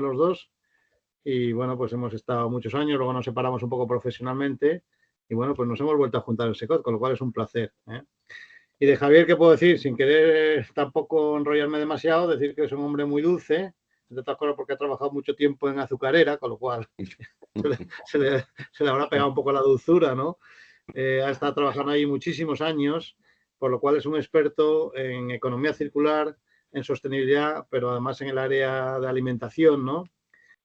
los dos y bueno, pues hemos estado muchos años, luego nos separamos un poco profesionalmente y bueno, pues nos hemos vuelto a juntar en Secot, con lo cual es un placer. Y de Javier, ¿qué puedo decir? Sin querer tampoco enrollarme demasiado, decir que es un hombre muy dulce, entre otras cosas porque ha trabajado mucho tiempo en azucarera, con lo cual se le habrá pegado un poco la dulzura, ¿no? Ha estado trabajando ahí muchísimos años, por lo cual es un experto en economía circular, en sostenibilidad, pero además en el área de alimentación, ¿no?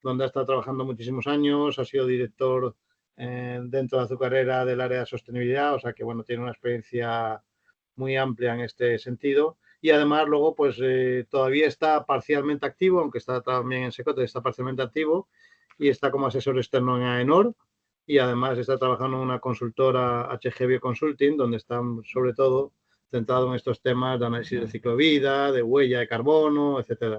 Donde ha estado trabajando muchísimos años, ha sido director dentro de azucarera del área de sostenibilidad, o sea que, bueno, tiene una experiencia muy amplia en este sentido. Y además luego pues todavía está parcialmente activo, aunque está también en Secote, está parcialmente activo y está como asesor externo en AENOR y además está trabajando en una consultora HG Bioconsulting donde están sobre todo centrado en estos temas de análisis de ciclo de vida, de huella de carbono, etcétera.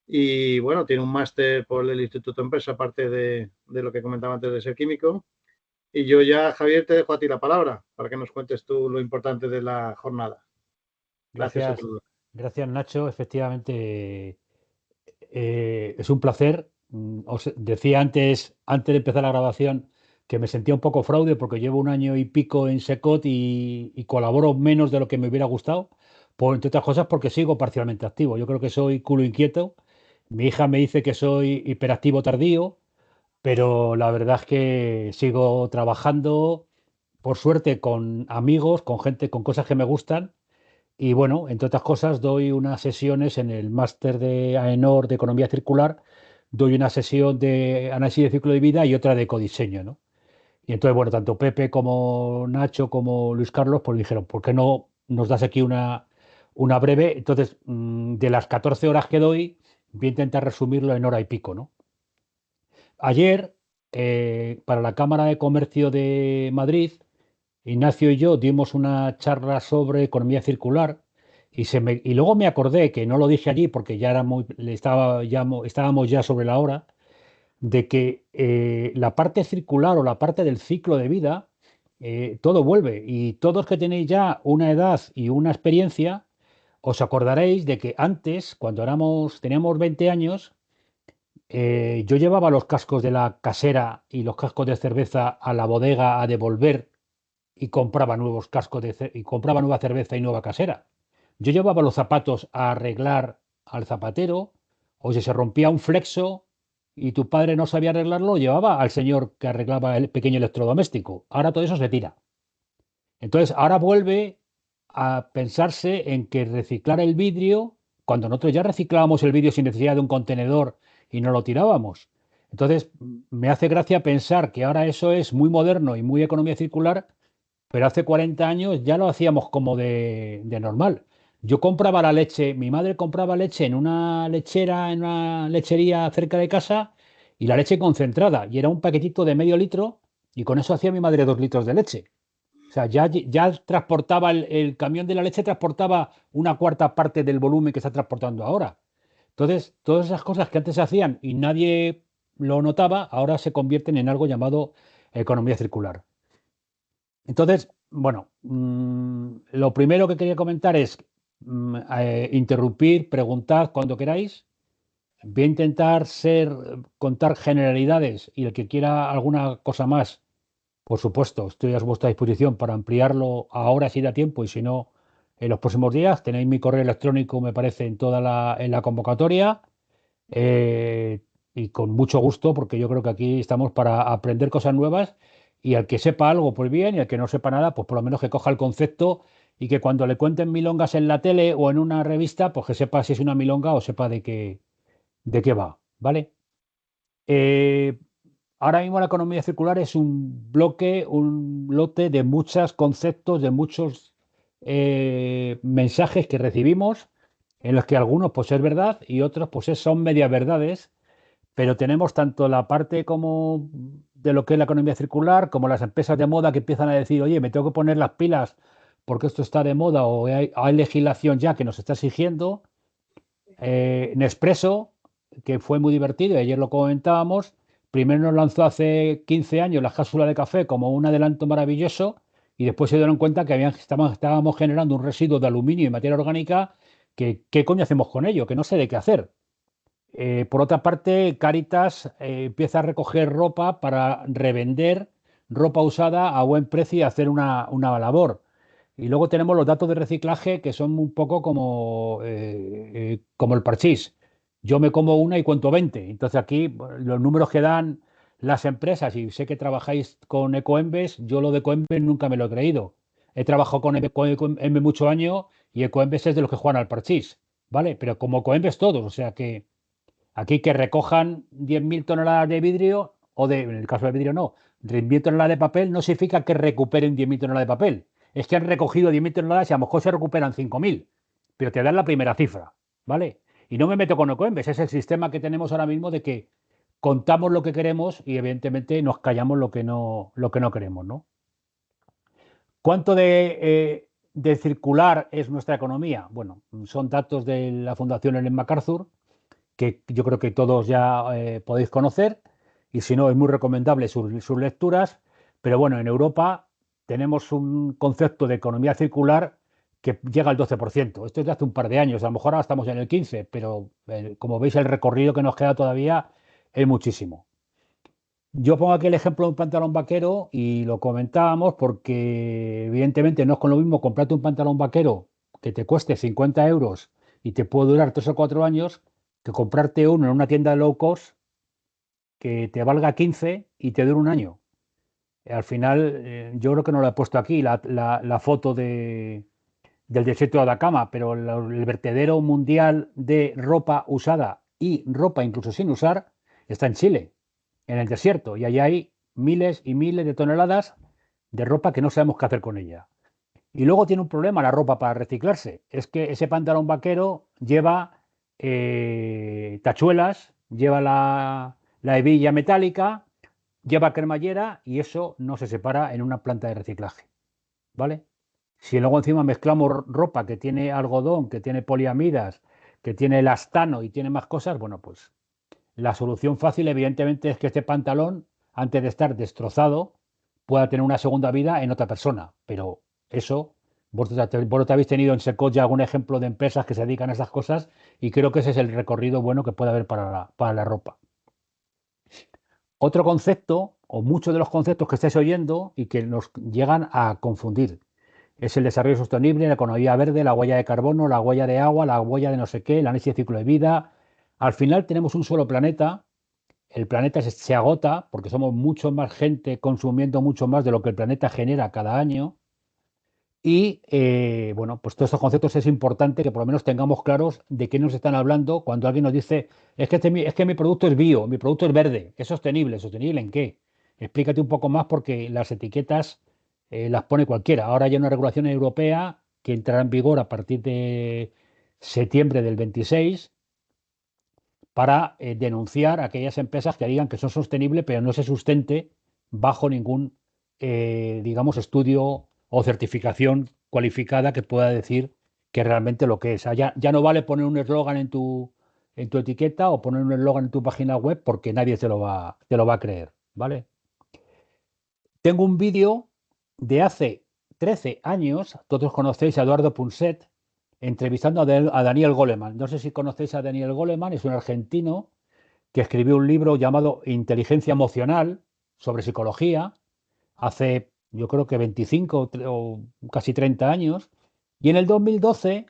Y bueno, tiene un máster por el Instituto Empresa, aparte de lo que comentaba antes de ser químico. Y yo ya, Javier, te dejo a ti la palabra para que nos cuentes tú lo importante de la jornada. Gracias a Gracias, todos. gracias Nacho. Efectivamente, es un placer. Os decía antes de empezar la grabación, que me sentía un poco fraude porque llevo un año y pico en Secot y colaboro menos de lo que me hubiera gustado, entre otras cosas porque sigo parcialmente activo. Yo creo que soy culo inquieto. Mi hija me dice que soy hiperactivo tardío, pero la verdad es que sigo trabajando, por suerte, con amigos, con gente, con cosas que me gustan. Y bueno, entre otras cosas, doy unas sesiones en el máster de AENOR de Economía Circular, doy una sesión de análisis de ciclo de vida y otra de ecodiseño, ¿no? Y entonces, bueno, tanto Pepe como Nacho como Luis Carlos, pues dijeron, ¿por qué no nos das aquí una breve? Entonces, de las 14 horas que doy, voy a intentar resumirlo en hora y pico, ¿no? Ayer, para la Cámara de Comercio de Madrid, Ignacio y yo dimos una charla sobre economía circular y luego me acordé que no lo dije allí porque ya era estábamos ya sobre la hora de que la parte circular o la parte del ciclo de vida, todo vuelve y todos que tenéis ya una edad y una experiencia, os acordaréis de que antes, cuando teníamos 20 años, yo llevaba los cascos de la casera y los cascos de cerveza a la bodega a devolver y compraba nuevos y compraba nueva cerveza y nueva casera. Yo llevaba los zapatos a arreglar al zapatero, o si se rompía un flexo y tu padre no sabía arreglarlo, lo llevaba al señor que arreglaba el pequeño electrodoméstico. Ahora todo eso se tira. Entonces, ahora vuelve a pensarse en que reciclar el vidrio, cuando nosotros ya reciclábamos el vidrio sin necesidad de un contenedor y no lo tirábamos. Entonces, me hace gracia pensar que ahora eso es muy moderno y muy economía circular, pero hace 40 años ya lo hacíamos como de normal. Yo compraba la leche, mi madre compraba leche en una lechera, en una lechería cerca de casa, y la leche concentrada, y era un paquetito de medio litro, y con eso hacía mi madre 2 litros de leche. O sea, ya transportaba el camión de la leche, transportaba una cuarta parte del volumen que está transportando ahora. Entonces, todas esas cosas que antes se hacían y nadie lo notaba, ahora se convierten en algo llamado economía circular. Entonces, bueno, lo primero que quería comentar es interrumpir, preguntad cuando queráis. Voy a intentar contar generalidades y el que quiera alguna cosa más, por supuesto, estoy a vuestra disposición para ampliarlo ahora si da tiempo y si no, en los próximos días. Tenéis mi correo electrónico, me parece, en la convocatoria. eh, y con mucho gusto, porque yo creo que aquí estamos para aprender cosas nuevas y al que sepa algo, pues bien, y al que no sepa nada, pues por lo menos que coja el concepto y que cuando le cuenten milongas en la tele o en una revista, pues que sepa si es una milonga o sepa de qué va, ¿vale? Eh, Ahora mismo la economía circular es un bloque, un lote de muchos conceptos, de muchos mensajes que recibimos, en los que algunos pues es verdad y otros pues son medias verdades, pero tenemos tanto la parte como de lo que es la economía circular, como las empresas de moda que empiezan a decir, oye, me tengo que poner las pilas porque esto está de moda o hay legislación ya que nos está exigiendo. Nespresso, que fue muy divertido, y ayer lo comentábamos, primero nos lanzó hace 15 años la cápsula de café como un adelanto maravilloso y después se dieron cuenta que estábamos generando un residuo de aluminio y materia orgánica que, ¿qué coño hacemos con ello? Que no sé de qué hacer. Por otra parte, Cáritas empieza a recoger ropa para revender ropa usada a buen precio y hacer una labor. Y luego tenemos los datos de reciclaje que son un poco como el parchís. Yo me como una y cuento 20. Entonces aquí bueno, los números que dan las empresas, y sé que trabajáis con Ecoembes, yo lo de Ecoembes nunca me lo he creído. He trabajado con Ecoembes muchos años y Ecoembes es de los que juegan al parchís, ¿vale? Pero como Ecoembes todos, o sea que aquí que recojan 10.000 toneladas de vidrio, en el caso del vidrio no, 10.000 toneladas de papel no significa que recuperen 10.000 toneladas de papel. Es que han recogido 10.000 toneladas y a lo mejor se recuperan 5.000, pero te dan la primera cifra, ¿vale? Y no me meto con Ecoembes, es el sistema que tenemos ahora mismo de que contamos lo que queremos y evidentemente nos callamos lo que no queremos, ¿no? ¿Cuánto de circular es nuestra economía? Bueno, son datos de la Fundación Ellen MacArthur, que yo creo que todos ya podéis conocer, y si no, es muy recomendable sus lecturas, pero bueno, en Europa tenemos un concepto de economía circular que llega al 12%. Esto es de hace un par de años, a lo mejor ahora estamos en el 15%, pero como veis el recorrido que nos queda todavía es muchísimo. Yo pongo aquí el ejemplo de un pantalón vaquero y lo comentábamos porque evidentemente no es con lo mismo comprarte un pantalón vaquero que te cueste 50 euros y te puede durar 3 o 4 años que comprarte uno en una tienda de low cost que te valga 15 y te dure un año. Al final, yo creo que no lo he puesto aquí, la foto del desierto de Atacama, pero el vertedero mundial de ropa usada y ropa incluso sin usar está en Chile, en el desierto, y allí hay miles y miles de toneladas de ropa que no sabemos qué hacer con ella. Y luego tiene un problema la ropa para reciclarse. Es que ese pantalón vaquero lleva tachuelas, lleva la hebilla metálica, lleva cremallera y eso no se separa en una planta de reciclaje. ¿Vale? Si luego encima mezclamos ropa que tiene algodón, que tiene poliamidas, que tiene elastano y tiene más cosas, bueno, pues la solución fácil evidentemente es que este pantalón, antes de estar destrozado, pueda tener una segunda vida en otra persona. Pero eso, vosotros habéis tenido en Secot ya algún ejemplo de empresas que se dedican a esas cosas y creo que ese es el recorrido bueno que puede haber para la ropa. Otro concepto, o muchos de los conceptos que estáis oyendo y que nos llegan a confundir, es el desarrollo sostenible, la economía verde, la huella de carbono, la huella de agua, la huella de no sé qué, el análisis de ciclo de vida. Al final tenemos un solo planeta, el planeta se agota porque somos mucho más gente consumiendo mucho más de lo que el planeta genera cada año. Y bueno, pues todos estos conceptos es importante que por lo menos tengamos claros de qué nos están hablando cuando alguien nos dice, es que mi producto es bio, mi producto es verde, es sostenible. ¿Sostenible en qué? Explícate un poco más porque las etiquetas las pone cualquiera. Ahora hay una regulación europea que entrará en vigor a partir de septiembre del 26 para denunciar a aquellas empresas que digan que son sostenibles pero no se sustente bajo ningún, digamos, estudio o certificación cualificada que pueda decir que realmente lo que es. Ya no vale poner un eslogan en tu etiqueta o poner un eslogan en tu página web porque nadie te lo va a creer, ¿vale? Tengo un vídeo de hace 13 años, todos conocéis a Eduardo Punset, entrevistando a Daniel Goleman. No sé si conocéis a Daniel Goleman, es un argentino que escribió un libro llamado Inteligencia Emocional sobre psicología hace, yo creo que 25 o casi 30 años. Y en el 2012,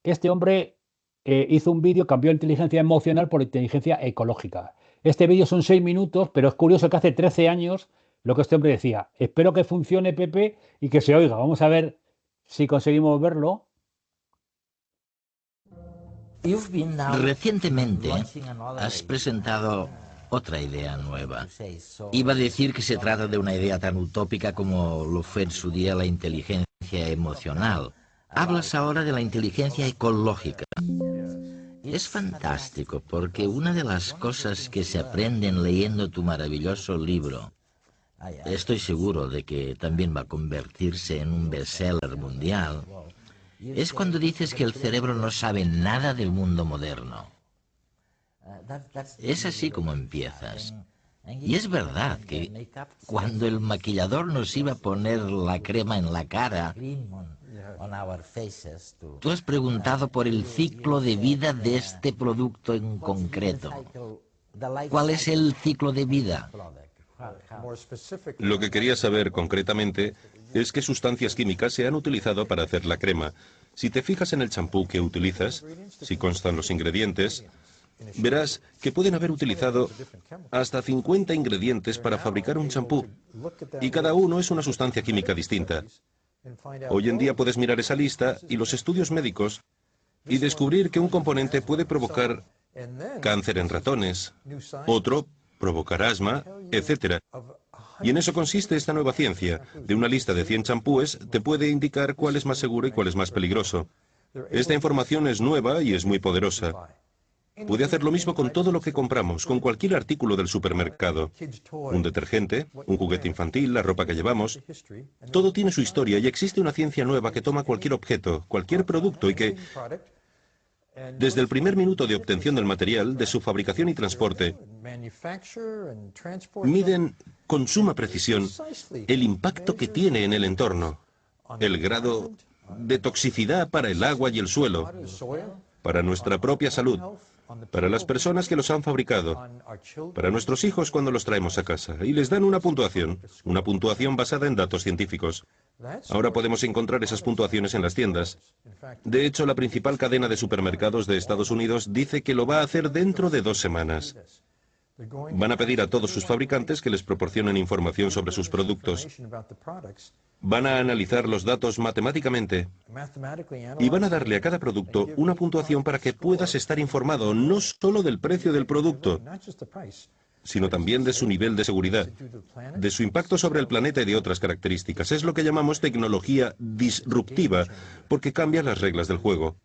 este hombre hizo un vídeo, cambió inteligencia emocional por inteligencia ecológica. Este vídeo son 6 minutos, pero es curioso que hace 13 años lo que este hombre decía. Espero que funcione, Pepe, y que se oiga. Vamos a ver si conseguimos verlo. Recientemente has presentado otra idea nueva. Iba a decir que se trata de una idea tan utópica como lo fue en su día la inteligencia emocional. Hablas ahora de la inteligencia ecológica. Es fantástico porque una de las cosas que se aprenden leyendo tu maravilloso libro, estoy seguro de que también va a convertirse en un bestseller mundial, es cuando dices que el cerebro no sabe nada del mundo moderno. Es así como empiezas. Y es verdad que cuando el maquillador nos iba a poner la crema en la cara, Tú has preguntado por el ciclo de vida de este producto en concreto. ¿Cuál es el ciclo de vida? Lo que quería saber concretamente es qué sustancias químicas se han utilizado para hacer la crema. Si te fijas en el champú que utilizas, si constan los ingredientes, verás que pueden haber utilizado hasta 50 ingredientes para fabricar un champú, y cada uno es una sustancia química distinta. Hoy en día puedes mirar esa lista y los estudios médicos y descubrir que un componente puede provocar cáncer en ratones, otro provocar asma, etc. Y en eso consiste esta nueva ciencia. De una lista de 100 champúes te puede indicar cuál es más seguro y cuál es más peligroso. Esta información es nueva y es muy poderosa. Puede hacer lo mismo con todo lo que compramos, con cualquier artículo del supermercado. Un detergente, un juguete infantil, la ropa que llevamos. Todo tiene su historia y existe una ciencia nueva que toma cualquier objeto, cualquier producto y que, desde el primer minuto de obtención del material, de su fabricación y transporte, miden con suma precisión el impacto que tiene en el entorno, el grado de toxicidad para el agua y el suelo, para nuestra propia salud, para las personas que los han fabricado, para nuestros hijos cuando los traemos a casa, y les dan una puntuación basada en datos científicos. Ahora podemos encontrar esas puntuaciones en las tiendas. De hecho, la principal cadena de supermercados de Estados Unidos dice que lo va a hacer dentro de 2 semanas. Van a pedir a todos sus fabricantes que les proporcionen información sobre sus productos. Van a analizar los datos matemáticamente y van a darle a cada producto una puntuación para que puedas estar informado no solo del precio del producto, sino también de su nivel de seguridad, de su impacto sobre el planeta y de otras características. Es lo que llamamos tecnología disruptiva, porque cambia las reglas del juego.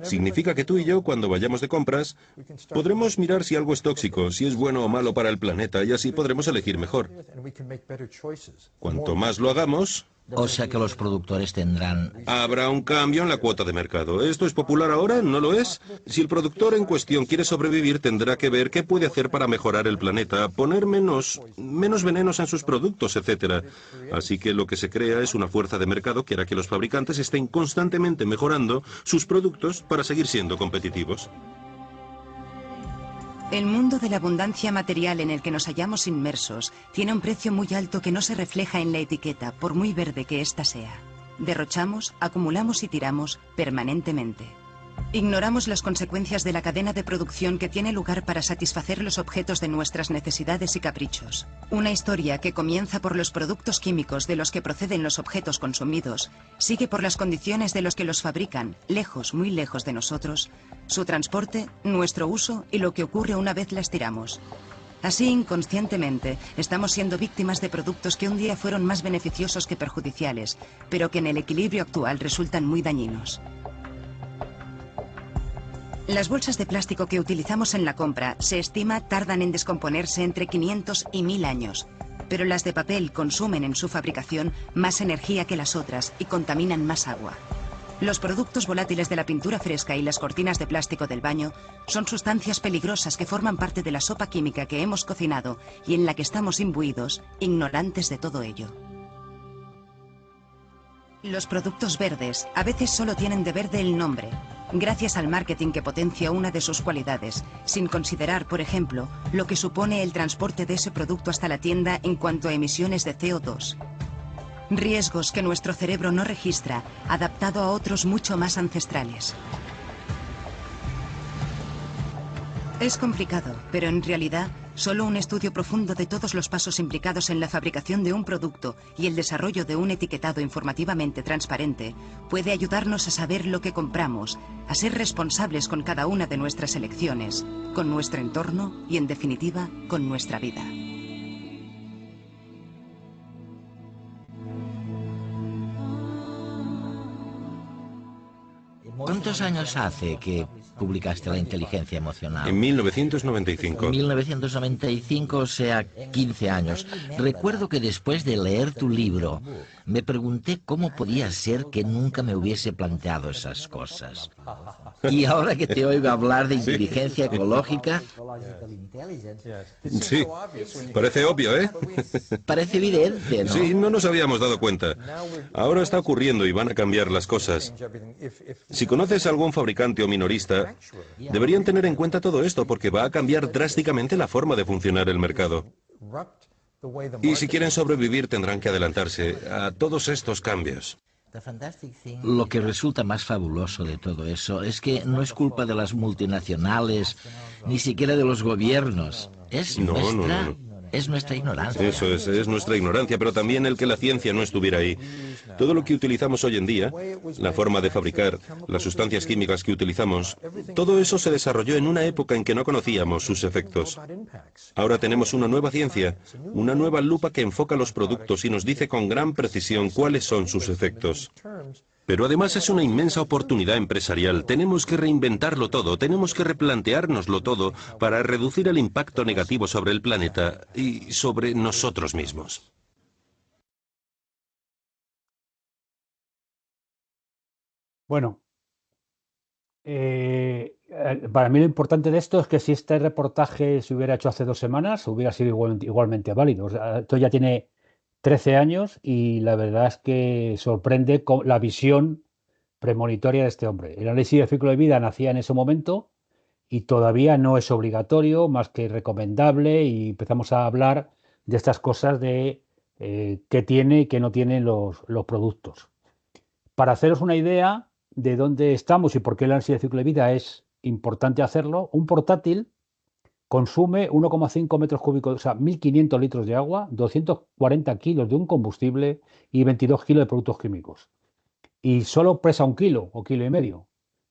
Significa que tú y yo, cuando vayamos de compras, podremos mirar si algo es tóxico, si es bueno o malo para el planeta, y así podremos elegir mejor. Cuanto más lo hagamos, O sea que los productores tendrán... habrá un cambio en la cuota de mercado. ¿Esto es popular ahora? ¿No lo es? Si el productor en cuestión quiere sobrevivir, tendrá que ver qué puede hacer para mejorar el planeta, poner menos venenos en sus productos, etc. Así que lo que se crea es una fuerza de mercado que hará que los fabricantes estén constantemente mejorando sus productos para seguir siendo competitivos. El mundo de la abundancia material en el que nos hallamos inmersos tiene un precio muy alto que no se refleja en la etiqueta, por muy verde que ésta sea. Derrochamos, acumulamos y tiramos permanentemente. Ignoramos las consecuencias de la cadena de producción que tiene lugar para satisfacer los objetos de nuestras necesidades y caprichos. Una historia que comienza por los productos químicos de los que proceden los objetos consumidos, sigue por las condiciones de los que los fabrican, lejos, muy lejos de nosotros, su transporte, nuestro uso y lo que ocurre una vez las tiramos. Así, inconscientemente, estamos siendo víctimas de productos que un día fueron más beneficiosos que perjudiciales, pero que en el equilibrio actual resultan muy dañinos. Las bolsas de plástico que utilizamos en la compra, se estima, tardan en descomponerse entre 500 y 1000 años. Pero las de papel consumen en su fabricación más energía que las otras y contaminan más agua. Los productos volátiles de la pintura fresca y las cortinas de plástico del baño son sustancias peligrosas que forman parte de la sopa química que hemos cocinado y en la que estamos imbuidos, ignorantes de todo ello. Los productos verdes a veces solo tienen de verde el nombre, gracias al marketing que potencia una de sus cualidades, sin considerar, por ejemplo, lo que supone el transporte de ese producto hasta la tienda en cuanto a emisiones de CO2. Riesgos que nuestro cerebro no registra, adaptado a otros mucho más ancestrales. Es complicado, pero en realidad, solo un estudio profundo de todos los pasos implicados en la fabricación de un producto y el desarrollo de un etiquetado informativamente transparente puede ayudarnos a saber lo que compramos, a ser responsables con cada una de nuestras elecciones, con nuestro entorno y, en definitiva, con nuestra vida. ¿Cuántos años hace que publicaste La inteligencia emocional? En 1995. En 1995, o sea, 15 años. Recuerdo que después de leer tu libro, Me pregunté cómo podía ser que nunca me hubiese planteado esas cosas. Y ahora que te oigo hablar de inteligencia ecológica... Sí, parece obvio, ¿eh? Parece evidente, ¿no? Sí, no nos habíamos dado cuenta. Ahora está ocurriendo y van a cambiar las cosas. Si conoces a algún fabricante o minorista, deberían tener en cuenta todo esto porque va a cambiar drásticamente la forma de funcionar el mercado. Y si quieren sobrevivir tendrán que adelantarse a todos estos cambios. Lo que resulta más fabuloso de todo eso es que no es culpa de las multinacionales, ni siquiera de los gobiernos. Es nuestra ignorancia. Eso es nuestra ignorancia, pero también el que la ciencia no estuviera ahí. Todo lo que utilizamos hoy en día, la forma de fabricar, las sustancias químicas que utilizamos, todo eso se desarrolló en una época en que no conocíamos sus efectos. Ahora tenemos una nueva ciencia, una nueva lupa que enfoca los productos y nos dice con gran precisión cuáles son sus efectos. Pero además es una inmensa oportunidad empresarial. Tenemos que reinventarlo todo, tenemos que replanteárnoslo todo para reducir el impacto negativo sobre el planeta y sobre nosotros mismos. Bueno, para mí lo importante de esto es que si este reportaje se hubiera hecho hace 2 semanas, hubiera sido igualmente válido. O sea, esto ya tiene 13 años y la verdad es que sorprende la visión premonitoria de este hombre. El análisis del ciclo de vida nacía en ese momento y todavía no es obligatorio, más que recomendable, y empezamos a hablar de estas cosas de qué tiene y qué no tienen los productos. Para haceros una idea de dónde estamos y por qué el análisis del ciclo de vida es importante hacerlo, un portátil consume 1,5 metros cúbicos, o sea, 1.500 litros de agua, 240 kilos de un combustible y 22 kilos de productos químicos. Y solo pesa 1 kilo o 1,5 kilos.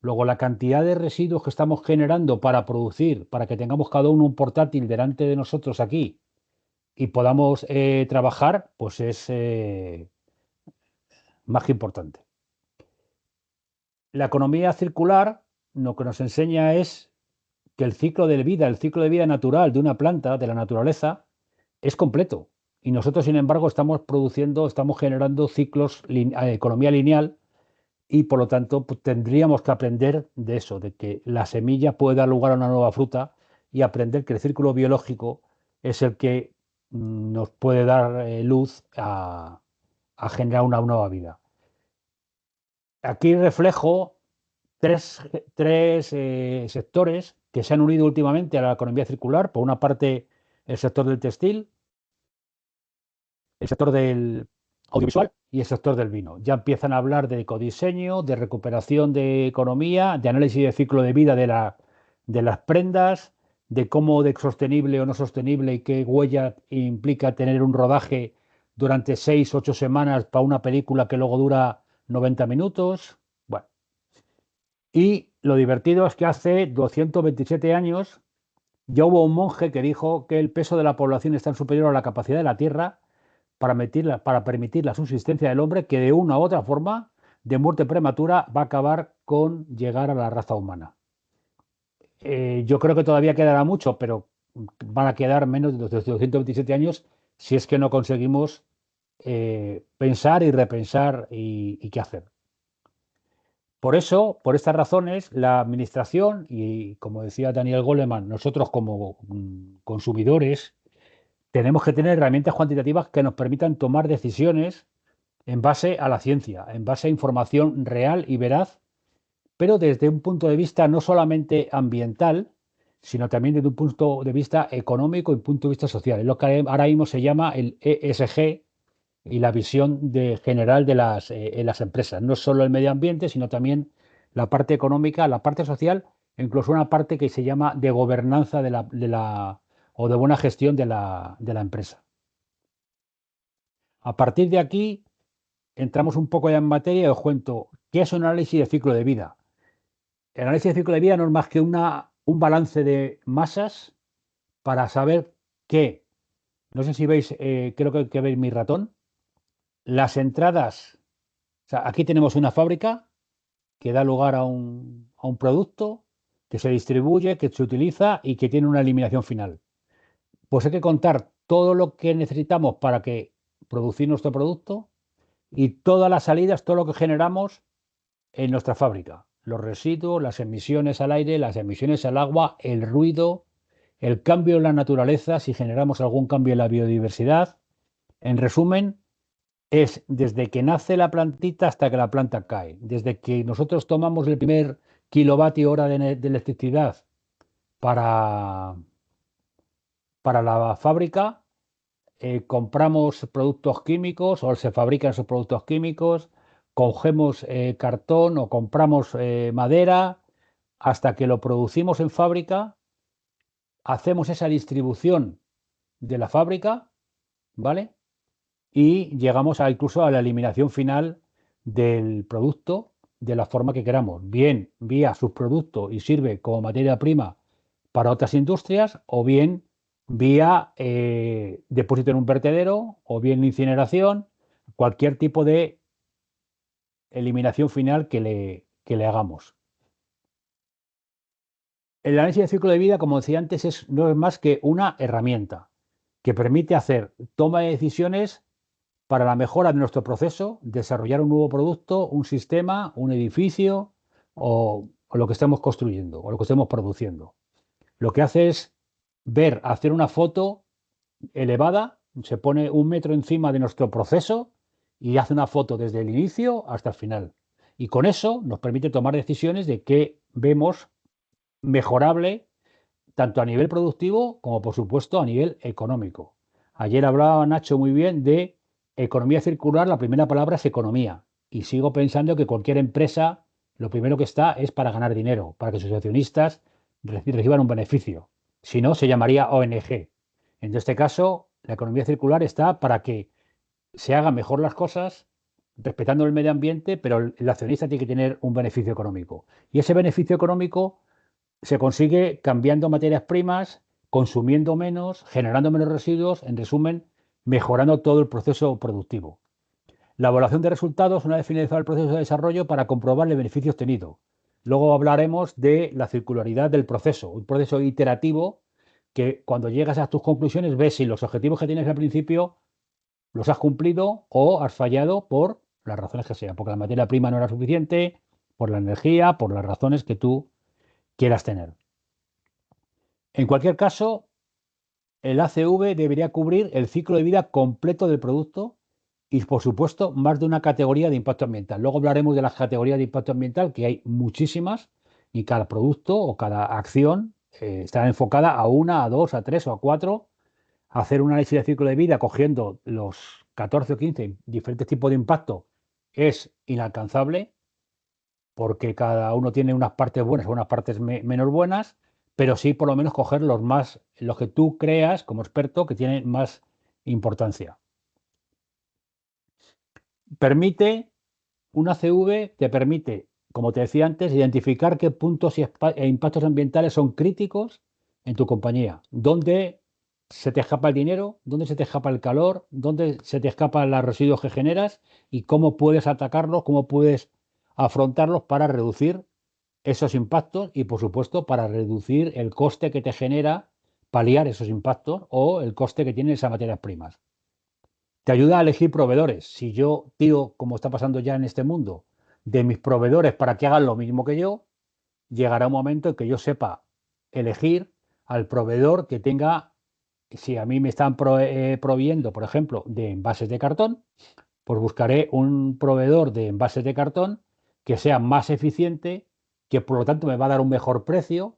Luego, la cantidad de residuos que estamos generando para producir, para que tengamos cada uno un portátil delante de nosotros aquí y podamos trabajar, pues es más que importante. La economía circular lo que nos enseña es que el ciclo de vida natural de una planta, de la naturaleza, es completo. Y nosotros, sin embargo, estamos generando ciclos, economía lineal, y por lo tanto pues, tendríamos que aprender de eso, de que la semilla puede dar lugar a una nueva fruta y aprender que el círculo biológico es el que nos puede dar luz a generar una nueva vida. Aquí reflejo tres sectores que se han unido últimamente a la economía circular. Por una parte, el sector del textil, el sector del audiovisual y el sector del vino. Ya empiezan a hablar de ecodiseño, de recuperación de economía, de análisis de ciclo de vida de las prendas, de cómo de sostenible o no sostenible y qué huella implica tener un rodaje durante 6 u 8 semanas para una película que luego dura 90 minutos. Bueno. Y lo divertido es que hace 227 años ya hubo un monje que dijo que el peso de la población es tan superior a la capacidad de la Tierra para permitir la subsistencia del hombre, que de una u otra forma de muerte prematura va a acabar con llegar a la raza humana. Yo creo que todavía quedará mucho, pero van a quedar menos de 227 años si es que no conseguimos pensar y repensar y qué hacer. Por eso, por estas razones, la administración y, como decía Daniel Goleman, nosotros como consumidores tenemos que tener herramientas cuantitativas que nos permitan tomar decisiones en base a la ciencia, en base a información real y veraz, pero desde un punto de vista no solamente ambiental, sino también desde un punto de vista económico y un punto de vista social. Es lo que ahora mismo se llama el ESG y la visión general de las empresas. No solo el medio ambiente, sino también la parte económica, la parte social, e incluso una parte que se llama de gobernanza o de buena gestión de la empresa. A partir de aquí, entramos un poco ya en materia y os cuento qué es un análisis de ciclo de vida. El análisis de ciclo de vida no es más que un balance de masas para saber que, no sé si veis, creo que veis mi ratón, las entradas, o sea, aquí tenemos una fábrica que da lugar a un producto que se distribuye, que se utiliza y que tiene una eliminación final. Pues hay que contar todo lo que necesitamos para producir nuestro producto, y todas las salidas, todo lo que generamos en nuestra fábrica. Los residuos, las emisiones al aire, las emisiones al agua, el ruido, el cambio en la naturaleza, si generamos algún cambio en la biodiversidad. En resumen, es desde que nace la plantita hasta que la planta cae. Desde que nosotros tomamos el primer kilovatio hora de electricidad para la fábrica, compramos productos químicos o se fabrican esos productos químicos, cogemos cartón o compramos madera, hasta que lo producimos en fábrica, hacemos esa distribución de la fábrica, ¿vale? Y llegamos incluso a la eliminación final del producto de la forma que queramos, bien vía subproducto y sirve como materia prima para otras industrias, o bien vía depósito en un vertedero, o bien incineración, cualquier tipo de eliminación final que le hagamos. El análisis de ciclo de vida, como decía antes, no es más que una herramienta que permite hacer toma de decisiones para la mejora de nuestro proceso, desarrollar un nuevo producto, un sistema, un edificio o lo que estemos construyendo o lo que estemos produciendo. Lo que hace es hacer una foto elevada, se pone 1 metro encima de nuestro proceso y hace una foto desde el inicio hasta el final. Y con eso nos permite tomar decisiones de qué vemos mejorable tanto a nivel productivo como, por supuesto, a nivel económico. Ayer hablaba Nacho muy bien de economía circular, la primera palabra es economía. Y sigo pensando que cualquier empresa, lo primero que está es para ganar dinero, para que sus accionistas reciban un beneficio. Si no, se llamaría ONG. En este caso, la economía circular está para que se hagan mejor las cosas, respetando el medio ambiente, pero el accionista tiene que tener un beneficio económico. Y ese beneficio económico se consigue cambiando materias primas, consumiendo menos, generando menos residuos, en resumen, mejorando todo el proceso productivo. La evaluación de resultados, una vez finalizado el proceso de desarrollo, para comprobar el beneficio obtenido. Luego hablaremos de la circularidad del proceso, un proceso iterativo que cuando llegas a tus conclusiones ves si los objetivos que tienes al principio los has cumplido o has fallado por las razones que sean, porque la materia prima no era suficiente, por la energía, por las razones que tú quieras tener. En cualquier caso, el ACV debería cubrir el ciclo de vida completo del producto y, por supuesto, más de una categoría de impacto ambiental. Luego hablaremos de las categorías de impacto ambiental, que hay muchísimas, y cada producto o cada acción está enfocada a 1, a 2, a 3 o a 4. Hacer un análisis de ciclo de vida cogiendo los 14 o 15 diferentes tipos de impacto es inalcanzable, porque cada uno tiene unas partes buenas o unas partes menos buenas, pero sí por lo menos coger los que tú creas como experto que tienen más importancia. Un ACV te permite, como te decía antes, identificar qué puntos e impactos ambientales son críticos en tu compañía, dónde se te escapa el dinero, dónde se te escapa el calor, dónde se te escapan los residuos que generas y cómo puedes atacarlos, cómo puedes afrontarlos para reducir esos impactos y, por supuesto, para reducir el coste que te genera paliar esos impactos o el coste que tienen esas materias primas. Te ayuda a elegir proveedores. Si yo tiro, como está pasando ya en este mundo, de mis proveedores para que hagan lo mismo que yo, llegará un momento en que yo sepa elegir al proveedor que tenga, si a mí me están proveyendo, por ejemplo, de envases de cartón, pues buscaré un proveedor de envases de cartón que sea más eficiente, que por lo tanto me va a dar un mejor precio,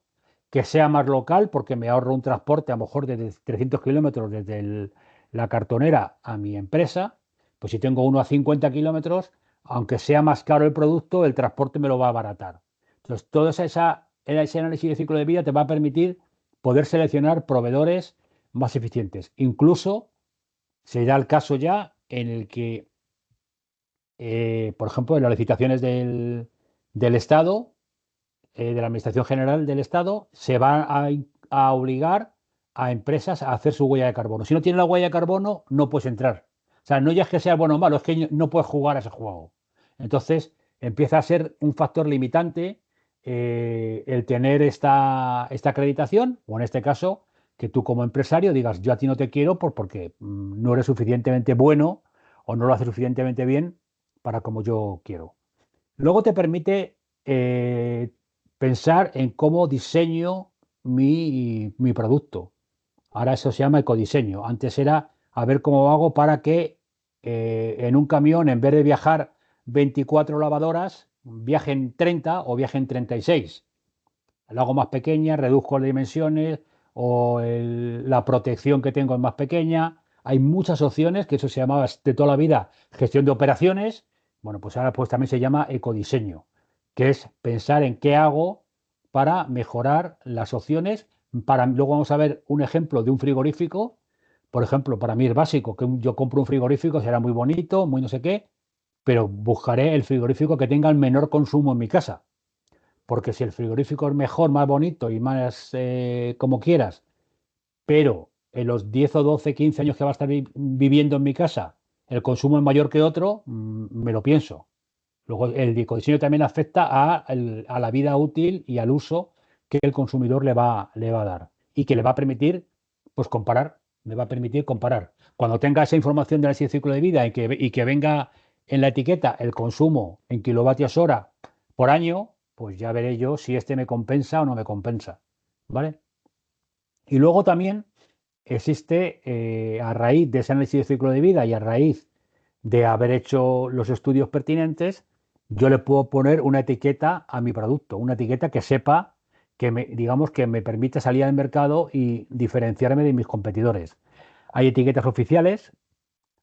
que sea más local porque me ahorro un transporte a lo mejor de 300 kilómetros desde la cartonera a mi empresa. Pues si tengo uno a 50 kilómetros, aunque sea más caro el producto, el transporte me lo va a abaratar. Entonces, todo ese análisis de ciclo de vida te va a permitir poder seleccionar proveedores más eficientes. Incluso se da el caso ya en el que, por ejemplo, en las licitaciones del Estado, de la Administración General del Estado, se va a obligar a empresas a hacer su huella de carbono. Si no tienes la huella de carbono, no puedes entrar. O sea, no ya es que sea bueno o malo, es que no puedes jugar a ese juego. Entonces, empieza a ser un factor limitante el tener esta acreditación, o en este caso, que tú como empresario digas, yo a ti no te quiero porque no eres suficientemente bueno o no lo haces suficientemente bien para como yo quiero. Luego te permite pensar en cómo diseño mi producto. Ahora eso se llama ecodiseño. Antes era a ver cómo hago para que en un camión, en vez de viajar 24 lavadoras, viajen 30 o viajen 36. La hago más pequeña, reduzco las dimensiones o la protección que tengo es más pequeña. Hay muchas opciones, que eso se llamaba de toda la vida gestión de operaciones. Bueno, pues ahora pues también se llama ecodiseño, que es pensar en qué hago para mejorar las opciones. Luego vamos a ver un ejemplo de un frigorífico. Por ejemplo, para mí es básico que yo compro un frigorífico, será muy bonito, muy no sé qué, pero buscaré el frigorífico que tenga el menor consumo en mi casa. Porque si el frigorífico es mejor, más bonito y más como quieras, pero en los 10 o 12, 15 años que va a estar viviendo en mi casa, el consumo es mayor que otro, me lo pienso. Luego, el ecodiseño también afecta a la vida útil y al uso que el consumidor le va a dar y que le va a permitir pues, comparar. Le va a permitir comparar. Cuando tenga esa información del ciclo de vida y que venga en la etiqueta el consumo en kilovatios hora por año, pues ya veré yo si este me compensa o no me compensa. ¿Vale? Y luego también existe, a raíz de ese análisis de ciclo de vida y a raíz de haber hecho los estudios pertinentes, yo le puedo poner una etiqueta a mi producto, una etiqueta que sepa digamos, que me permita salir al mercado y diferenciarme de mis competidores. Hay etiquetas oficiales,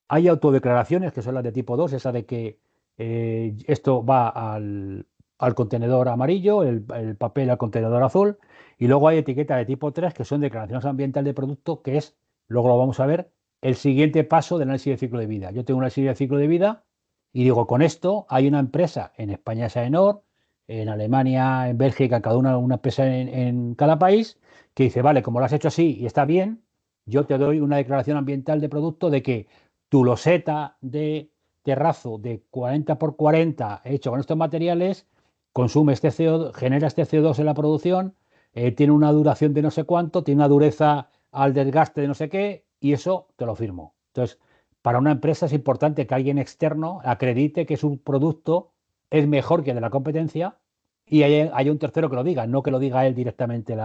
hay autodeclaraciones, que son las de tipo 2, esa de que esto va al contenedor amarillo, el papel al contenedor azul, y luego hay etiquetas de tipo 3, que son declaraciones ambientales de producto, que es, luego lo vamos a ver, el siguiente paso del análisis de ciclo de vida. Yo tengo un análisis de ciclo de vida y digo, con esto hay una empresa, en España es AENOR, en Alemania, en Bélgica, cada una empresa en cada país, que dice, vale, como lo has hecho así y está bien, yo te doy una declaración ambiental de producto de que tu loseta de terrazo de 40 por 40 hecho con estos materiales consume este CO2, genera este CO2 en la producción, tiene una duración de no sé cuánto, tiene una dureza al desgaste de no sé qué, y eso te lo firmo. Entonces, para una empresa es importante que alguien externo acredite que su producto es mejor que el de la competencia y haya un tercero que lo diga, no que lo diga él directamente,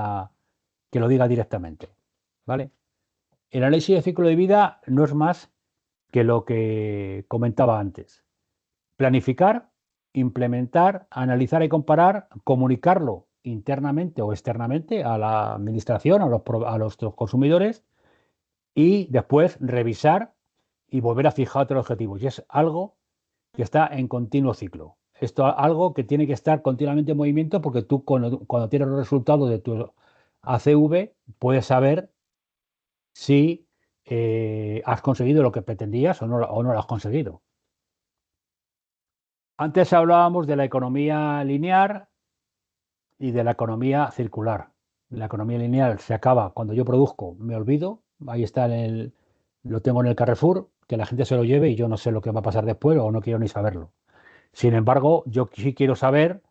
que lo diga directamente. ¿Vale? El análisis de ciclo de vida no es más que lo que comentaba antes. Planificar, implementar, analizar y comparar, comunicarlo internamente o externamente a la administración, a los consumidores y después revisar y volver a fijar otros objetivos. Y es algo que está en continuo ciclo. Esto es algo que tiene que estar continuamente en movimiento porque tú cuando tienes los resultados de tu ACV puedes saber si has conseguido lo que pretendías o no lo has conseguido. Antes hablábamos de la economía lineal y de la economía circular. La economía lineal se acaba cuando yo produzco, me olvido, ahí está lo tengo en el Carrefour, que la gente se lo lleve y yo no sé lo que va a pasar después o no quiero ni saberlo. Sin embargo, yo sí quiero saber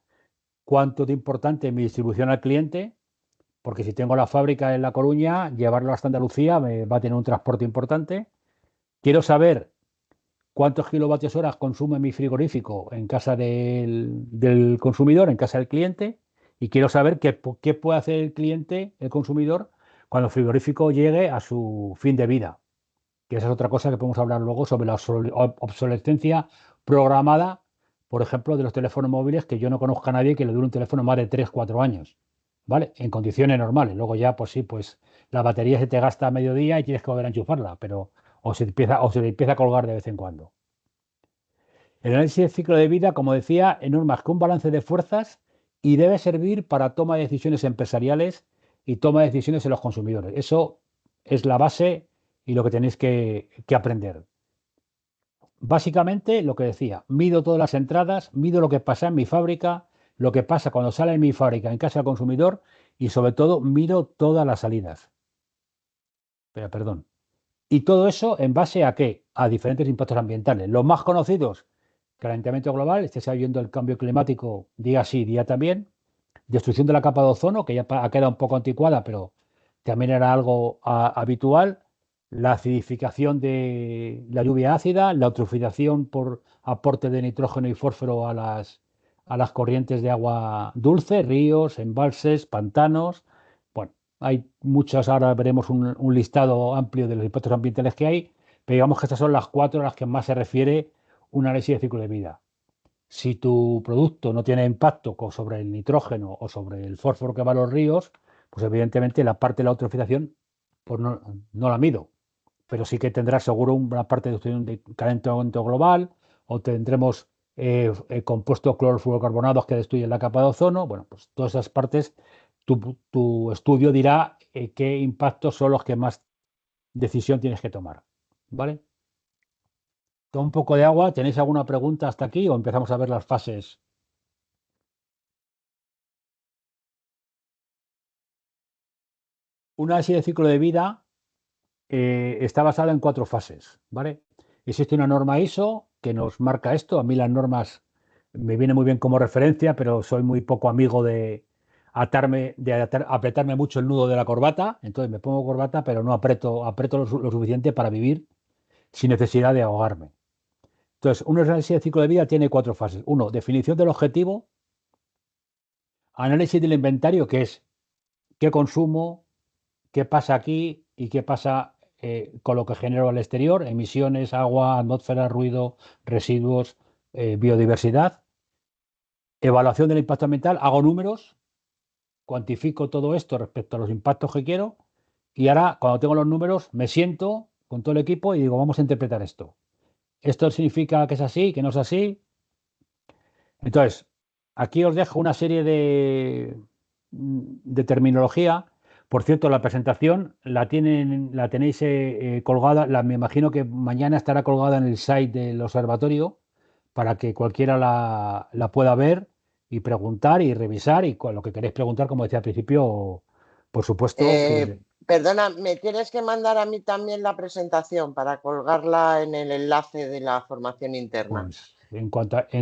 cuánto de importante es mi distribución al cliente, porque si tengo la fábrica en La Coruña, llevarlo hasta Andalucía me va a tener un transporte importante. Quiero saber cuántos kilovatios horas consume mi frigorífico en casa del consumidor, en casa del cliente, y quiero saber qué puede hacer el cliente, el consumidor, cuando el frigorífico llegue a su fin de vida. Que esa es otra cosa que podemos hablar luego sobre la obsolescencia programada, por ejemplo, de los teléfonos móviles, que yo no conozco a nadie que le dure un teléfono más de 3, 4 años, ¿vale? En condiciones normales. Luego ya, pues sí, pues la batería se te gasta a mediodía y tienes que volver a enchufarla, pero o se te empieza a colgar de vez en cuando. El análisis de ciclo de vida, como decía, no es más que un balance de fuerzas y debe servir para toma de decisiones empresariales y toma de decisiones en los consumidores. Eso es la base y lo que tenéis que aprender. Básicamente, lo que decía, mido todas las entradas, mido lo que pasa en mi fábrica, lo que pasa cuando sale de mi fábrica en casa del consumidor y sobre todo mido todas las salidas. Pero, perdón. Y todo eso en base a ¿qué? A diferentes impactos ambientales. Los más conocidos, calentamiento global, estáis viendo el cambio climático día sí, día también. Destrucción de la capa de ozono, que ya ha quedado un poco anticuada, pero también era algo habitual. la acidificación de la lluvia ácida, la eutrofización por aporte de nitrógeno y fósforo a las corrientes de agua dulce, ríos, embalses, pantanos. Bueno, hay muchas, ahora veremos un listado amplio de los impactos ambientales que hay, pero digamos que estas son las 4 a las que más se refiere un análisis de ciclo de vida. Si tu producto no tiene impacto sobre el nitrógeno o sobre el fósforo que va a los ríos, pues evidentemente la parte de la eutrofización pues no la mido, pero sí que tendrá seguro una parte de estudio de calentamiento global, o tendremos compuestos clorofluorocarbonados que destruyen la capa de ozono. Bueno, pues todas esas partes, tu estudio dirá qué impactos son los que más decisión tienes que tomar. ¿Vale? Toma un poco de agua. ¿Tenéis alguna pregunta hasta aquí o empezamos a ver las fases? Un análisis de ciclo de vida está basada en 4 fases, ¿vale? Existe una norma ISO que nos marca esto. A mí las normas me vienen muy bien como referencia, pero soy muy poco amigo de apretarme mucho el nudo de la corbata. Entonces me pongo corbata, pero no aprieto lo suficiente para vivir sin necesidad de ahogarme. Entonces, un análisis de ciclo de vida tiene 4 fases. 1, definición del objetivo. Análisis del inventario, que es qué consumo, qué pasa aquí y qué pasa con lo que genero al exterior, emisiones, agua, atmósfera, ruido, residuos, biodiversidad. Evaluación del impacto ambiental, hago números, cuantifico todo esto respecto a los impactos que quiero, y ahora, cuando tengo los números, me siento con todo el equipo y digo, vamos a interpretar esto. ¿Esto significa que es así, que no es así? Entonces, aquí os dejo una serie de terminología. Por cierto, la presentación la tenéis colgada, me imagino que mañana estará colgada en el site del observatorio para que cualquiera la pueda ver y preguntar y revisar, y con lo que queréis preguntar, como decía al principio, por supuesto. Perdona, me tienes que mandar a mí también la presentación para colgarla en el enlace de la formación interna. Pues, en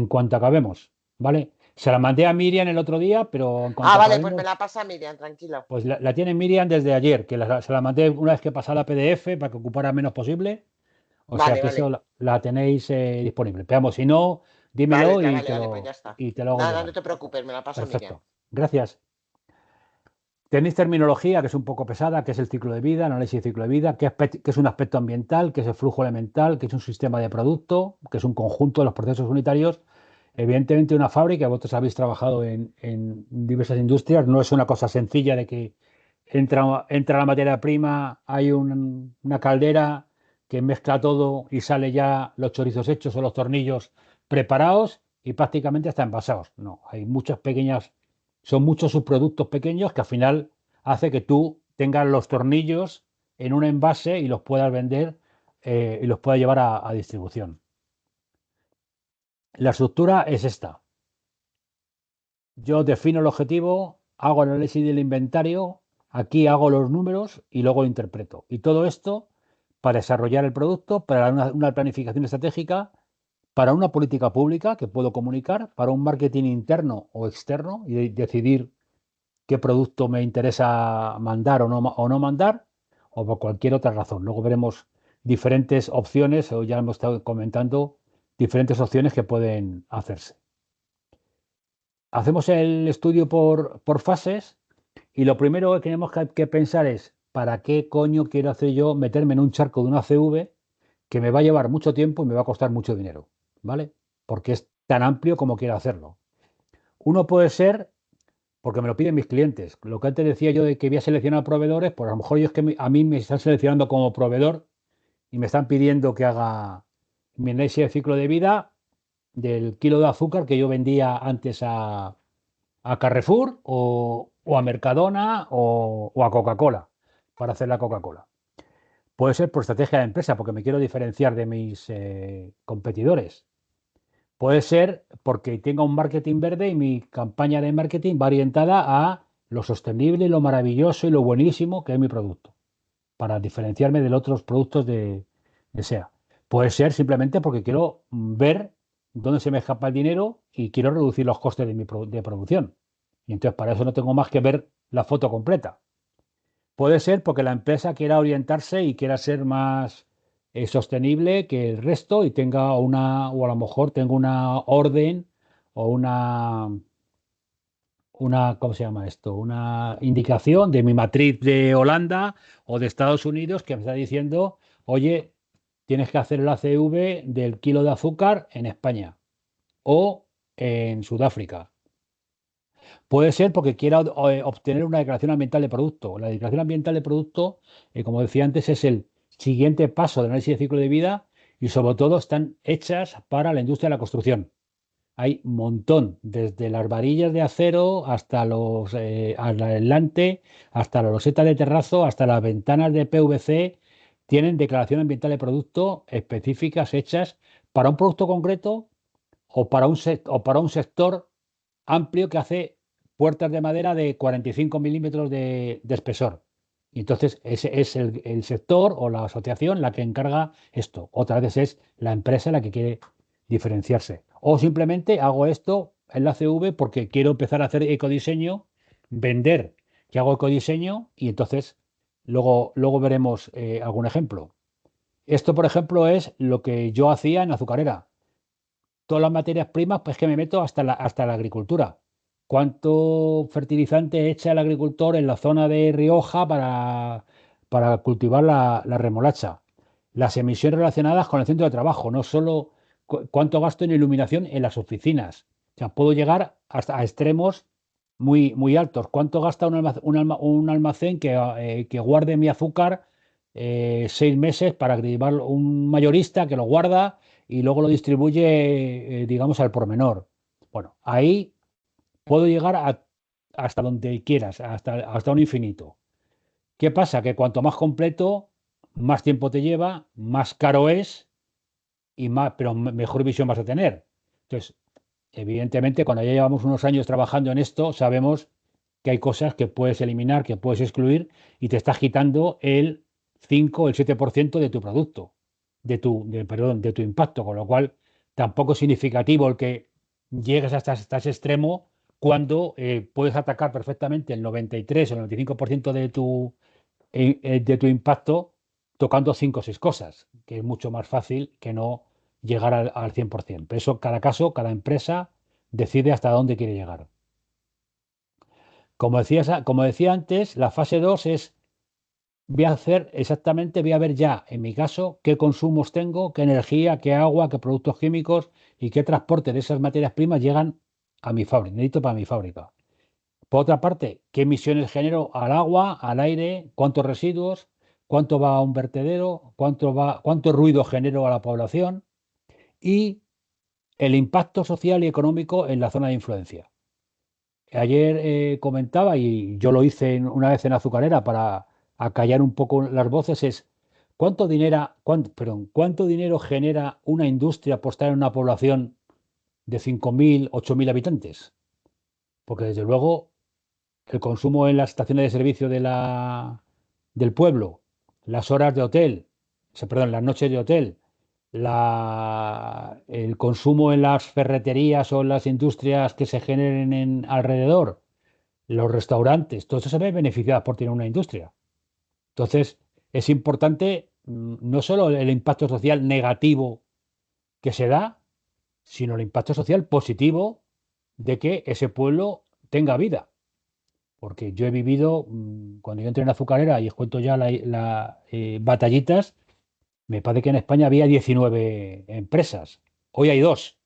cuanto acabemos, ¿vale? Se la mandé a Miriam el otro día, pero en cuanto vale, acabemos, pues me la pasa Miriam, tranquilo. Pues la tiene Miriam desde ayer, que se la mandé una vez que pasara la PDF para que ocupara menos posible. O sea que eso la tenéis disponible. Pero vamos, si no, dímelo pues ya está. y te lo hago Nada, llegar. no te preocupes, me la pasa Perfecto. Miriam. Gracias. Tenéis terminología que es un poco pesada, que es el ciclo de vida, análisis de ciclo de vida, que es un aspecto ambiental, que es el flujo elemental, que es un sistema de producto, que es un conjunto de los procesos unitarios. Evidentemente, una fábrica, vosotros habéis trabajado en diversas industrias, no es una cosa sencilla de que entra la materia prima, hay una caldera que mezcla todo y sale ya los chorizos hechos o los tornillos preparados y prácticamente están envasados. No, hay son muchos subproductos pequeños que al final hace que tú tengas los tornillos en un envase y los puedas vender y los puedas llevar a distribución. La estructura es esta. Yo defino el objetivo, hago el análisis del inventario, aquí hago los números y luego lo interpreto. Y todo esto para desarrollar el producto, para una planificación estratégica, para una política pública que puedo comunicar, para un marketing interno o externo y decidir qué producto me interesa mandar o no mandar, o por cualquier otra razón. Luego veremos diferentes opciones, o ya hemos estado comentando diferentes opciones que pueden hacerse. Hacemos el estudio por fases y lo primero que tenemos que pensar es ¿para qué coño quiero hacer yo meterme en un charco de una CV que me va a llevar mucho tiempo y me va a costar mucho dinero? ¿Vale? Porque es tan amplio como quiero hacerlo. Uno puede ser porque me lo piden mis clientes. Lo que antes decía yo de que voy a seleccionar proveedores, pues a lo mejor es que a mí me están seleccionando como proveedor y me están pidiendo que haga mi análisis de ciclo de vida del kilo de azúcar que yo vendía antes a Carrefour o a Mercadona o a Coca-Cola para hacer la Coca-Cola. Puede ser por estrategia de empresa, porque me quiero diferenciar de mis competidores. Puede ser porque tenga un marketing verde y mi campaña de marketing va orientada a lo sostenible, lo maravilloso y lo buenísimo que es mi producto, para diferenciarme de otros productos de SEA. Puede ser simplemente porque quiero ver dónde se me escapa el dinero y quiero reducir los costes de producción. Y entonces para eso no tengo más que ver la foto completa. Puede ser porque la empresa quiera orientarse y quiera ser más sostenible que el resto y tenga o a lo mejor tenga una orden o ¿cómo se llama esto? Una indicación de mi matriz de Holanda o de Estados Unidos que me está diciendo, oye, tienes que hacer el ACV del kilo de azúcar en España o en Sudáfrica. Puede ser porque quiera obtener una declaración ambiental de producto. La declaración ambiental de producto, como decía antes, es el siguiente paso del análisis de ciclo de vida y sobre todo están hechas para la industria de la construcción. Hay un montón, desde las varillas de acero hasta los aislante, hasta la loseta de terrazo, hasta las ventanas de PVC, tienen declaración ambiental de producto específicas hechas para un producto concreto o para un sector amplio que hace puertas de madera de 45 milímetros de espesor. Y entonces ese es el sector o la asociación la que encarga esto. Otras veces es la empresa la que quiere diferenciarse. O simplemente hago esto en la CV porque quiero empezar a hacer ecodiseño, vender que hago ecodiseño y entonces luego veremos algún ejemplo. Esto, por ejemplo, es lo que yo hacía en azucarera. Todas las materias primas, pues que me meto hasta la agricultura. ¿Cuánto fertilizante echa el agricultor en la zona de Rioja para cultivar la remolacha? Las emisiones relacionadas con el centro de trabajo, no solo cuánto gasto en iluminación en las oficinas. O sea, puedo llegar hasta a extremos muy altos. ¿Cuánto gasta un almacén que guarde mi azúcar 6 meses para llevar un mayorista que lo guarda y luego lo distribuye, digamos, al por menor? Bueno, ahí puedo llegar hasta donde quieras, hasta un infinito. ¿Qué pasa? Que cuanto más completo, más tiempo te lleva, más caro es y pero mejor visión vas a tener. Entonces, evidentemente, cuando ya llevamos unos años trabajando en esto, sabemos que hay cosas que puedes eliminar, que puedes excluir y te estás quitando el 5 o el 7% de tu producto, de tu impacto, con lo cual tampoco es significativo el que llegues hasta ese extremo cuando puedes atacar perfectamente el 93 o el 95% de tu impacto tocando 5 o 6 cosas, que es mucho más fácil que no llegar al 100%. Pero eso, cada caso, cada empresa decide hasta dónde quiere llegar. Como decía antes, la fase 2 es, voy a ver ya, en mi caso, qué consumos tengo, qué energía, qué agua, qué productos químicos y qué transporte de esas materias primas llegan a mi fábrica, necesito para mi fábrica. Por otra parte, qué emisiones genero al agua, al aire, cuántos residuos, cuánto va a un vertedero, cuánto ruido genero a la población y el impacto social y económico en la zona de influencia. Ayer comentaba, y yo lo hice una vez en Azucarera para acallar un poco las voces, es cuánto dinero genera una industria por estar en una población de 5.000, 8.000 habitantes. Porque desde luego el consumo en las estaciones de servicio del pueblo, las horas de hotel, las noches de hotel, el consumo en las ferreterías o en las industrias que se generen alrededor, los restaurantes, todo eso se ve beneficiado por tener una industria. Entonces, es importante no solo el impacto social negativo que se da, sino el impacto social positivo de que ese pueblo tenga vida. Porque yo he vivido, cuando yo entré en Azucarera, y os cuento ya batallitas, me parece que en España había 19 empresas. Hoy hay 2,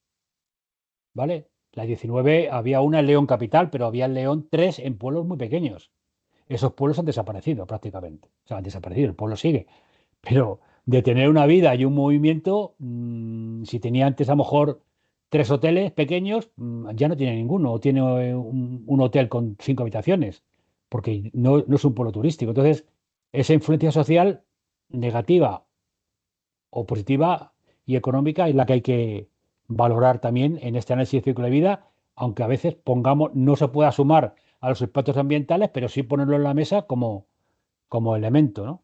¿vale? La 19 había una en León Capital, pero había en León 3 en pueblos muy pequeños. Esos pueblos han desaparecido prácticamente. O sea, han desaparecido, el pueblo sigue. Pero de tener una vida y un movimiento, si tenía antes a lo mejor 3 hoteles pequeños, ya no tiene ninguno. O tiene un hotel con 5 habitaciones, porque no es un pueblo turístico. Entonces, esa influencia social negativa o positiva y económica es la que hay que valorar también en este análisis de ciclo de vida, aunque a veces no se pueda sumar a los impactos ambientales, pero sí ponerlo en la mesa como elemento, ¿no?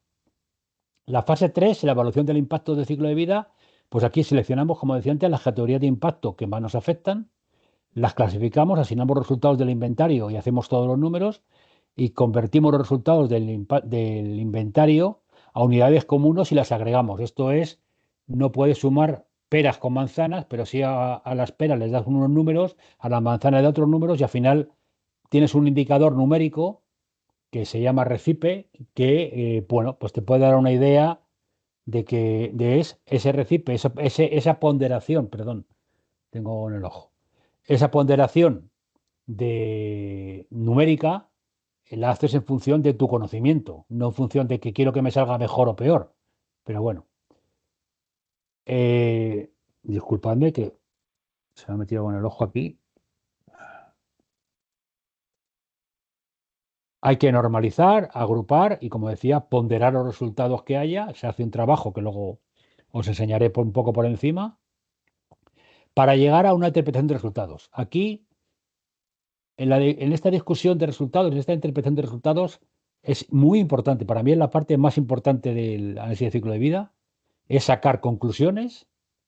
La fase 3, la evaluación del impacto del ciclo de vida, pues aquí seleccionamos, como decía antes, las categorías de impacto que más nos afectan, las clasificamos, asignamos resultados del inventario y hacemos todos los números y convertimos los resultados del inventario a unidades comunes y las agregamos. Esto es, no puedes sumar peras con manzanas, pero sí a las peras les das unos números, a las manzanas de otros números y al final tienes un indicador numérico que se llama recipe que, bueno, pues te puede dar una idea ese recipe, esa ponderación, perdón, tengo en el ojo, esa ponderación de numérica la haces en función de tu conocimiento, no en función de que quiero que me salga mejor o peor. Pero bueno, disculpadme que se me ha metido con el ojo aquí. Hay que normalizar, agrupar y, como decía, ponderar los resultados que haya. Se hace un trabajo que luego os enseñaré un poco por encima para llegar a una interpretación de resultados. Aquí, en esta discusión de resultados, en esta interpretación de resultados, es muy importante. Para mí es la parte más importante del análisis de ciclo de vida, es sacar conclusiones,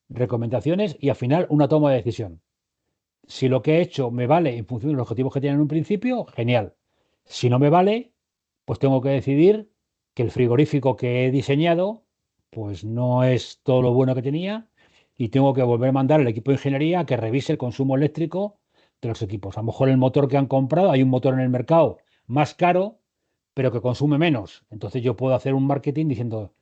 recomendaciones y al final una toma de decisión. Si lo que he hecho me vale en función de los objetivos que tienen en un principio, genial. Si no me vale, pues tengo que decidir que el frigorífico que he diseñado pues no es todo lo bueno que tenía y tengo que volver a mandar al equipo de ingeniería a que revise el consumo eléctrico de los equipos. A lo mejor el motor que han comprado, hay un motor en el mercado más caro, pero que consume menos. Entonces yo puedo hacer un marketing diciendo,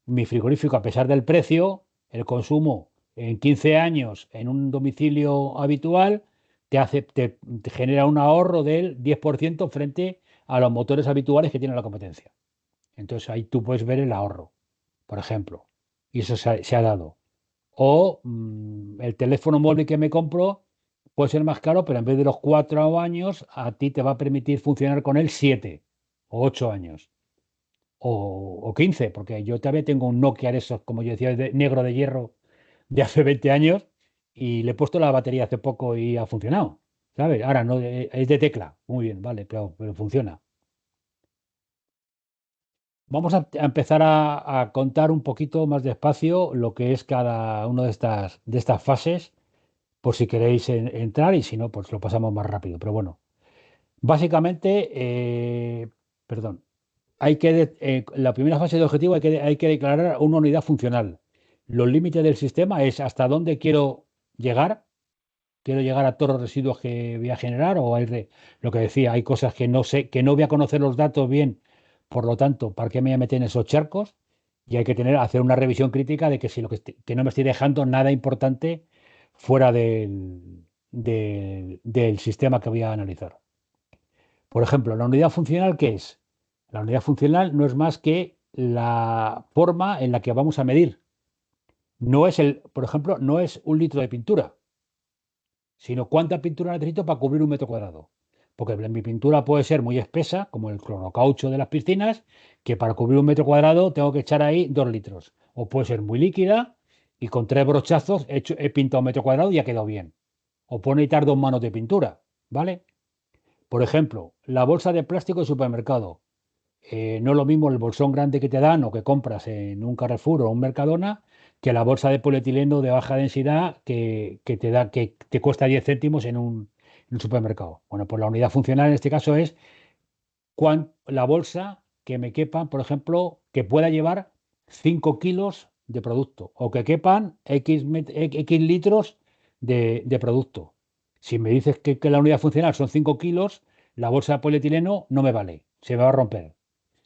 mi frigorífico, a pesar del precio, el consumo en 15 años en un domicilio habitual te genera un ahorro del 10% frente a los motores habituales que tiene la competencia. Entonces ahí tú puedes ver el ahorro, por ejemplo. Y eso se ha dado. O el teléfono móvil que me compro puede ser más caro, pero en vez de los 4 años, a ti te va a permitir funcionar con él 7 o 8 años. O 15, porque yo todavía tengo un Nokia de esos, como yo decía, negro de hierro de hace 20 años y le he puesto la batería hace poco y ha funcionado, ¿sabes? Ahora no, es de tecla, muy bien, vale, pero funciona. Vamos a empezar a contar un poquito más despacio lo que es cada una de estas fases, por si queréis entrar y si no, pues lo pasamos más rápido. Pero bueno, básicamente, perdón, la primera fase de objetivo hay que declarar una unidad funcional. Los límites del sistema es hasta dónde quiero llegar. Quiero llegar a todos los residuos que voy a generar o lo que decía, hay cosas que no sé, que no voy a conocer los datos bien, por lo tanto, ¿para qué me voy a meter en esos charcos? Y hay que hacer una revisión crítica de que si que no me estoy dejando nada importante fuera del sistema que voy a analizar. Por ejemplo, la unidad funcional, ¿qué es? La unidad funcional no es más que la forma en la que vamos a medir. Por ejemplo, no es un litro de pintura, sino cuánta pintura necesito para cubrir un metro cuadrado. Porque mi pintura puede ser muy espesa, como el clorocaucho de las piscinas, que para cubrir un metro cuadrado tengo que echar ahí 2 litros. O puede ser muy líquida y con 3 brochazos he pintado un metro cuadrado y ha quedado bien. O puedo necesitar 2 manos de pintura, ¿vale? Por ejemplo, la bolsa de plástico de supermercado. No es lo mismo el bolsón grande que te dan o que compras en un Carrefour o un Mercadona que la bolsa de polietileno de baja densidad que te cuesta 10 céntimos en un supermercado. Bueno, pues la unidad funcional en este caso es la bolsa que me quepan, por ejemplo, que pueda llevar 5 kilos de producto o que quepan X litros de producto. Si me dices que la unidad funcional son 5 kilos, la bolsa de polietileno no me vale, se me va a romper.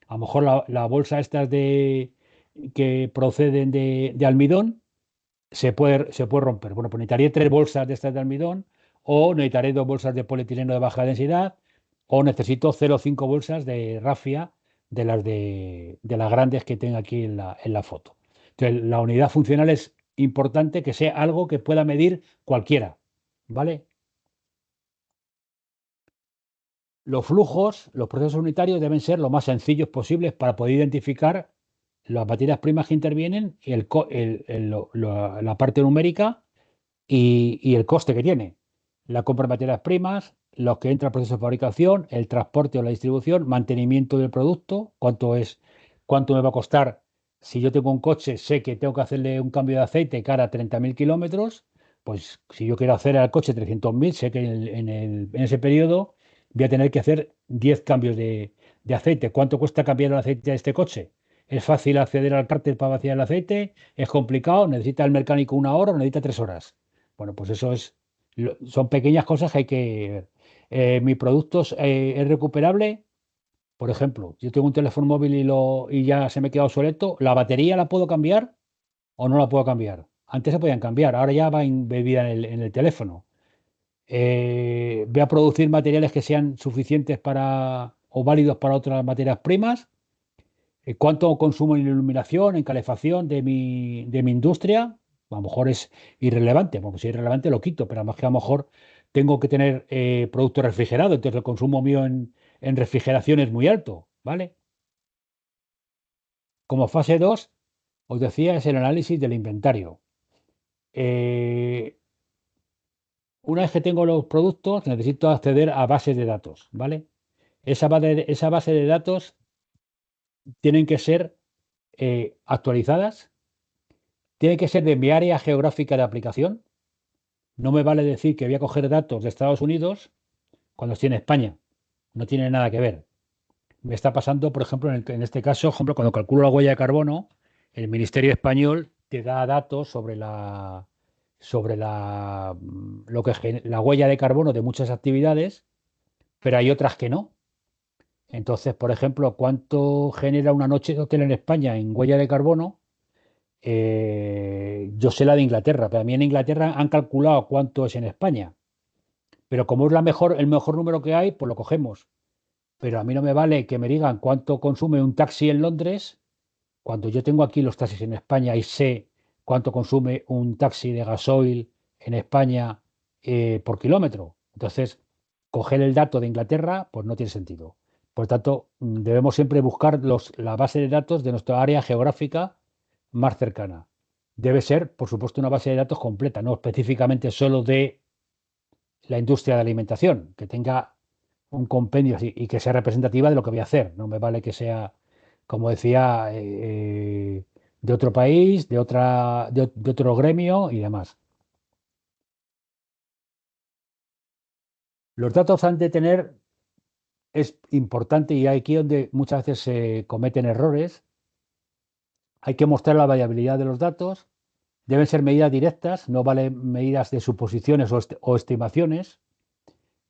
A lo mejor la bolsa estas que proceden de almidón se puede romper. Bueno, pues necesitaré 3 bolsas de estas de almidón o necesitaré 2 bolsas de polietileno de baja densidad o necesito 0,5 bolsas de rafia de las grandes que tengo aquí en la foto. Entonces, la unidad funcional es importante que sea algo que pueda medir cualquiera, ¿vale? Los flujos, los procesos unitarios deben ser lo más sencillos posibles para poder identificar las materias primas que intervienen y la parte numérica y el coste que tiene. La compra de materias primas, los que entra al proceso de fabricación, el transporte o la distribución, mantenimiento del producto, cuánto me va a costar. Si yo tengo un coche, sé que tengo que hacerle un cambio de aceite cada 30.000 kilómetros, pues si yo quiero hacer al coche 300.000, sé que en ese periodo voy a tener que hacer 10 cambios de aceite. ¿Cuánto cuesta cambiar el aceite de este coche? ¿Es fácil acceder al cárter para vaciar el aceite? ¿Es complicado? ¿Necesita el mecánico 1 hora o necesita 3 horas? Bueno, pues eso son pequeñas cosas que hay que ver. ¿Mi producto es recuperable? Por ejemplo, yo tengo un teléfono móvil y ya se me queda obsoleto. ¿La batería la puedo cambiar o no la puedo cambiar? Antes se podían cambiar, ahora ya va embebida en el teléfono. Voy a producir materiales que sean suficientes o válidos para otras materias primas. ¿Cuánto consumo en iluminación, en calefacción de mi industria? A lo mejor es irrelevante, porque si es irrelevante lo quito, pero además que a lo mejor tengo que tener producto refrigerado, entonces el consumo mío en refrigeración es muy alto, ¿vale? Como fase 2, os decía, es el análisis del inventario. Una vez que tengo los productos, necesito acceder a bases de datos, ¿vale? Esa base de datos tienen que ser actualizadas, tienen que ser de mi área geográfica de aplicación. No me vale decir que voy a coger datos de Estados Unidos cuando estoy en España. No tiene nada que ver. Me está pasando, por ejemplo, en este caso, por ejemplo, cuando calculo la huella de carbono, el Ministerio Español te da datos sobre la huella de carbono de muchas actividades, pero hay otras que no. Entonces, por ejemplo, ¿cuánto genera una noche de hotel en España en huella de carbono? Yo sé la de Inglaterra, pero a mí en Inglaterra han calculado cuánto es en España. Pero como es el mejor número que hay, pues lo cogemos. Pero a mí no me vale que me digan cuánto consume un taxi en Londres, cuando yo tengo aquí los taxis en España y sé cuánto consume un taxi de gasoil en España por kilómetro. Entonces, coger el dato de Inglaterra, pues no tiene sentido. Por tanto, debemos siempre buscar la base de datos de nuestra área geográfica más cercana. Debe ser, por supuesto, una base de datos completa, no específicamente solo de la industria de alimentación, que tenga un compendio así y que sea representativa de lo que voy a hacer. No me vale que sea, como decía, de otro país, de otro gremio y demás. Los datos han de tener, es importante y aquí donde muchas veces se cometen errores. Hay que mostrar la variabilidad de los datos. Deben ser medidas directas, no valen medidas de suposiciones o estimaciones.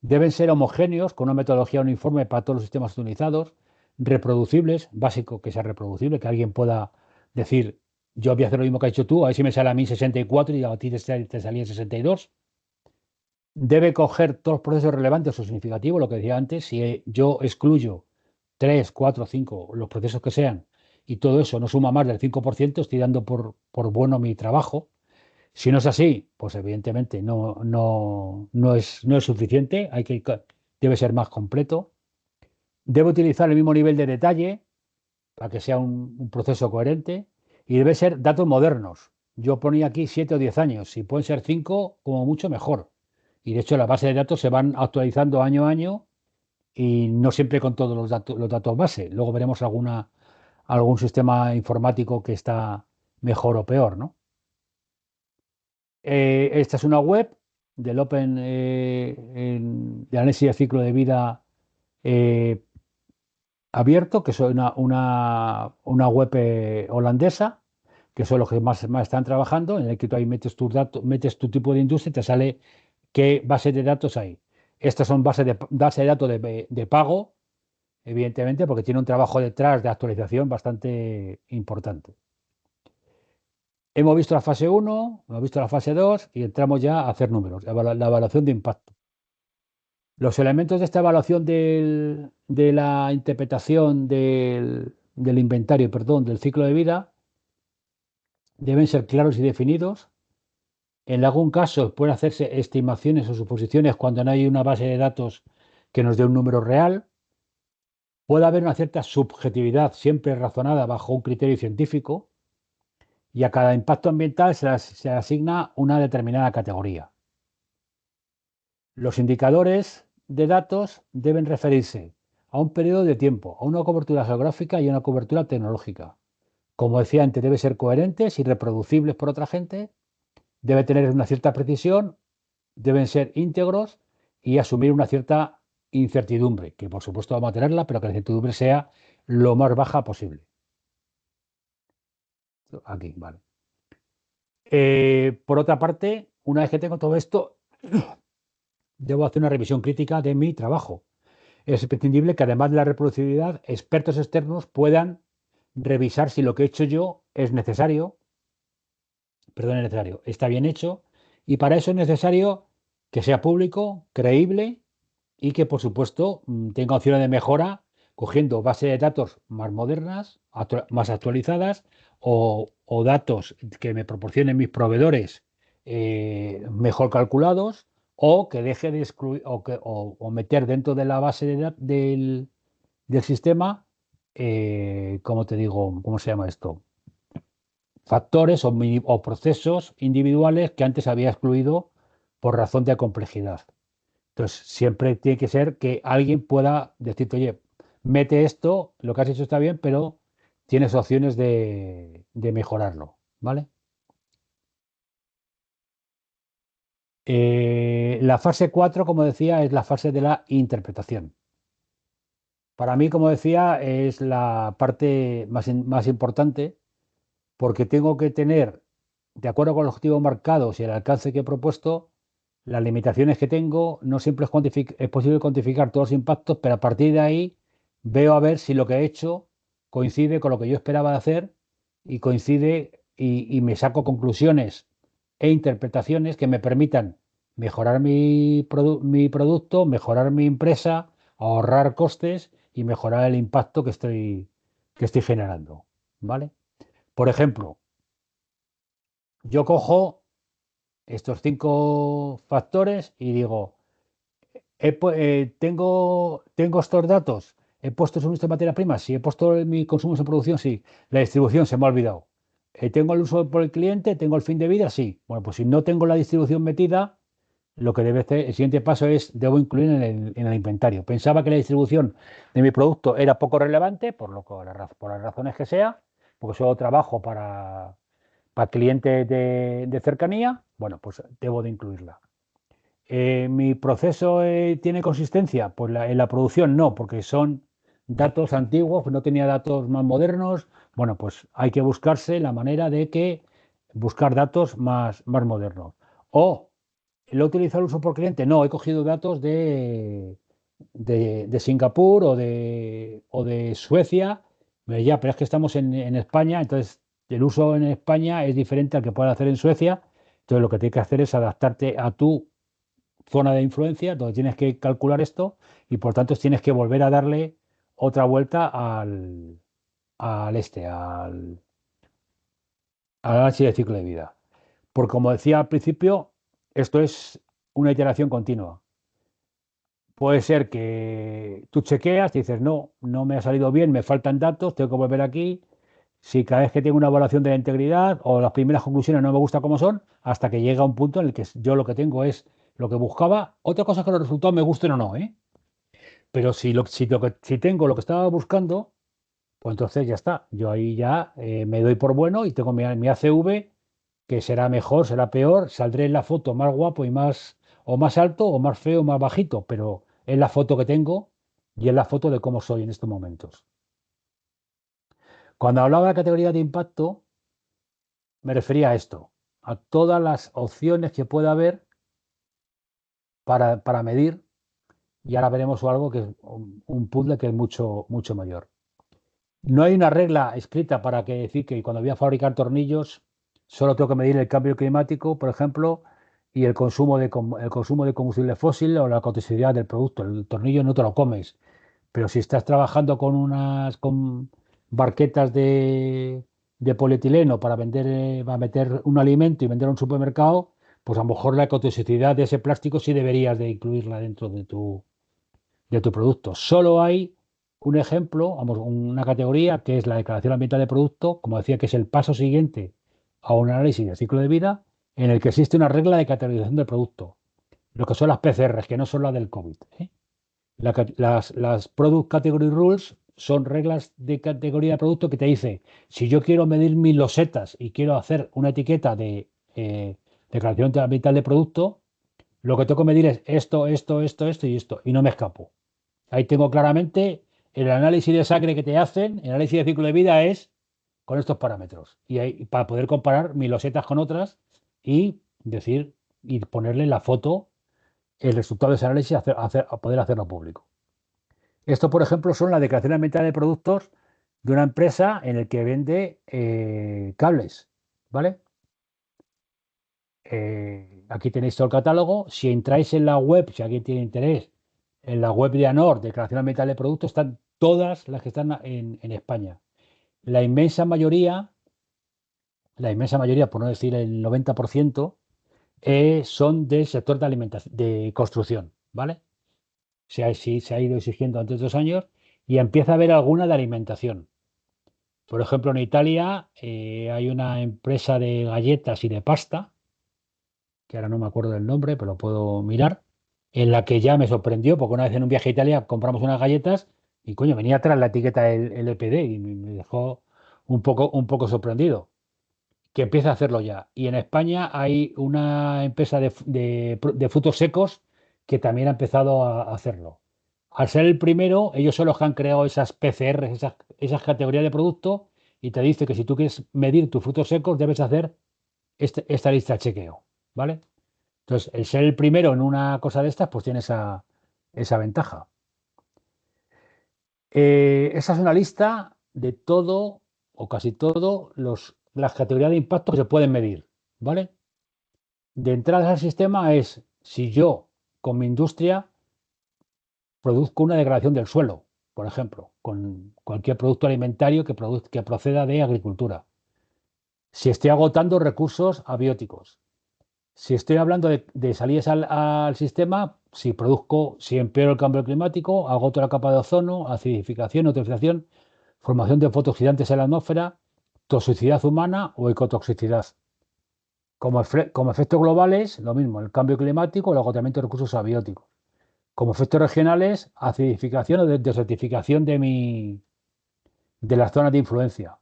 Deben ser homogéneos, con una metodología uniforme para todos los sistemas utilizados, reproducibles, básico que sea reproducible, que alguien pueda decir, yo voy a hacer lo mismo que has hecho tú, a ver si me sale a mí 64 y a ti te salía 62. Debe coger todos los procesos relevantes o significativos, lo que decía antes, si yo excluyo 3, 4, 5, los procesos que sean, y todo eso no suma más del 5%, estoy dando por bueno mi trabajo. Si no es así, pues evidentemente no es suficiente, debe ser más completo. Debe utilizar el mismo nivel de detalle para que sea un proceso coherente y debe ser datos modernos. Yo ponía aquí 7 o 10 años, si pueden ser 5, como mucho mejor. Y de hecho las bases de datos se van actualizando año a año y no siempre con todos los datos base. Luego veremos algún sistema informático que está mejor o peor, ¿no? Esta es una web del Open de análisis de ciclo de vida abierto, que es una web holandesa, que son los que más están trabajando, en el que tú ahí metes tus datos, metes tu tipo de industria y te sale qué base de datos hay. Estas son bases de datos de pago, evidentemente, porque tiene un trabajo detrás de actualización bastante importante. Hemos visto la fase 1, hemos visto la fase 2 y entramos ya a hacer números, la evaluación de impacto. Los elementos de esta evaluación de la interpretación del inventario, del ciclo de vida, deben ser claros y definidos. En algún caso pueden hacerse estimaciones o suposiciones cuando no hay una base de datos que nos dé un número real. Puede haber una cierta subjetividad siempre razonada bajo un criterio científico y a cada impacto ambiental se asigna una determinada categoría. Los indicadores de datos deben referirse a un periodo de tiempo, a una cobertura geográfica y a una cobertura tecnológica. Como decía antes, deben ser coherentes y reproducibles por otra gente, debe tener una cierta precisión, deben ser íntegros y asumir una cierta incertidumbre, que por supuesto vamos a tenerla, pero que la incertidumbre sea lo más baja posible. Aquí, vale. Por otra parte, una vez que tengo todo esto, debo hacer una revisión crítica de mi trabajo. Es imprescindible que además de la reproducibilidad, expertos externos puedan revisar si lo que he hecho yo es necesario, está bien hecho, y para eso es necesario que sea público, creíble y que, por supuesto, tenga opciones de mejora cogiendo bases de datos más modernas, más actualizadas o datos que me proporcionen mis proveedores mejor calculados o que deje de excluir o meter dentro de la base del sistema, ¿cómo te digo? ¿Cómo se llama esto? Factores o procesos individuales que antes había excluido por razón de complejidad. Entonces, siempre tiene que ser que alguien pueda decirte, oye, mete esto, lo que has hecho está bien, pero tienes opciones de mejorarlo, ¿vale? La fase 4, como decía, es la fase de la interpretación. Para mí, como decía, es la parte más importante porque tengo que tener, de acuerdo con los objetivos marcados y el alcance que he propuesto, las limitaciones que tengo. No siempre es posible cuantificar todos los impactos, pero a partir de ahí veo a ver si lo que he hecho coincide con lo que yo esperaba de hacer y coincide y me saco conclusiones e interpretaciones que me permitan mejorar mi producto, mejorar mi empresa, ahorrar costes y mejorar el impacto que estoy generando, ¿vale? Por ejemplo, yo cojo estos 5 factores y digo, tengo estos datos, he puesto el suministro de materia prima, sí, he puesto mi consumo en producción, sí, la distribución se me ha olvidado. Tengo el uso por el cliente, tengo el fin de vida, sí. Bueno, pues si no tengo la distribución metida, lo que debe hacer, el siguiente paso debo incluir en el inventario. Pensaba que la distribución de mi producto era poco relevante, por las razones que sea, porque solo trabajo para clientes de cercanía, bueno, pues debo de incluirla. ¿Mi proceso tiene consistencia? Pues en la producción no, porque son datos antiguos, no tenía datos más modernos. Bueno, pues hay que buscarse la manera de buscar datos más modernos. O ¿lo he utilizado el uso por cliente? No, he cogido datos de Singapur o de Suecia. Ya, pero es que estamos en España, entonces el uso en España es diferente al que puedes hacer en Suecia. Entonces lo que tienes que hacer es adaptarte a tu zona de influencia, donde tienes que calcular esto y por tanto tienes que volver a darle otra vuelta al análisis de ciclo de vida. Porque como decía al principio, esto es una iteración continua. Puede ser que tú chequeas y dices, no me ha salido bien, me faltan datos, tengo que volver aquí. Si cada vez que tengo una evaluación de la integridad o las primeras conclusiones no me gusta cómo son, hasta que llega un punto en el que yo lo que tengo es lo que buscaba. Otra cosa es que los resultados me gusten o no, ¿eh? Pero si tengo lo que estaba buscando, pues entonces ya está. Yo ahí ya me doy por bueno y tengo mi ACV, que será mejor, será peor, saldré en la foto más guapo o más alto, o más feo, o más bajito, pero es la foto que tengo y es la foto de cómo soy en estos momentos. Cuando hablaba de categoría de impacto, me refería a esto, a todas las opciones que pueda haber para medir, y ahora veremos algo que es un puzzle que es mucho, mucho mayor. No hay una regla escrita para decir que cuando voy a fabricar tornillos solo tengo que medir el cambio climático, por ejemplo, y el consumo de combustible fósil o la cotidianidad del producto. El tornillo no te lo comes, pero si estás trabajando con barquetas de polietileno para meter un alimento y vender a un supermercado, pues a lo mejor la cotidianidad de ese plástico sí deberías de incluirla dentro de tu producto. Solo hay un ejemplo, una categoría que es la declaración ambiental de producto, como decía, que es el paso siguiente a un análisis de ciclo de vida, en el que existe una regla de categorización del producto, lo que son las PCRs, que no son las del COVID. Las Product Category Rules son reglas de categoría de producto que te dice, si yo quiero medir mis losetas y quiero hacer una etiqueta de declaración ambiental de producto, lo que tengo que medir es esto y esto, y no me escapo. Ahí tengo claramente el análisis de sangre que te hacen, el análisis de ciclo de vida es con estos parámetros. Y ahí, para poder comparar mis losetas con otras y decir y ponerle la foto, el resultado de ese análisis, a poder hacerlo público. Esto, por ejemplo, son las declaraciones ambientales de productos de una empresa en el que vende cables, ¿vale? Aquí tenéis todo el catálogo. Si entráis en la web, si alguien tiene interés, en la web de ANOR, Declaración Ambiental de Productos, están todas las que están en España. La inmensa mayoría, por no decir el 90%, son del sector de alimentación, de construcción, ¿vale? Se ha ido exigiendo antes de 2 años y empieza a haber alguna de alimentación. Por ejemplo, en Italia hay una empresa de galletas y de pasta, que ahora no me acuerdo del nombre, pero lo puedo mirar, en la que ya me sorprendió, porque una vez en un viaje a Italia compramos unas galletas y coño, venía atrás la etiqueta el EPD y me dejó un poco sorprendido, que empieza a hacerlo ya. Y en España hay una empresa de frutos secos que también ha empezado a hacerlo. Al ser el primero, ellos son los que han creado esas PCR, esas categorías de producto, y te dice que si tú quieres medir tus frutos secos, debes hacer esta lista de chequeo, ¿vale? Entonces, el ser el primero en una cosa de estas, pues tiene esa ventaja. Esa es una lista de todo o casi todo las categorías de impacto que se pueden medir, ¿vale? De entrada al sistema es si yo, con mi industria, produzco una degradación del suelo, por ejemplo, con cualquier producto alimentario que proceda de agricultura. Si estoy agotando recursos abióticos. Si estoy hablando de salidas al sistema, si empeoro el cambio climático, agoto la capa de ozono, acidificación, eutrofización, formación de fotooxidantes en la atmósfera, toxicidad humana o ecotoxicidad. Como efectos globales, lo mismo, el cambio climático, el agotamiento de recursos abióticos. Como efectos regionales, acidificación o desertificación de las zonas de influencia.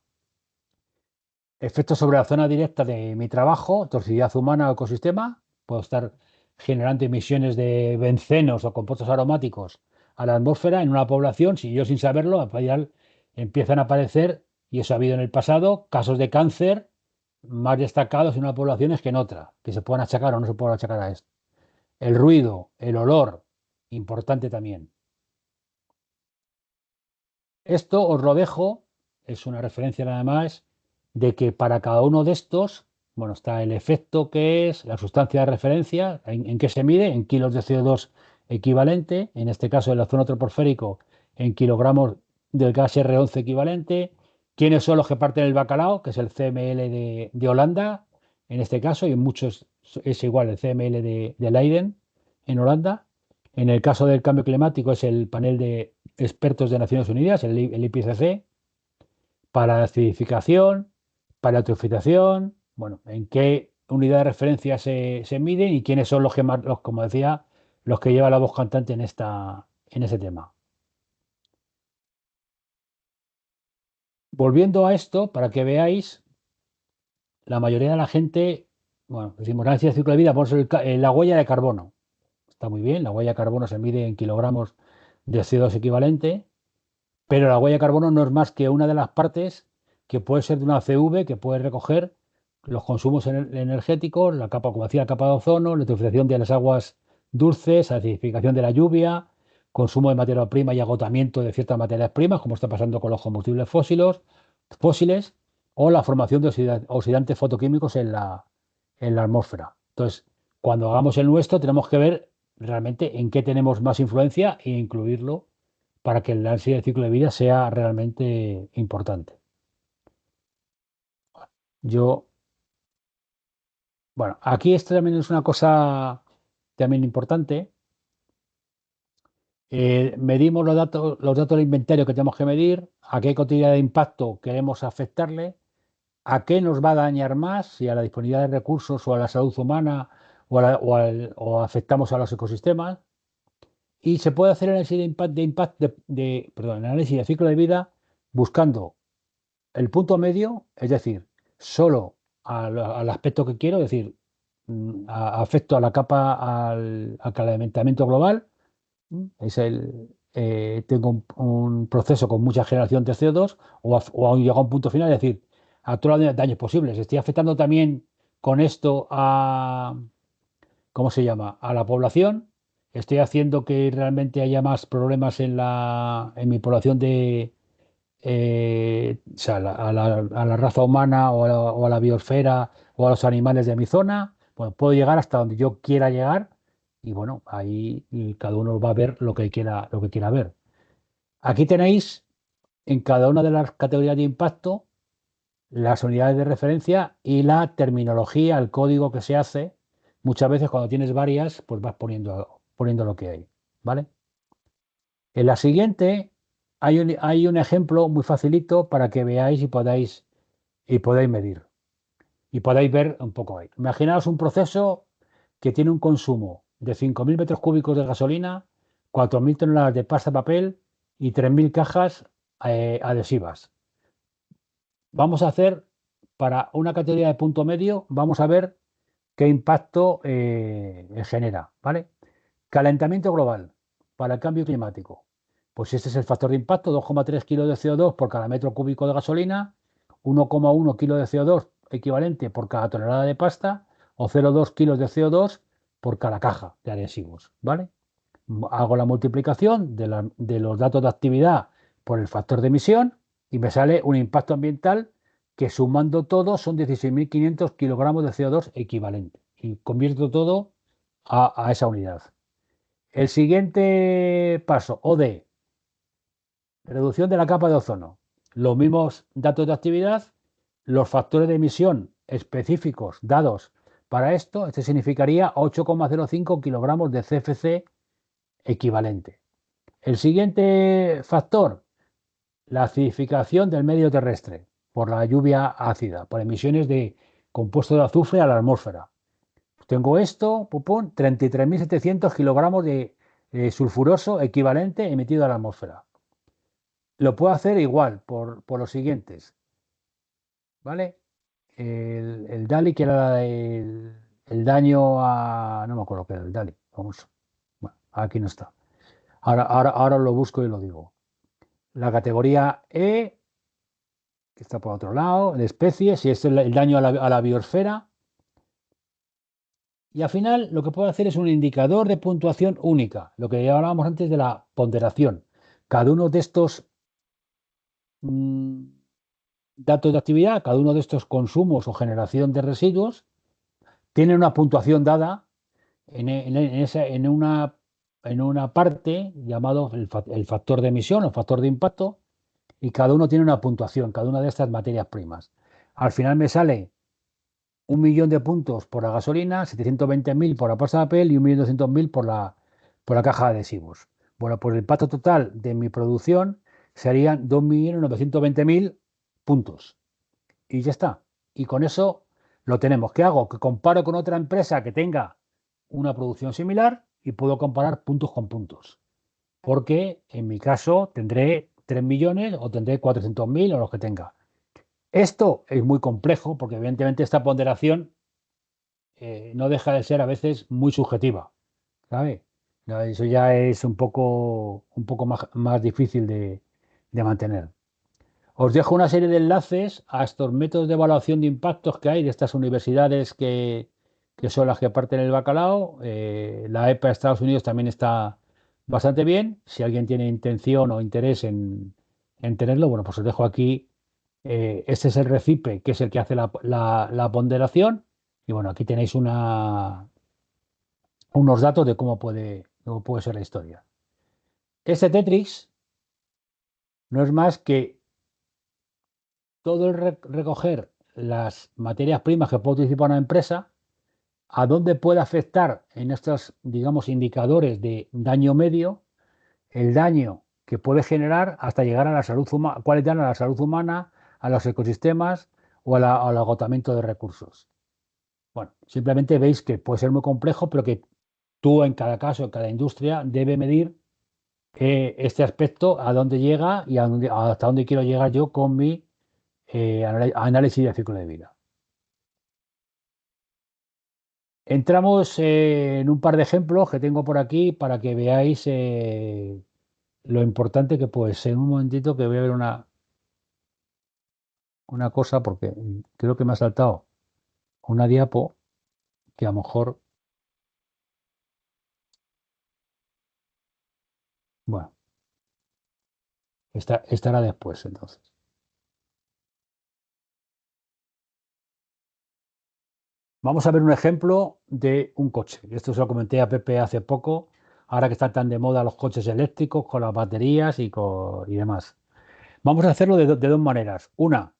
Efectos sobre la zona directa de mi trabajo, toxicidad humana o ecosistema. Puedo estar generando emisiones de bencenos o compuestos aromáticos a la atmósfera en una población. Si yo sin saberlo, al final empiezan a aparecer, y eso ha habido en el pasado, casos de cáncer más destacados en unas poblaciones que en otra, que se puedan achacar o no se puedan achacar a esto. El ruido, el olor, importante también. Esto os lo dejo, es una referencia nada más, de que para cada uno de estos, bueno, está el efecto que es, la sustancia de referencia, en qué se mide, en kilos de CO2 equivalente, en este caso el ozono troposférico en kilogramos del gas R11 equivalente, quiénes son los que parten el bacalao, que es el CML de Holanda, en este caso, y en muchos es igual el CML de Leiden, en Holanda. En el caso del cambio climático es el panel de expertos de Naciones Unidas, el IPCC, para la acidificación, para la eutrofización, bueno, en qué unidad de referencia se miden y quiénes son los que más, como decía, los que llevan la voz cantante en ese tema. Volviendo a esto, para que veáis, la mayoría de la gente, bueno, decimos análisis de ciclo de vida, por eso la huella de carbono. Está muy bien, la huella de carbono se mide en kilogramos de CO2 equivalente, pero la huella de carbono no es más que una de las partes que puede ser de una CV, que puede recoger los consumos energéticos, la capa, como decía, la capa de ozono, la eutrofización de las aguas dulces, acidificación de la lluvia, consumo de materia prima y agotamiento de ciertas materias primas, como está pasando con los combustibles fósiles, o la formación de oxidantes fotoquímicos en la atmósfera. Entonces, cuando hagamos el nuestro, tenemos que ver realmente en qué tenemos más influencia e incluirlo para que el análisis del ciclo de vida sea realmente importante. Bueno, aquí esto también es una cosa también importante. Medimos los datos del inventario que tenemos que medir, a qué categoría de impacto queremos afectarle, a qué nos va a dañar más, si a la disponibilidad de recursos o a la salud humana o afectamos a los ecosistemas. Y se puede hacer análisis análisis de ciclo de vida buscando el punto medio, es decir, solo al aspecto que quiero, es decir, afecto a la capa, al calentamiento global, es tengo un proceso con mucha generación de CO2 o aún llegado a un punto final, es decir, a todos los daños posibles. Estoy afectando también con esto a, ¿cómo se llama?, a la población. Estoy haciendo que realmente haya más problemas en mi población o sea, a la raza humana o a la biosfera o a los animales de mi zona. Bueno, puedo llegar hasta donde yo quiera llegar y bueno, ahí cada uno va a ver lo que quiera ver. Aquí tenéis en cada una de las categorías de impacto las unidades de referencia y la terminología, el código que se hace. Muchas veces cuando tienes varias, pues vas poniendo lo que hay, ¿vale? En la siguiente hay un ejemplo muy facilito para que veáis y podáis medir y podáis ver un poco ahí. Imaginaos un proceso que tiene un consumo de 5.000 metros cúbicos de gasolina, 4.000 toneladas de pasta de papel y 3.000 cajas adhesivas. Vamos a hacer, para una categoría de punto medio, vamos a ver qué impacto genera, ¿vale? Calentamiento global para el cambio climático. Pues este es el factor de impacto, 2,3 kilos de CO2 por cada metro cúbico de gasolina, 1,1 kilos de CO2 equivalente por cada tonelada de pasta o 0,2 kilos de CO2 por cada caja de adhesivos, ¿vale? Hago la multiplicación de los datos de actividad por el factor de emisión y me sale un impacto ambiental que sumando todo son 16.500 kilogramos de CO2 equivalente. Y convierto todo a esa unidad. El siguiente paso, OD, reducción de la capa de ozono. Los mismos datos de actividad, los factores de emisión específicos dados para esto, este significaría 8,05 kilogramos de CFC equivalente. El siguiente factor, la acidificación del medio terrestre por la lluvia ácida, por emisiones de compuesto de azufre a la atmósfera. Tengo esto, 33.700 kilogramos de sulfuroso equivalente emitido a la atmósfera. Lo puedo hacer igual por los siguientes, ¿vale? El DALI, que era el daño a... No me acuerdo qué era el DALI. Vamos. Bueno, aquí no está. Ahora lo busco y lo digo. La categoría E, que está por otro lado, de especies, si es el daño a la biosfera. Y al final lo que puedo hacer es un indicador de puntuación única, lo que ya hablábamos antes de la ponderación. Cada uno de estos datos de actividad, cada uno de estos consumos o generación de residuos, tiene una puntuación dada en una parte llamado el factor de emisión o factor de impacto, y cada uno tiene una puntuación, cada una de estas materias primas. Al final me sale 1.000.000 de puntos por la gasolina, 720.000 por la pasta de papel y 1.200.000 por la caja de adhesivos. Bueno, pues el impacto total de mi producción serían 2.920.000 puntos. Y ya está. Y con eso lo tenemos. ¿Qué hago? Que comparo con otra empresa que tenga una producción similar y puedo comparar puntos con puntos. Porque en mi caso tendré 3 millones o tendré 400.000 o los que tenga. Esto es muy complejo porque evidentemente esta ponderación no deja de ser a veces muy subjetiva, ¿sabe? No, eso ya es un poco más difícil de mantener. Os dejo una serie de enlaces a estos métodos de evaluación de impactos que hay de estas universidades que son las que parten el bacalao. La EPA de Estados Unidos también está bastante bien. Si alguien tiene intención o interés en tenerlo, bueno, pues os dejo aquí. Este es el recipe, que es el que hace la ponderación. Y bueno, aquí tenéis unos datos de cómo puede ser la historia. Este Tetris no es más que todo el recoger las materias primas que puede utilizar una empresa, a dónde puede afectar en estos, digamos, indicadores de daño medio, el daño que puede generar hasta llegar a la salud humana, cuáles dan a la salud humana, a los ecosistemas o al agotamiento de recursos. Bueno, simplemente veis que puede ser muy complejo, pero que tú en cada caso, en cada industria, debe medir este aspecto, a dónde llega y hasta dónde quiero llegar yo con mi análisis de ciclo de vida. Entramos en un par de ejemplos que tengo por aquí para que veáis lo importante que puede ser. Un momentito que voy a ver una cosa, porque creo que me ha saltado una diapo que a lo mejor, bueno, estará después entonces. Vamos a ver un ejemplo de un coche. Esto se lo comenté a Pepe hace poco, ahora que están tan de moda los coches eléctricos con las baterías y demás. Vamos a hacerlo de dos maneras. Una,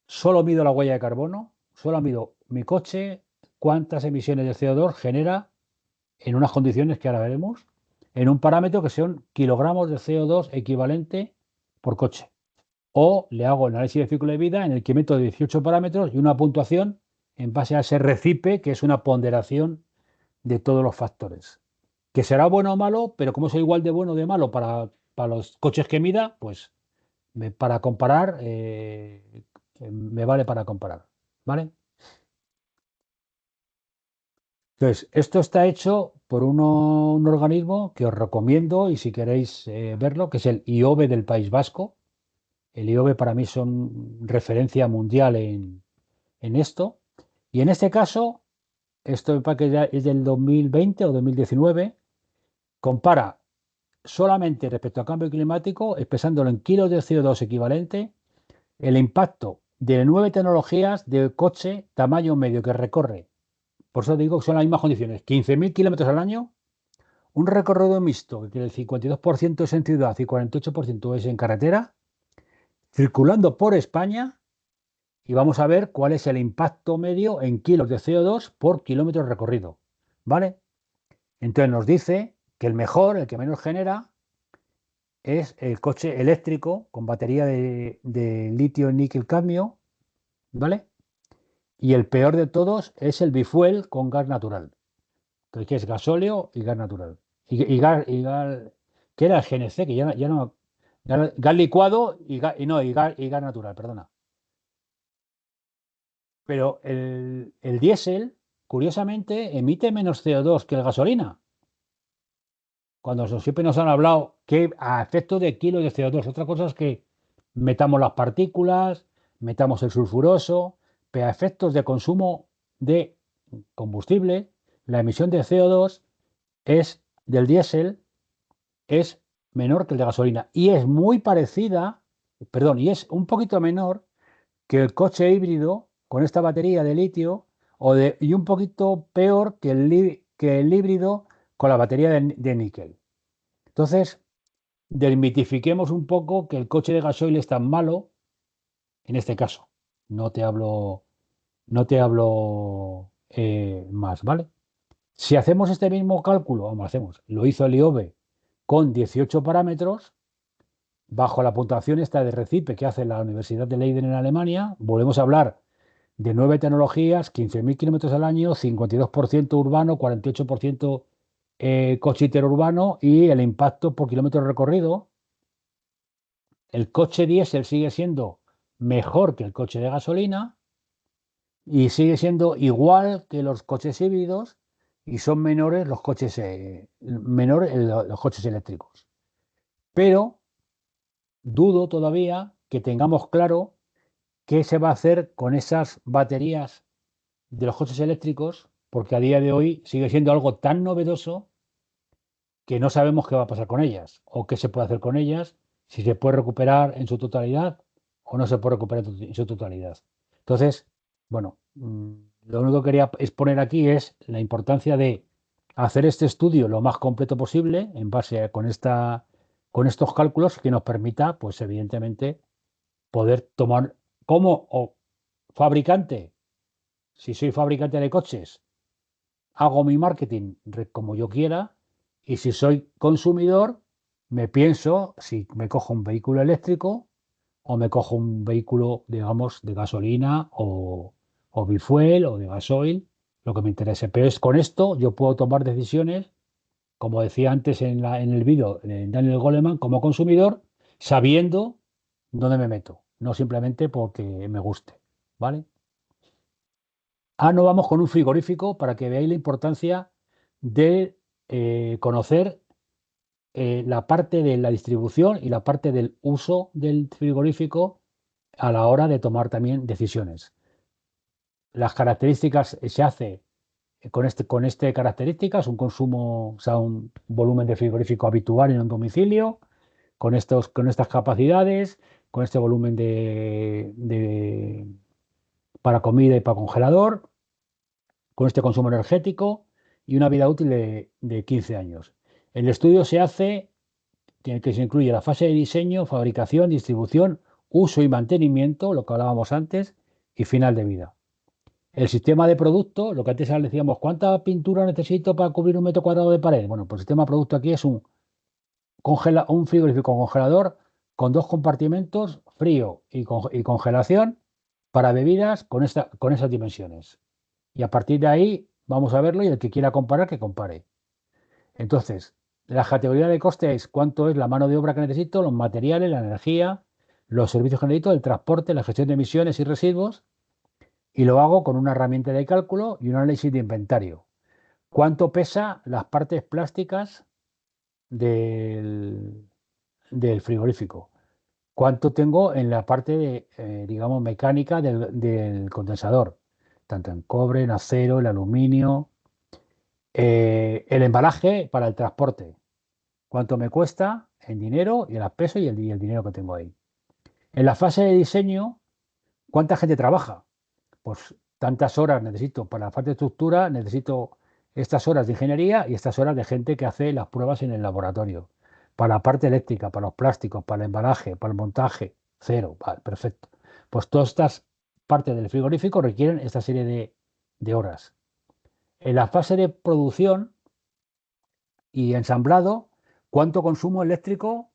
solo mido la huella de carbono, solo mido mi coche, cuántas emisiones de CO2 genera en unas condiciones que ahora veremos, en un parámetro que son kilogramos de CO2 equivalente por coche. O le hago el análisis de ciclo de vida en el que meto 18 parámetros y una puntuación en base a ese recipe, que es una ponderación de todos los factores. Que será bueno o malo, pero como soy igual de bueno o de malo para los coches que mida, pues para comparar, me vale para comparar. ¿Vale? Entonces, esto está hecho por un organismo que os recomiendo, y si queréis verlo, que es el IOBE del País Vasco. El IOBE para mí son referencia mundial en esto. Y en este caso, esto me parece que ya es del 2020 o 2019, compara solamente respecto al cambio climático, expresándolo en kilos de CO2 equivalente, el impacto de 9 tecnologías de coche tamaño medio que recorre. Por eso digo que son las mismas condiciones. 15.000 kilómetros al año, un recorrido mixto, que el 52% es en ciudad y 48% es en carretera, circulando por España, y vamos a ver cuál es el impacto medio en kilos de CO2 por kilómetro recorrido. ¿Vale? Entonces nos dice que el mejor, el que menos genera, es el coche eléctrico con batería de litio, níquel, cadmio, ¿vale? Y el peor de todos es el bifuel con gas natural, que es gasóleo y gas natural. Que era el GNC, que ya no, gas licuado y gas natural, perdona. Pero el diésel, curiosamente, emite menos CO2 que la gasolina. Cuando siempre nos han hablado que a efecto de kilos de CO2, otra cosa es que metamos las partículas, metamos el sulfuroso, pero a efectos de consumo de combustible, la emisión de CO2 del diésel es menor que el de gasolina y es muy parecida, perdón, y es un poquito menor que el coche híbrido con esta batería de litio y un poquito peor que el híbrido con la batería de níquel. Entonces, desmitifiquemos un poco que el coche de gasoil es tan malo en este caso. No te hablo más, ¿vale? Si hacemos este mismo cálculo, lo hizo el IOBE con 18 parámetros, bajo la puntuación esta de Recipe que hace la Universidad de Leiden en Alemania, volvemos a hablar de 9 tecnologías, 15.000 kilómetros al año, 52% urbano, 48% coche interurbano y el impacto por kilómetro recorrido. El coche diésel sigue siendo mejor que el coche de gasolina y sigue siendo igual que los coches híbridos y son menores los coches eléctricos. Pero dudo todavía que tengamos claro qué se va a hacer con esas baterías de los coches eléctricos, porque a día de hoy sigue siendo algo tan novedoso que no sabemos qué va a pasar con ellas o qué se puede hacer con ellas, si se puede recuperar en su totalidad o no se puede recuperar en su totalidad. Entonces, bueno, lo único que quería exponer aquí es la importancia de hacer este estudio lo más completo posible en base a con estos cálculos que nos permita, pues evidentemente, poder tomar como fabricante, si soy fabricante de coches, hago mi marketing como yo quiera, y si soy consumidor, me pienso si me cojo un vehículo eléctrico o me cojo un vehículo, digamos, de gasolina o bifuel o de gasoil, lo que me interese. Pero con esto yo puedo tomar decisiones, como decía antes en el vídeo de Daniel Goleman, como consumidor, sabiendo dónde me meto, no simplemente porque me guste, ¿vale? No vamos con un frigorífico para que veáis la importancia de conocer la parte de la distribución y la parte del uso del frigorífico a la hora de tomar también decisiones. Las características se hace con este características, un consumo, o sea, un volumen de frigorífico habitual en un domicilio, con estas capacidades, con este volumen para comida y para congelador, con este consumo energético y una vida útil de 15 años. El estudio se hace, que se incluye la fase de diseño, fabricación, distribución, uso y mantenimiento, lo que hablábamos antes, y final de vida. El sistema de producto, lo que antes decíamos, ¿cuánta pintura necesito para cubrir 1 metro cuadrado de pared? Bueno, pues el sistema de producto aquí es un frigorífico congelador con 2 compartimentos, frío y congelación, para bebidas con esas dimensiones. Y a partir de ahí vamos a verlo y el que quiera comparar, que compare. Entonces, la categoría de coste es cuánto es la mano de obra que necesito, los materiales, la energía, los servicios que necesito, el transporte, la gestión de emisiones y residuos, y lo hago con una herramienta de cálculo y un análisis de inventario. ¿Cuánto pesa las partes plásticas del frigorífico? ¿Cuánto tengo en la parte digamos, mecánica del condensador? Tanto en cobre, en acero, el aluminio. El embalaje para el transporte. ¿Cuánto me cuesta en dinero y el peso y el dinero que tengo ahí? En la fase de diseño, ¿cuánta gente trabaja? Pues tantas horas necesito para la fase de estructura, necesito estas horas de ingeniería y estas horas de gente que hace las pruebas en el laboratorio. Para la parte eléctrica, para los plásticos, para el embalaje, para el montaje, cero. Vale, perfecto. Pues todas estas partes del frigorífico requieren esta serie de horas. En la fase de producción y ensamblado, ¿cuánto consumo eléctrico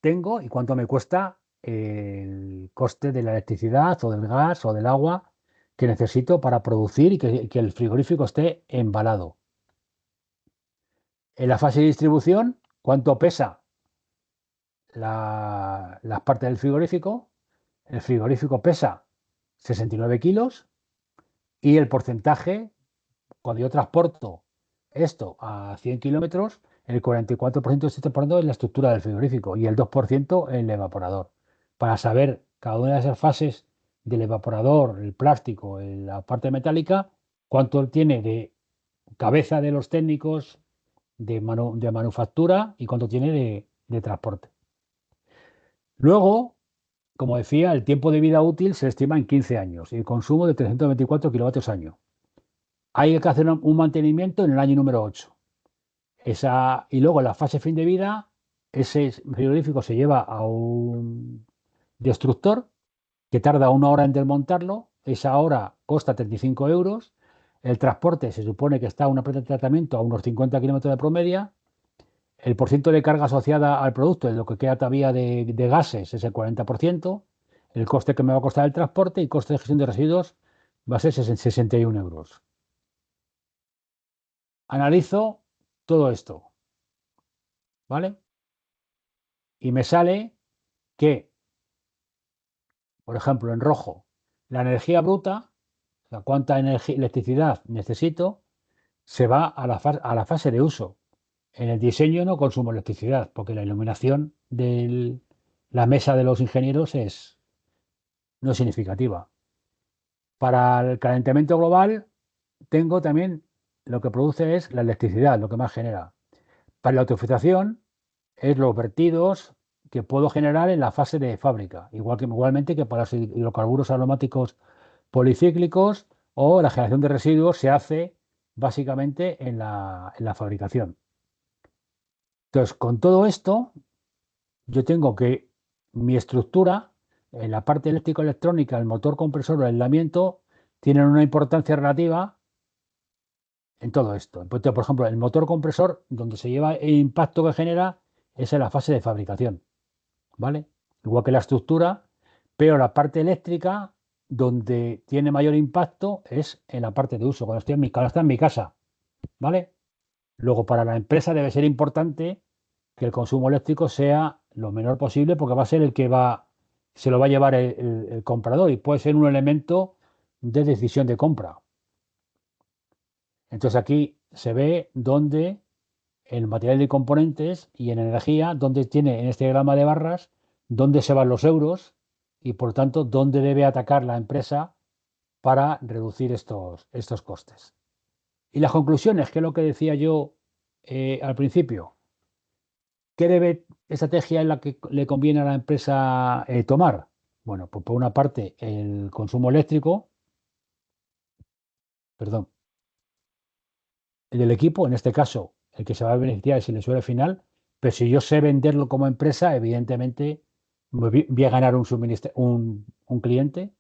tengo y cuánto me cuesta el coste de la electricidad o del gas o del agua que necesito para producir y que el frigorífico esté embalado? En la fase de distribución, ¿cuánto pesa las partes del frigorífico? El frigorífico pesa 69 kilos y el porcentaje, cuando yo transporto esto a 100 kilómetros, el 44% estoy transportando en la estructura del frigorífico y el 2% en el evaporador. Para saber cada una de esas fases del evaporador, el plástico, la parte metálica, cuánto tiene de cabeza de los técnicos de manufactura y cuánto tiene de transporte. Luego, como decía, el tiempo de vida útil se estima en 15 años y el consumo de 324 kilovatios año. Hay que hacer un mantenimiento en el año número 8. Y luego en la fase fin de vida, ese frigorífico se lleva a un destructor que tarda 1 hora en desmontarlo. Esa hora cuesta 35 euros. El transporte se supone que está a una planta de tratamiento a unos 50 kilómetros de promedia. El porcentaje de carga asociada al producto, de lo que queda todavía de gases, es el 40%. El coste que me va a costar el transporte y coste de gestión de residuos va a ser 61 euros. Analizo todo esto, ¿vale? Y me sale que, por ejemplo, en rojo, la energía bruta, o sea, cuánta electricidad necesito, se va a la fase de uso. En el diseño no consumo electricidad, porque la iluminación de la mesa de los ingenieros no es significativa. Para el calentamiento global, tengo también lo que produce es la electricidad, lo que más genera. Para la eutrofización, es los vertidos que puedo generar en la fase de fábrica, igualmente que para los hidrocarburos aromáticos policíclicos o la generación de residuos se hace básicamente en la fabricación. Entonces, con todo esto, yo tengo que mi estructura, en la parte eléctrico-electrónica, el motor compresor o el aislamiento, tienen una importancia relativa en todo esto. Por ejemplo, el motor compresor, donde se lleva el impacto que genera, es en la fase de fabricación, ¿vale? Igual que la estructura, pero la parte eléctrica, donde tiene mayor impacto, es en la parte de uso, cuando está en mi casa, ¿vale? Luego, para la empresa debe ser importante que el consumo eléctrico sea lo menor posible, porque va a ser el que se lo va a llevar el comprador y puede ser un elemento de decisión de compra. Entonces aquí se ve dónde en material y componentes y en energía, dónde tiene en este diagrama de barras, dónde se van los euros y, por tanto, dónde debe atacar la empresa para reducir estos costes. Y las conclusiones, que es lo que decía yo al principio. ¿Qué estrategia es la que le conviene a la empresa tomar? Bueno, pues por una parte el consumo eléctrico, perdón, el del equipo, en este caso el que se va a beneficiar es el usuario final, pero si yo sé venderlo como empresa, evidentemente voy a ganar un cliente.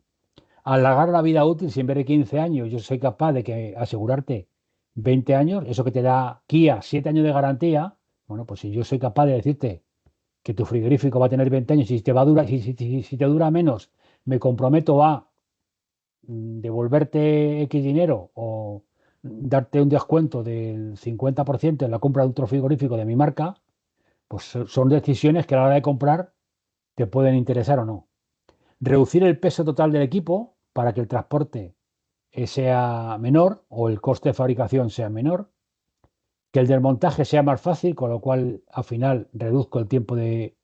Alargar la vida útil, si en vez de 15 años yo soy capaz de asegurarte 20 años, eso que te da Kia 7 años de garantía, bueno, pues si yo soy capaz de decirte que tu frigorífico va a tener 20 años y si te va a durar, si te dura menos, me comprometo a devolverte X dinero o darte un descuento del 50% en la compra de otro frigorífico de mi marca, pues son decisiones que a la hora de comprar te pueden interesar o no. Reducir el peso total del equipo para que el transporte sea menor o el coste de fabricación sea menor, que el desmontaje sea más fácil, con lo cual al final reduzco el tiempo de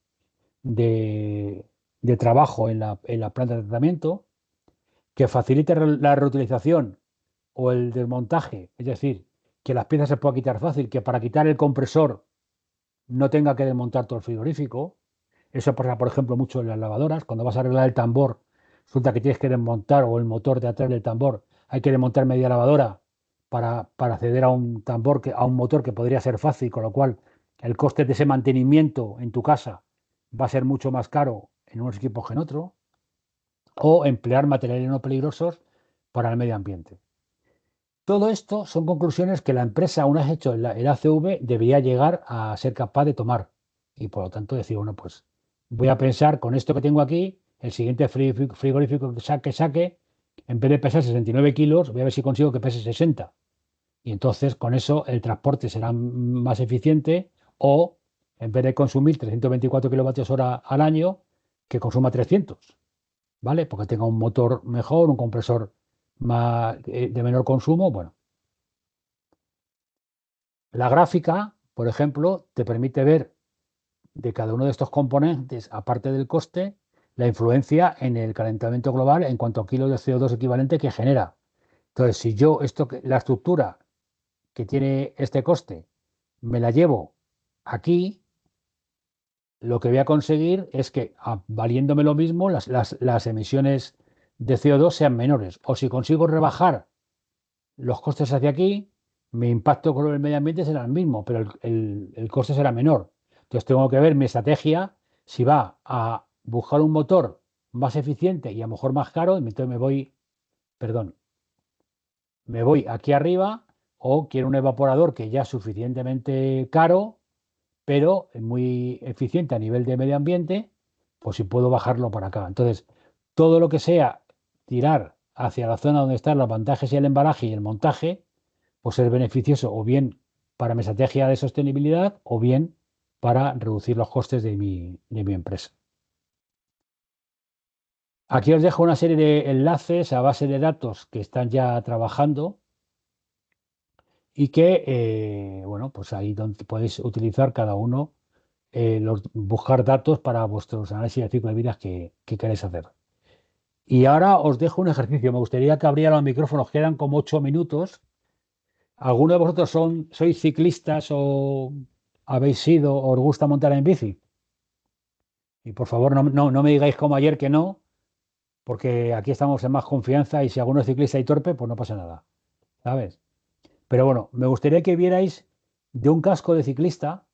trabajo en la planta de tratamiento, que facilite la reutilización o el desmontaje, es decir, que las piezas se puedan quitar fácil, que para quitar el compresor no tenga que desmontar todo el frigorífico. Eso pasa, por ejemplo, mucho en las lavadoras. Cuando vas a arreglar el tambor, resulta que tienes que desmontar, o el motor de atrás del tambor, hay que desmontar media lavadora para acceder a un tambor, a un motor que podría ser fácil, con lo cual el coste de ese mantenimiento en tu casa va a ser mucho más caro en unos equipos que en otros. O emplear materiales no peligrosos para el medio ambiente. Todo esto son conclusiones que la empresa, una vez hecho el ACV, debería llegar a ser capaz de tomar. Y por lo tanto decir, bueno, pues voy a pensar con esto que tengo aquí, el siguiente frigorífico que saque, en vez de pesar 69 kilos, voy a ver si consigo que pese 60. Y entonces con eso el transporte será más eficiente, o en vez de consumir 324 kilovatios hora al año, que consuma 300. ¿Vale? Porque tenga un motor mejor, un compresor de menor consumo. Bueno, la gráfica, por ejemplo, te permite ver de cada uno de estos componentes, aparte del coste, la influencia en el calentamiento global en cuanto a kilos de CO2 equivalente que genera. Entonces, si yo la estructura que tiene este coste me la llevo aquí, lo que voy a conseguir es que, valiéndome lo mismo, las emisiones de CO2 sean menores. O si consigo rebajar los costes hacia aquí, mi impacto con el medio ambiente será el mismo, pero el coste será menor. Entonces tengo que ver mi estrategia, si va a buscar un motor más eficiente y a lo mejor más caro, entonces me voy aquí arriba, o quiero un evaporador que ya es suficientemente caro, pero muy eficiente a nivel de medio ambiente, pues si puedo bajarlo para acá. Entonces, todo lo que sea tirar hacia la zona donde están los vantajes y el embalaje y el montaje, pues es beneficioso o bien para mi estrategia de sostenibilidad o bien para reducir los costes de mi empresa. Aquí os dejo una serie de enlaces a base de datos que están ya trabajando y que, bueno, pues ahí donde podéis utilizar cada uno, buscar datos para vuestros análisis de ciclo de vida que queréis hacer. Y ahora os dejo un ejercicio. Me gustaría que abriera los micrófonos, quedan como 8 minutos. ¿Alguno de vosotros sois ciclistas o habéis sido o os gusta montar en bici? Y por favor no me digáis como ayer que no, porque aquí estamos en más confianza y si alguno es ciclista y torpe, pues no pasa nada, ¿sabes? Pero bueno, me gustaría que vierais de un casco de ciclista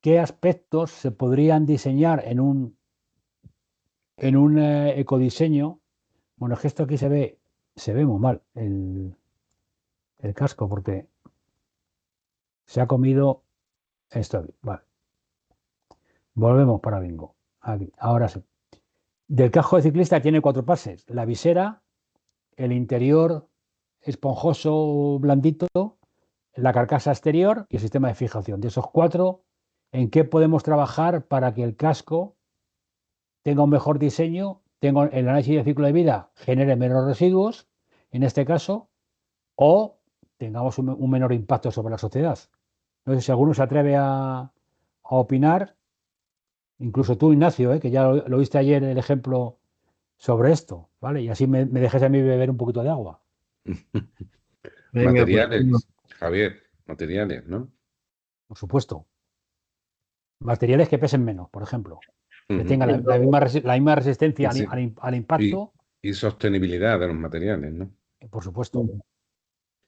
qué aspectos se podrían diseñar en un ecodiseño. Bueno, es que esto aquí se ve muy mal el casco porque se ha comido esto. Vale. Volvemos para bingo. Aquí, ahora sí. Del casco de ciclista tiene 4 partes: la visera, el interior esponjoso, blandito, la carcasa exterior y el sistema de fijación. De esos 4, ¿en qué podemos trabajar para que el casco tenga un mejor diseño, tenga el análisis de ciclo de vida, genere menos residuos, en este caso, o tengamos un menor impacto sobre la sociedad? No sé si alguno se atreve a opinar, incluso tú, Ignacio, que ya lo viste ayer el ejemplo sobre esto, ¿vale? Y así me dejes a mí beber un poquito de agua. Venga, pues Materiales, Javier, materiales, ¿no? Por supuesto. Materiales que pesen menos, por ejemplo. Que Ujú. tengan la misma resistencia Sí. al impacto. Y sostenibilidad de los materiales, ¿no? Por supuesto.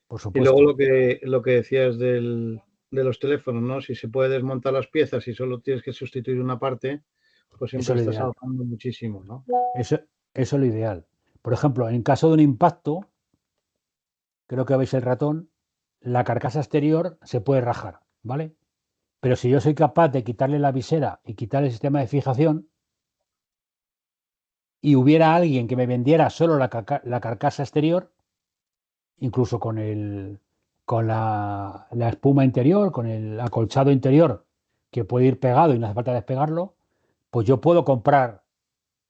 Por y luego supuesto. lo que decías de los teléfonos, ¿no? Si se puede desmontar las piezas y solo tienes que sustituir una parte, pues Eso siempre es lo estás ideal. ahorrando muchísimo, ¿no? Eso es lo ideal. Por ejemplo, en caso de un impacto, creo que veis el ratón, la carcasa exterior se puede rajar, ¿vale? Pero si yo soy capaz de quitarle la visera y quitarle el sistema de fijación, y hubiera alguien que me vendiera solo la carcasa exterior, incluso con la espuma interior, con el acolchado interior, que puede ir pegado y no hace falta despegarlo, pues yo puedo comprar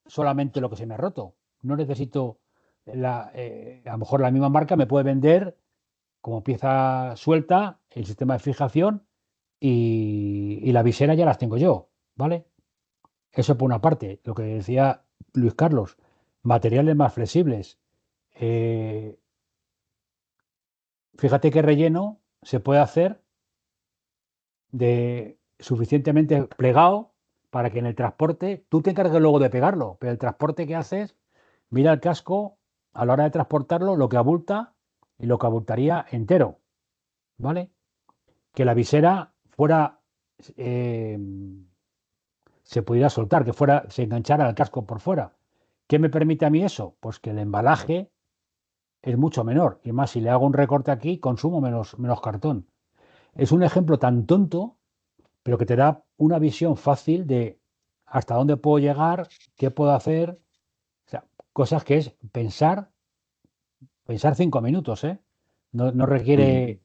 solamente lo que se me ha roto. No necesito, a lo mejor la misma marca me puede vender como pieza suelta el sistema de fijación y la visera ya las tengo yo, ¿vale? Eso por una parte, lo que decía Luis Carlos, materiales más flexibles. Eh, Fíjate qué relleno se puede hacer de suficientemente plegado para que en el transporte tú te encargues luego de pegarlo, pero el transporte que haces, mira el casco a la hora de transportarlo, lo que abulta y lo que abultaría entero, ¿vale? Que la visera fuera, eh, se pudiera soltar, que fuera, se enganchara al casco por fuera. ¿Qué me permite a mí eso? Pues que el embalaje es mucho menor. Y más, si le hago un recorte aquí, consumo menos cartón. Es un ejemplo tan tonto, pero que te da una visión fácil de hasta dónde puedo llegar, qué puedo hacer. O sea, cosas que es pensar 5 minutos, ¿eh? No requiere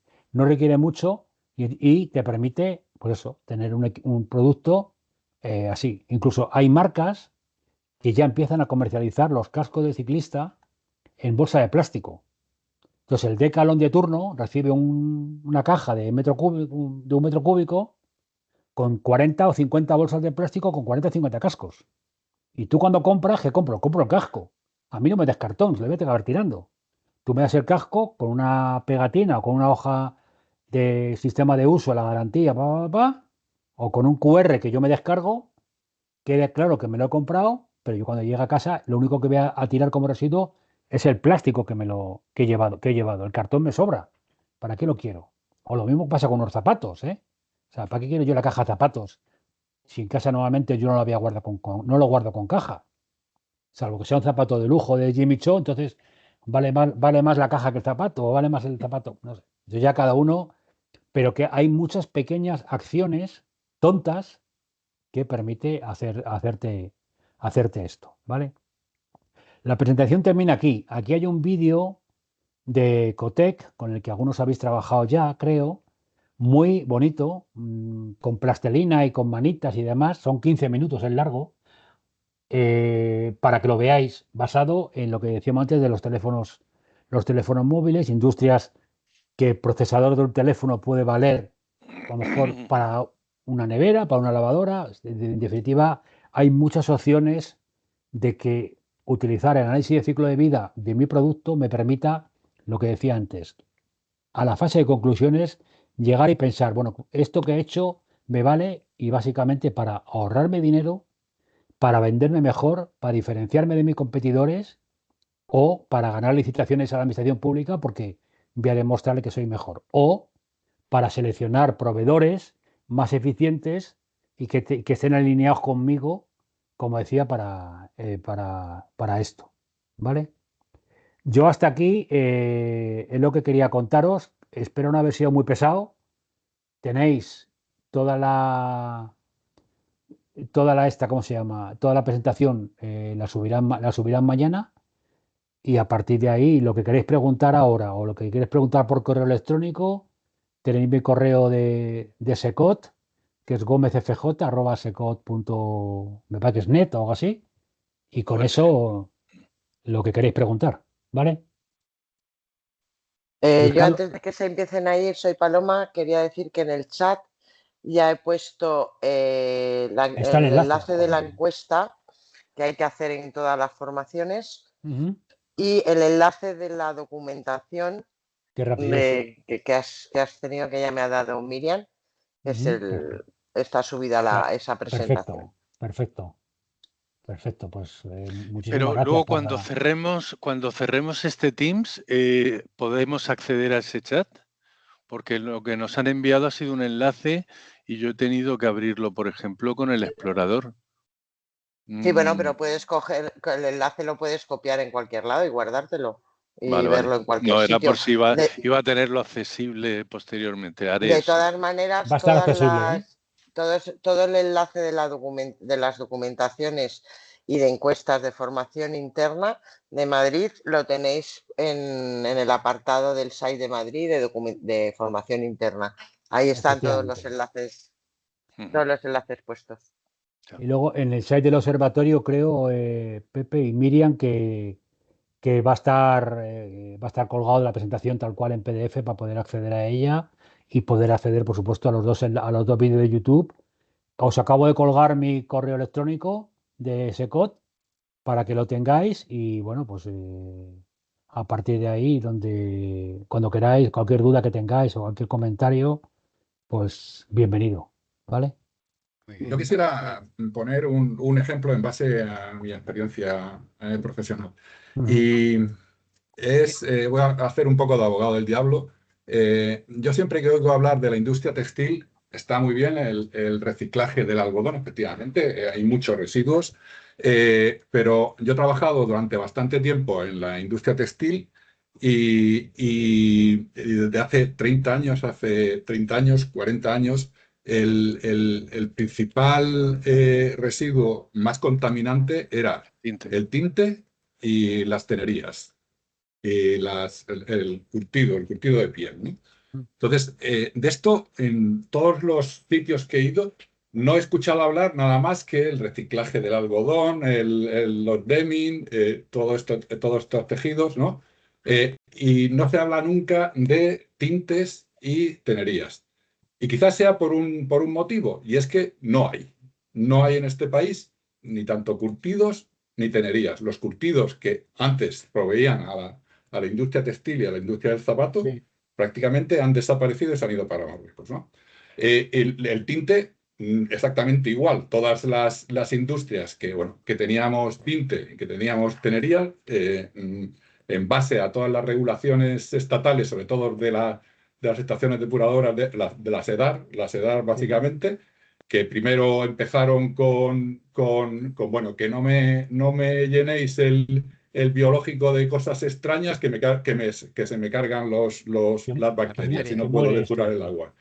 mucho y te permite, pues eso, tener un producto así. Incluso hay marcas que ya empiezan a comercializar los cascos de ciclista en bolsa de plástico. Entonces el Decathlon de turno recibe una caja de un metro cúbico con 40 o 50 bolsas de plástico con 40 o 50 cascos. Y tú cuando compras, ¿qué compro? Compro el casco. A mí no me des cartón, se le voy a acabar tirando. Tú me das el casco con una pegatina o con una hoja de sistema de uso, la garantía, o con un QR que yo me descargo, quede claro que me lo he comprado, pero yo cuando llegue a casa lo único que voy a tirar como residuo es el plástico que he llevado. El cartón me sobra. ¿Para qué lo quiero? O lo mismo pasa con los zapatos, ¿eh? O sea, ¿para qué quiero yo la caja de zapatos? Si en casa normalmente yo no lo había guardado no lo guardo con caja. Salvo que sea un zapato de lujo de Jimmy Choo, entonces vale más la caja que el zapato, o vale más el zapato. No sé. Yo ya cada uno, pero que hay muchas pequeñas acciones tontas que permite hacerte esto, ¿vale? La presentación termina aquí. Aquí hay un vídeo de Cotec, con el que algunos habéis trabajado ya, creo, muy bonito, con plastelina y con manitas y demás. Son 15 minutos en largo, para que lo veáis, basado en lo que decíamos antes de los teléfonos móviles, industrias que el procesador de un teléfono puede valer, a lo mejor para una nevera, para una lavadora. En definitiva, hay muchas opciones de que utilizar el análisis de ciclo de vida de mi producto me permita, lo que decía antes, a la fase de conclusiones, llegar y pensar, bueno, esto que he hecho me vale y básicamente para ahorrarme dinero, para venderme mejor, para diferenciarme de mis competidores o para ganar licitaciones a la administración pública porque voy a demostrarle que soy mejor. O para seleccionar proveedores más eficientes y que estén alineados conmigo, como decía, para esto. ¿Vale? Yo hasta aquí es lo que quería contaros. Espero no haber sido muy pesado. Tenéis toda ¿cómo se llama? Toda la presentación, la subirán mañana. Y a partir de ahí, lo que queréis preguntar ahora o lo que queréis preguntar por correo electrónico, tenéis mi correo de Secot, que es gomezfj@secot. Me parece que es net o algo así. Y con Correcto. eso, lo que queréis preguntar, ¿vale? Yo antes de que se empiecen a ir, soy Paloma, quería decir que en el chat ya he puesto el enlace de la encuesta que hay que hacer en todas las formaciones y el enlace de la documentación que has tenido, que ya me ha dado Miriam, que es está subida esa presentación. Perfecto. Pues muchísimas Pero gracias. luego cuando cerremos este Teams, ¿podemos acceder a ese chat? Porque lo que nos han enviado ha sido un enlace y yo he tenido que abrirlo, por ejemplo, con el explorador. Sí, bueno, pero puedes coger, el enlace lo puedes copiar en cualquier lado y guardártelo y verlo en cualquier sitio. No, era por si iba a tenerlo accesible posteriormente. De todas maneras, va a estar accesible, todo el enlace de las documentaciones y de encuestas de formación interna de Madrid lo tenéis en el apartado del site de Madrid de formación interna. Ahí están todos los enlaces puestos. Y luego en el site del observatorio creo, Pepe y Miriam, que va a estar colgado de la presentación tal cual en PDF para poder acceder a ella y poder acceder, por supuesto, a los dos vídeos de YouTube. Os acabo de colgar mi correo electrónico de SECOT para que lo tengáis y bueno, pues a partir de ahí, cuando queráis, cualquier duda que tengáis o cualquier comentario, pues bienvenido, ¿vale? Yo quisiera poner un ejemplo en base a mi experiencia profesional. Y voy a hacer un poco de abogado del diablo. Yo siempre que oigo hablar de la industria textil, está muy bien el reciclaje del algodón, efectivamente, hay muchos residuos, pero yo he trabajado durante bastante tiempo en la industria textil y desde hace 30 años, 40 años, el principal residuo más contaminante era el tinte y las tenerías y el curtido de piel, ¿no? Entonces, de esto, en todos los sitios que he ido, no he escuchado hablar nada más que el reciclaje del algodón, los denim, todos estos tejidos, ¿no? Y no se habla nunca de tintes y tenerías. Y quizás sea por un motivo, y es que no hay. No hay en este país ni tanto curtidos ni tenerías. Los curtidos que antes proveían a la industria textil y a la industria del zapato, prácticamente han desaparecido y se han ido para Marruecos, ¿no? El tinte, exactamente igual. Todas las industrias que teníamos tinte y que teníamos tenería, en base a todas las regulaciones estatales, sobre todo de las estaciones depuradoras de la SEDAR básicamente, que primero empezaron con que no me llenéis el biológico de cosas extrañas que se me cargan las bacterias y no puedo depurar el agua.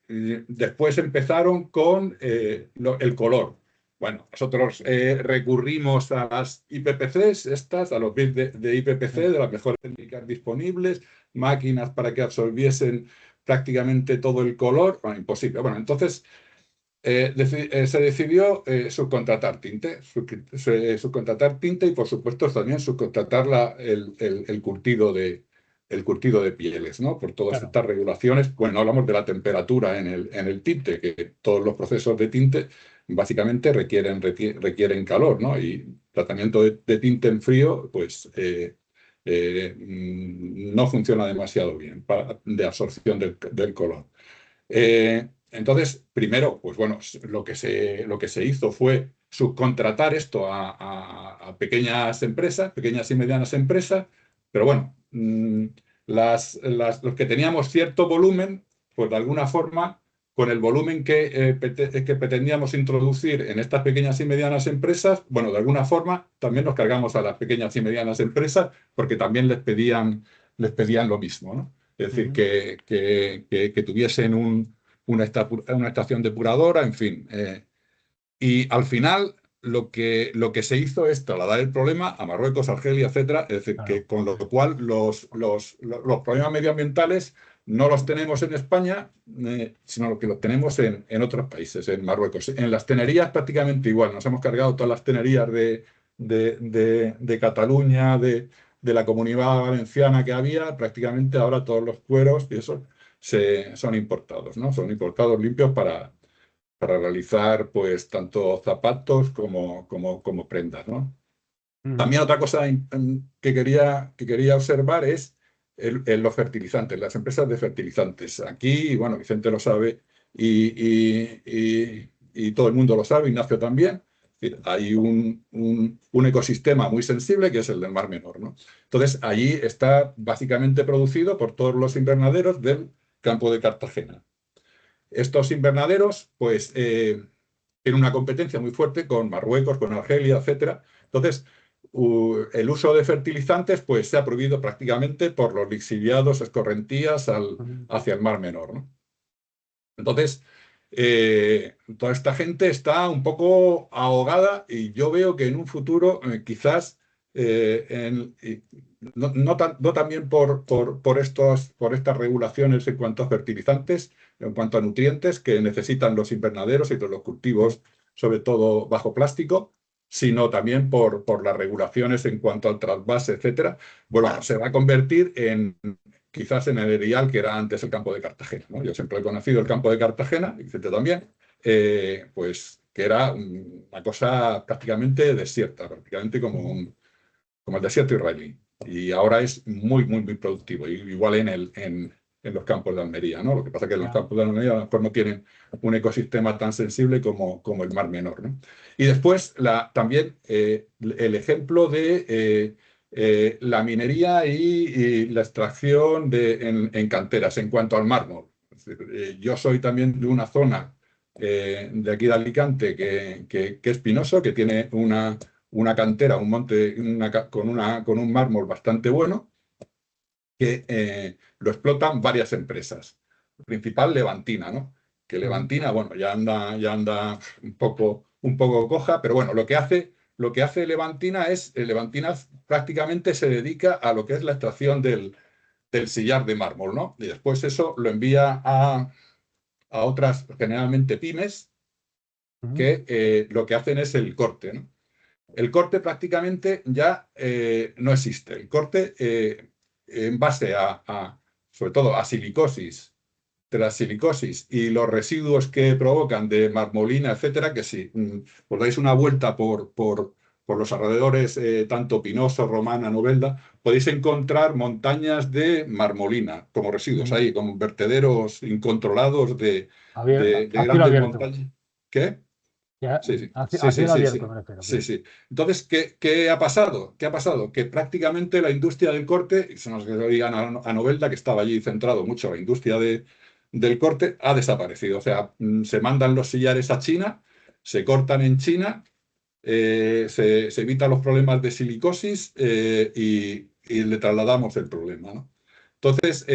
Después empezaron con el color. Bueno, nosotros recurrimos a las IPPCs, a los bits de IPPC, de las mejores técnicas disponibles, máquinas para que absorbiesen prácticamente todo el color. Bueno, imposible. Bueno, entonces se decidió subcontratar tinte y, por supuesto, también subcontratar el curtido de pieles, ¿no? Por todas estas regulaciones. Bueno, hablamos de la temperatura en el tinte, que todos los procesos de tinte básicamente requieren calor, ¿no? Y tratamiento de tinte en frío, pues no funciona demasiado bien de absorción del color. Entonces, primero, pues bueno, lo que se hizo fue subcontratar esto a pequeñas empresas, pequeñas y medianas empresas, pero bueno, los que teníamos cierto volumen, pues de alguna forma, con el volumen que pretendíamos introducir en estas pequeñas y medianas empresas, bueno, de alguna forma también nos cargamos a las pequeñas y medianas empresas porque también les pedían lo mismo, ¿no? Es decir, que tuviesen una estación depuradora, en fin. Y al final lo que se hizo es trasladar el problema a Marruecos, Argelia, etcétera. Es decir, que con lo cual los problemas medioambientales no los tenemos en España, sino que los tenemos en otros países, en Marruecos. En las tenerías prácticamente igual. Nos hemos cargado todas las tenerías de Cataluña, de la Comunidad Valenciana que había, prácticamente ahora todos los cueros y eso son importados, ¿no? Son importados limpios para realizar pues tanto zapatos como prendas, ¿no? También otra cosa que quería observar es los fertilizantes, las empresas de fertilizantes. Aquí, bueno, Vicente lo sabe y todo el mundo lo sabe, Ignacio también. Hay un ecosistema muy sensible que es el del Mar Menor, ¿no? Entonces, allí está básicamente producido por todos los invernaderos del campo de Cartagena. Estos invernaderos, pues, tienen una competencia muy fuerte con Marruecos, con Argelia, etc. Entonces, el uso de fertilizantes, pues, se ha prohibido prácticamente por los lixiviados, escorrentías hacia el Mar Menor, ¿no? Entonces, toda esta gente está un poco ahogada y yo veo que en un futuro quizás no también por estas regulaciones en cuanto a fertilizantes, en cuanto a nutrientes que necesitan los invernaderos y los cultivos, sobre todo bajo plástico, sino también por las regulaciones en cuanto al trasvase, etcétera. Bueno, se va a convertir quizás en el Erial, que era antes el campo de Cartagena, ¿no? Yo siempre he conocido el campo de Cartagena, y Vicente también, pues que era una cosa prácticamente desierta, prácticamente como el desierto israelí. Y ahora es muy, muy, muy productivo, igual en los campos de Almería, ¿no? Lo que pasa es que los campos de Almería a lo mejor no tienen un ecosistema tan sensible como el Mar Menor, ¿no? Y después también el ejemplo de la minería y la extracción en canteras en cuanto al mármol. Es decir, yo soy también de una zona de aquí de Alicante que es Pinoso, que tiene una cantera, un monte con un mármol bastante bueno, que lo explotan varias empresas. Principal Levantina, ¿no? Que Levantina, bueno, ya anda un poco coja, pero bueno, lo que hace Levantina prácticamente se dedica a lo que es la extracción del sillar de mármol, ¿no? Y después eso lo envía a otras, generalmente pymes, que lo que hacen es el corte, ¿no? El corte prácticamente ya no existe. El corte en base sobre todo a silicosis, tras silicosis y los residuos que provocan de marmolina, etcétera, que si os dais una vuelta por los alrededores, tanto Pinoso, Romana, Novelda, podéis encontrar montañas de marmolina como residuos ahí, como vertederos incontrolados de grandes montañas. ¿Qué? Sí. Entonces, ¿qué ha pasado? Que prácticamente la industria del corte, y se nos digan a Novelda, que estaba allí centrado mucho la industria del corte, ha desaparecido. O sea, se mandan los sillares a China, se cortan en China, se evitan los problemas de silicosis y le trasladamos el problema, ¿no? Entonces,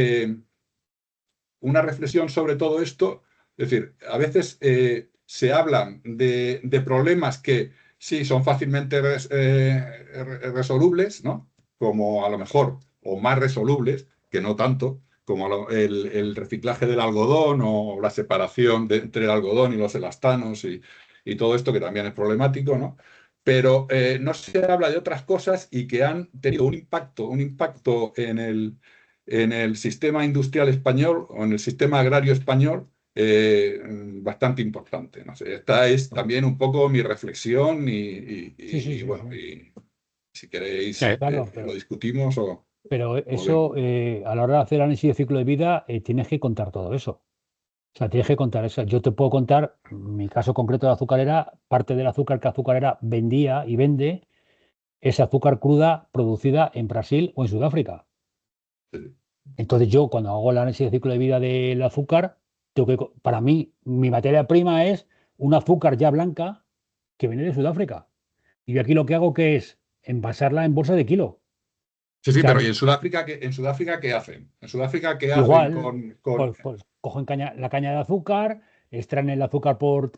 una reflexión sobre todo esto, es decir, a veces se hablan de problemas que sí son fácilmente resolubles, ¿no? Como a lo mejor, o más resolubles, que no tanto, como el reciclaje del algodón o la separación entre el algodón y los elastanos y todo esto, que también es problemático, ¿no? Pero no se habla de otras cosas y que han tenido un impacto en el sistema industrial español o en el sistema agrario español bastante importante, ¿no? Esta es también un poco mi reflexión y bueno, y si queréis lo discutimos o... Pero eso, a la hora de hacer el análisis de ciclo de vida, tienes que contar todo eso. O sea, tienes que contar eso. Yo te puedo contar, mi caso concreto de azucarera, parte del azúcar que azucarera vendía y vende es azúcar cruda producida en Brasil o en Sudáfrica. Sí. Entonces yo, cuando hago el análisis de ciclo de vida del azúcar, para mí, mi materia prima es un azúcar ya blanca que viene de Sudáfrica. Y yo aquí lo que hago que es envasarla en bolsa de kilo. Sí, o sea, pero ¿y en Sudáfrica qué hacen? ¿En Sudáfrica qué igual, hacen con...? Pues cogen la caña de azúcar, extraen el azúcar por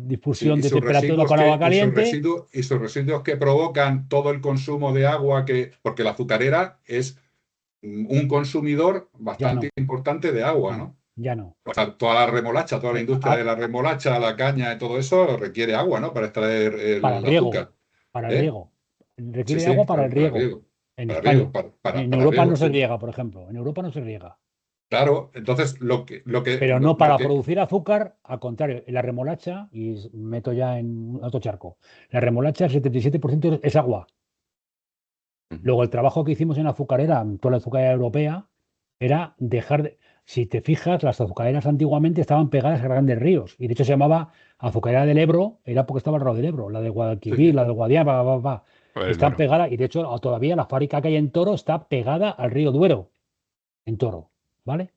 difusión de temperatura con agua caliente. Y sus residuos que provocan todo el consumo de agua, porque la azucarera es un consumidor bastante importante de agua, ¿no? Ya no. O sea, toda la remolacha, toda la industria de la remolacha, la caña y todo eso requiere agua, ¿no? Para extraer el azúcar. Para el riego. Requiere agua para el riego. En para España. riego, En para Europa riego, no se sí. riega, por ejemplo. En Europa no se riega. Claro, entonces Pero no para producir azúcar, al contrario, la remolacha, y meto ya en otro charco, la remolacha, el 77% es agua. Luego, el trabajo que hicimos en azucarera, en toda la azucarera europea, era dejar de. Si te fijas, las azucareras antiguamente estaban pegadas a grandes ríos, y de hecho se llamaba azucarera del Ebro, era porque estaba al lado del Ebro, la de Guadalquivir, Sí, la de Guadiana, Pues están bueno. pegadas, y de hecho todavía la fábrica que hay en Toro está pegada al río Duero, en Toro, ¿vale?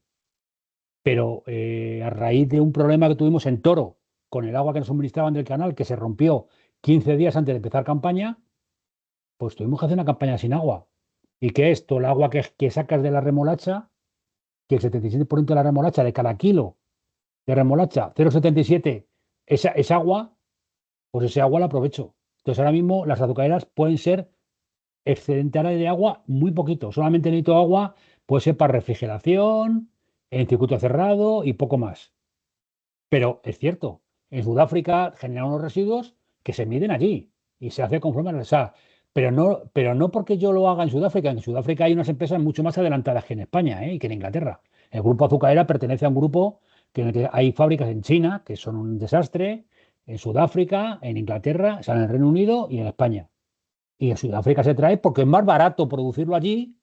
Pero a raíz de un problema que tuvimos en Toro con el agua que nos suministraban del canal, que se rompió 15 días antes de empezar campaña, pues tuvimos que hacer una campaña sin agua. ¿Y qué es? Todo el agua que sacas de la remolacha, que el 77% de la remolacha, de cada kilo de remolacha, 0,77 es agua, pues ese agua la aprovecho. Entonces ahora mismo las azucareras pueden ser excedentarias de agua muy poquito. Solamente necesito agua, puede ser para refrigeración, en circuito cerrado y poco más. Pero es cierto, en Sudáfrica generan unos residuos que se miden allí y se hace conforme a la SA. Pero no porque yo lo haga en Sudáfrica. En Sudáfrica hay unas empresas mucho más adelantadas que en España, y que en Inglaterra. El grupo azucarera pertenece a un grupo en el que hay fábricas en China que son un desastre, en Sudáfrica, en Inglaterra, o sea, en el Reino Unido y en España. Y en Sudáfrica se trae porque es más barato producirlo allí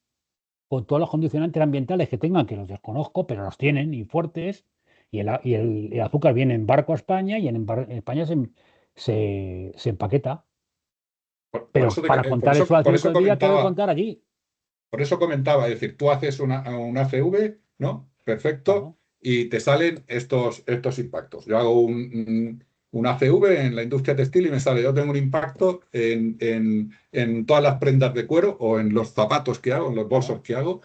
con todos los condicionantes ambientales que tengan, que los desconozco, pero los tienen y fuertes, y el azúcar viene en barco a España y en España se empaqueta. por Pero eso, para contar eso al por ciclo eso de vida tengo que comentaba, contar allí. por eso comentaba, es decir, tú haces una ACV, ¿no? Perfecto, Claro. y te salen estos impactos. Yo hago un ACV en la industria textil y me sale, yo tengo un impacto en todas las prendas de cuero o en los zapatos que hago, en los bolsos que hago,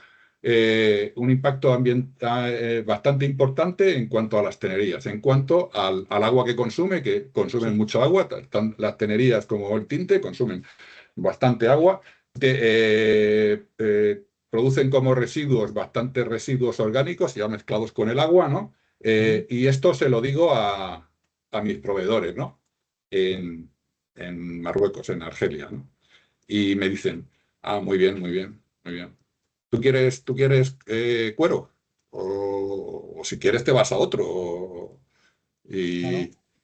un impacto ambiental bastante importante en cuanto a las tenerías, en cuanto al agua que consumen Sí. mucho agua, las tenerías como el tinte consumen bastante agua. Producen como residuos bastantes residuos orgánicos ya mezclados con el agua, ¿no? Y esto se lo digo a mis proveedores, ¿no? En Marruecos, en Argelia, ¿no? Y me dicen, muy bien, muy bien, muy bien. ¿Tú quieres cuero? O si quieres te vas a otro. Claro.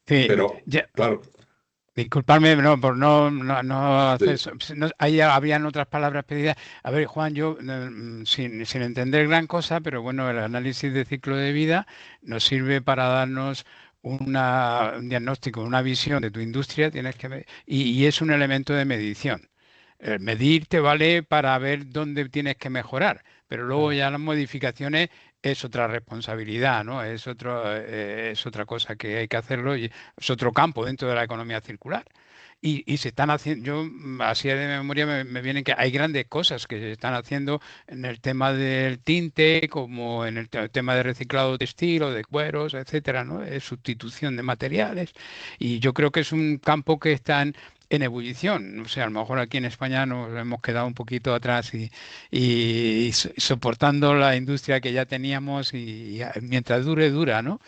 Sí, Pero, claro, disculpadme por no hacer sí, eso. Ahí habrían otras palabras pedidas. A ver, Juan, yo sin entender gran cosa, pero bueno, el análisis de ciclo de vida nos sirve para darnos un diagnóstico, una visión de tu industria, tienes que ver, y es un elemento de medición. Medir te vale para ver dónde tienes que mejorar, pero luego Claro. ya las modificaciones es otra responsabilidad, ¿no? Es otra cosa que hay que hacerlo y es otro campo dentro de la economía circular. Y se están haciendo, yo así de memoria me vienen que hay grandes cosas que se están haciendo en el tema del tinte, como en el tema de reciclado textil o de cueros, etcétera, ¿no? Sustitución de materiales. Y yo creo que es un campo que está en ebullición. O sea, a lo mejor aquí en España nos hemos quedado un poquito atrás y soportando la industria que ya teníamos y mientras dure, dura, ¿no?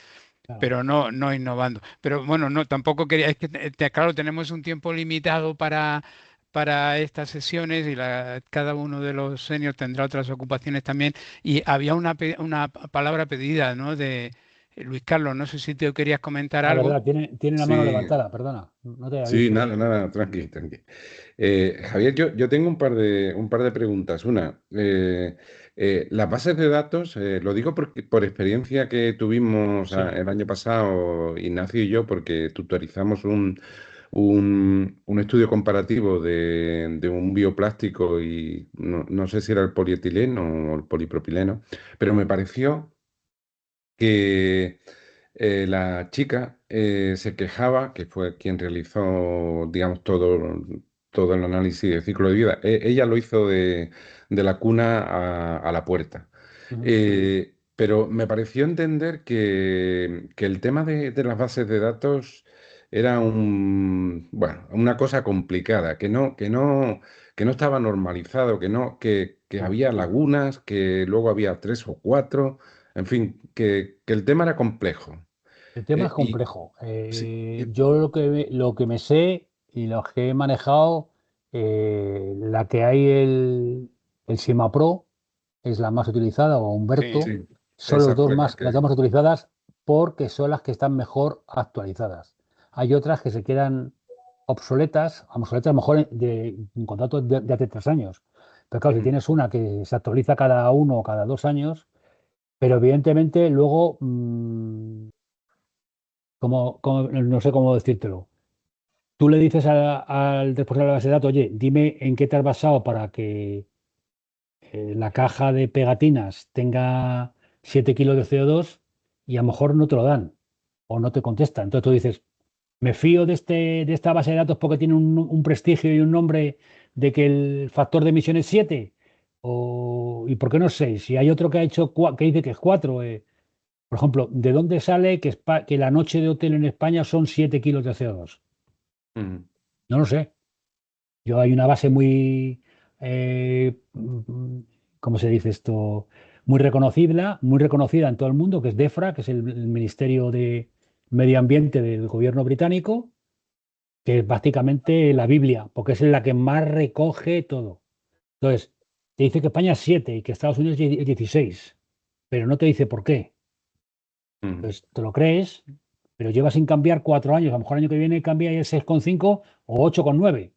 Claro. Pero no innovando. Pero bueno, no, tampoco quería, es que claro, tenemos un tiempo limitado para estas sesiones y cada uno de los seniors tendrá otras ocupaciones también. Y había una palabra pedida, ¿no? De Luis Carlos, no sé si te querías comentar Ah, algo. verdad, tiene la mano Sí, levantada, perdona, no te había sí, visto. nada, nada, tranqui, tranqui. Javier, yo tengo un par de preguntas. Una, las bases de datos, lo digo por experiencia que tuvimos Sí. el año pasado, Ignacio y yo, porque tutorizamos un estudio comparativo de un bioplástico y no sé si era el polietileno o el polipropileno, pero me pareció que la chica se quejaba, que fue quien realizó, digamos, todo el análisis de ciclo de vida. Ella lo hizo de la cuna a la puerta. Ujú. Pero me pareció entender que el tema de las bases de datos era bueno, una cosa complicada, que no estaba normalizado, que No. había lagunas, que luego había 3 o 4. En fin, que el tema era complejo. El tema es Y complejo. sí, Yo lo que me sé y lo que he manejado, la que hay el Simapro es la más utilizada, o Humberto, Sí, son esa los dos fue la más, las dos más utilizadas porque son las que están mejor actualizadas. Hay otras que se quedan obsoletas a lo mejor en contratos de hace 3 años. Pero claro, si tienes una que se actualiza cada 1 o cada 2 años, pero evidentemente luego, no sé cómo decírtelo. Tú le dices al responsable de la base de datos, oye, dime en qué te has basado para que la caja de pegatinas tenga 7 kilos de CO2 y a lo mejor no te lo dan o no te contestan. Entonces tú dices, me fío de esta base de datos porque tiene un prestigio y un nombre de que el factor de emisión es 7 ¿y por qué no es 6? Si hay otro que ha hecho que dice que es 4. Por ejemplo, ¿de dónde sale que la noche de hotel en España son 7 kilos de CO2? Ujú. No lo sé. Hay una base muy, ¿cómo se dice esto? Muy reconocida en todo el mundo, que es DEFRA, que es el Ministerio de Medio Ambiente del gobierno británico, que es básicamente la Biblia, porque es la que más recoge todo. Entonces, te dice que España es 7 y que Estados Unidos es 16, pero no te dice por qué. Ujú. Entonces, te lo crees, pero lleva sin cambiar 4 años. A lo mejor el año que viene cambia y es 6,5 o 8,9.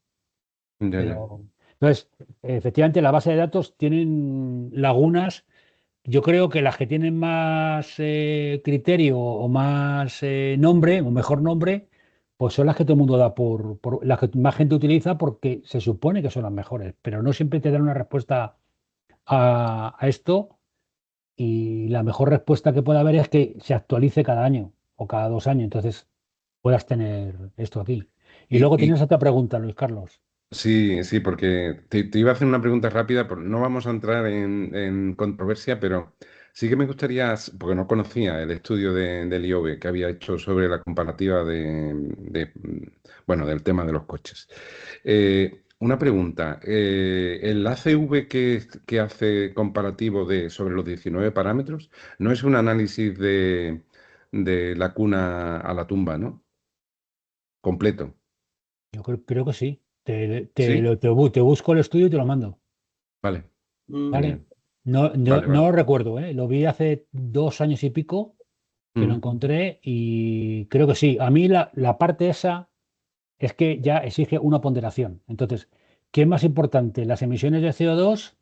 Ya, ya. Pero, entonces, efectivamente, la base de datos tienen lagunas. Yo creo que las que tienen más criterio o más nombre, o mejor nombre, pues son las que todo el mundo da por las que más gente utiliza porque se supone que son las mejores, pero no siempre te dan una respuesta a esto, y la mejor respuesta que puede haber es que se actualice cada año o cada 2 años, entonces puedas tener esto aquí. Y Y, luego y tienes otra pregunta, Luis Carlos. sí, sí, porque te iba a hacer una pregunta rápida, pero no vamos a entrar en controversia, pero sí que me gustaría, porque no conocía el estudio del IOBE que había hecho sobre la comparativa bueno, del tema de los coches. Una pregunta, ¿el ACV que hace comparativo sobre los 19 parámetros no es un análisis de la cuna a la tumba, ¿no? Completo, Yo creo que sí. ¿sí? Te busco el estudio y te lo mando. Vale, ¿Vale? genial. No Vale, vale. lo recuerdo, ¿eh? Lo vi hace 2 años y pico que lo Ujú. encontré y creo que sí. A mí la parte esa es que ya exige una ponderación. Entonces, ¿qué es más importante? ¿Las emisiones de CO2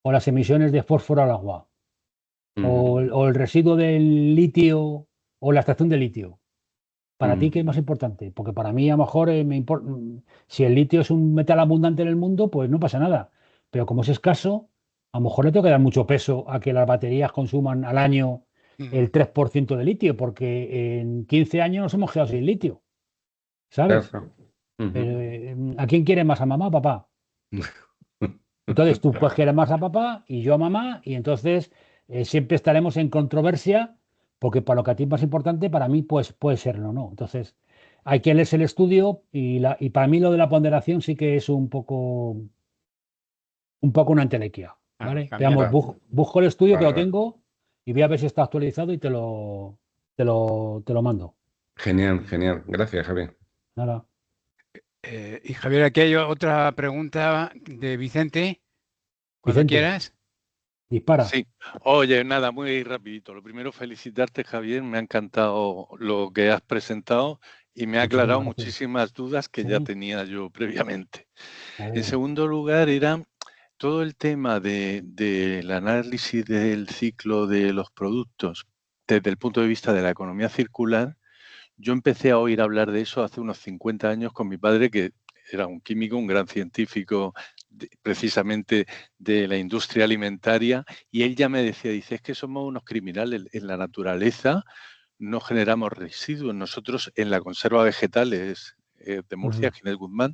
o las emisiones de fósforo al agua? Ujú. ¿O el residuo del litio o la extracción de litio? ¿Para ti Ujú. qué es más importante? Porque para mí a lo mejor si el litio es un metal abundante en el mundo, pues no pasa nada. Pero como es escaso, a lo mejor le tengo que dar mucho peso a que las baterías consuman al año Mm. el 3% de litio, porque en 15 años nos hemos quedado sin litio, ¿sabes? Claro. Ujú. Pero, ¿a quién quiere más, a mamá o papá? Entonces tú puedes querer más a papá y yo a mamá, y entonces siempre estaremos en controversia, porque para lo que a ti es más importante, para mí pues puede serlo, ¿no? Entonces hay que leerse el estudio y para mí lo de la ponderación sí que es un poco una entelequia, ¿vale? Cambiar Veamos, Vale, busco el estudio que vale, lo vale. tengo y voy a ver si está actualizado y te lo mando. Genial, genial. Gracias, Javier. Nada, Y Javier, aquí hay otra pregunta de Vicente, cuando Vicente, quieras. dispara. Sí, oye, nada, muy rapidito. Lo primero, felicitarte, Javier. Me ha encantado lo que has presentado y me ha Muchísimas aclarado gracias. muchísimas dudas que ya Sí, tenía yo previamente. me En alegro. segundo lugar, era todo el tema del análisis del ciclo de los productos desde el punto de vista de la economía circular. Yo empecé a oír hablar de eso hace unos 50 años con mi padre, que era un químico, un gran científico precisamente de la industria alimentaria, y él ya me decía, dice, es que somos unos criminales en la naturaleza, no generamos residuos. Nosotros en la conserva vegetales de Murcia, Ujú. Ginés Guzmán,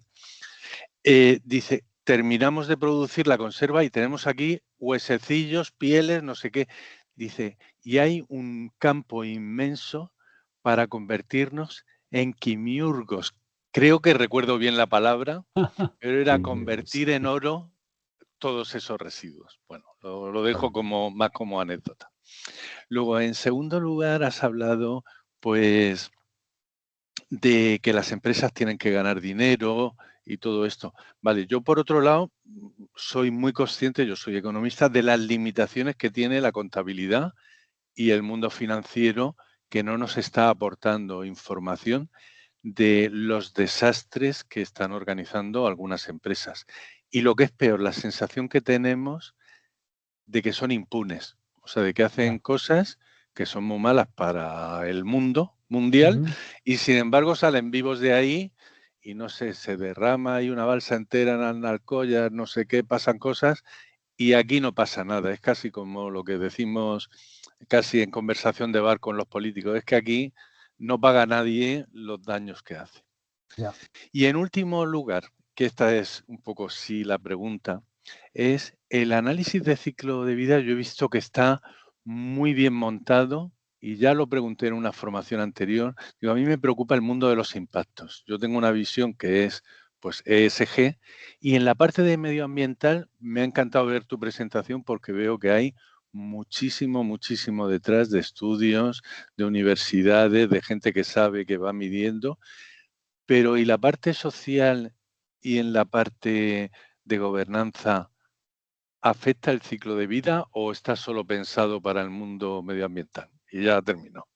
dice, terminamos de producir la conserva y tenemos aquí huesecillos, pieles, no sé qué. Dice, y hay un campo inmenso para convertirnos en quimiurgos. Creo que recuerdo bien la palabra, pero era Sí. convertir en oro todos esos residuos. Bueno, lo dejo más como anécdota. Luego, en segundo lugar, has hablado, pues, de que las empresas tienen que ganar dinero y todo esto. Vale, yo por otro lado soy muy consciente, yo soy economista, de las limitaciones que tiene la contabilidad y el mundo financiero, que no nos está aportando información de los desastres que están organizando algunas empresas. Y lo que es peor, la sensación que tenemos de que son impunes, o sea, de que hacen cosas que son muy malas para el mundo mundial y sin embargo salen vivos de ahí y no sé, se derrama ahí una balsa entera en Alcoyar, no sé qué, pasan cosas y aquí no pasa nada. Es casi como lo que decimos casi en conversación de bar con los políticos, es que aquí no paga nadie los daños que hace. Ya. Y en último lugar, que esta es un poco sí la pregunta, es el análisis de ciclo de vida. Yo he visto que está muy bien montado y ya lo pregunté en una formación anterior. Digo, a mí me preocupa el mundo de los impactos. Yo tengo una visión que es pues ESG y en la parte de medioambiental me ha encantado ver tu presentación porque veo que hay muchísimo detrás de estudios, de universidades, de gente que sabe, que va midiendo. Pero ¿y la parte social y en la parte de gobernanza afecta el ciclo de vida o está solo pensado para el mundo medioambiental? Y ya termino.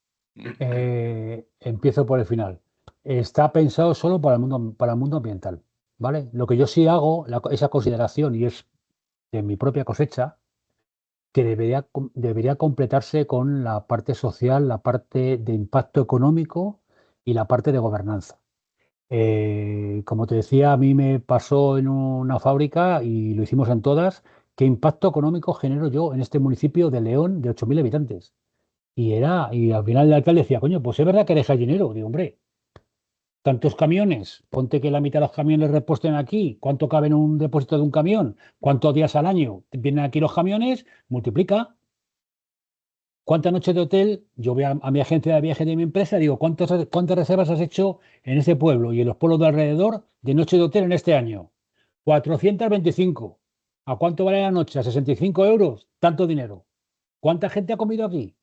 Empiezo por el final. Está pensado solo para el mundo ambiental, ¿vale? Lo que yo sí hago, esa consideración, y es de mi propia cosecha, que debería completarse con la parte social, la parte de impacto económico y la parte de gobernanza. Como te decía, a mí me pasó en una fábrica, y lo hicimos en todas, qué impacto económico genero yo en este municipio de León de 8.000 habitantes. Y al final el alcalde decía, coño, pues es verdad que deja dinero. Digo, hombre, tantos camiones, ponte que la mitad de los camiones reposten aquí, ¿cuánto cabe en un depósito de un camión? ¿Cuántos días al año vienen aquí los camiones? Multiplica. ¿Cuántas noches de hotel? Yo voy a mi agencia de viajes de mi empresa, digo, ¿cuántas reservas has hecho en ese pueblo y en los pueblos de alrededor de noches de hotel en este año? 425. ¿A cuánto vale la noche? ¿A 65 euros? Tanto dinero. ¿Cuánta gente ha comido aquí?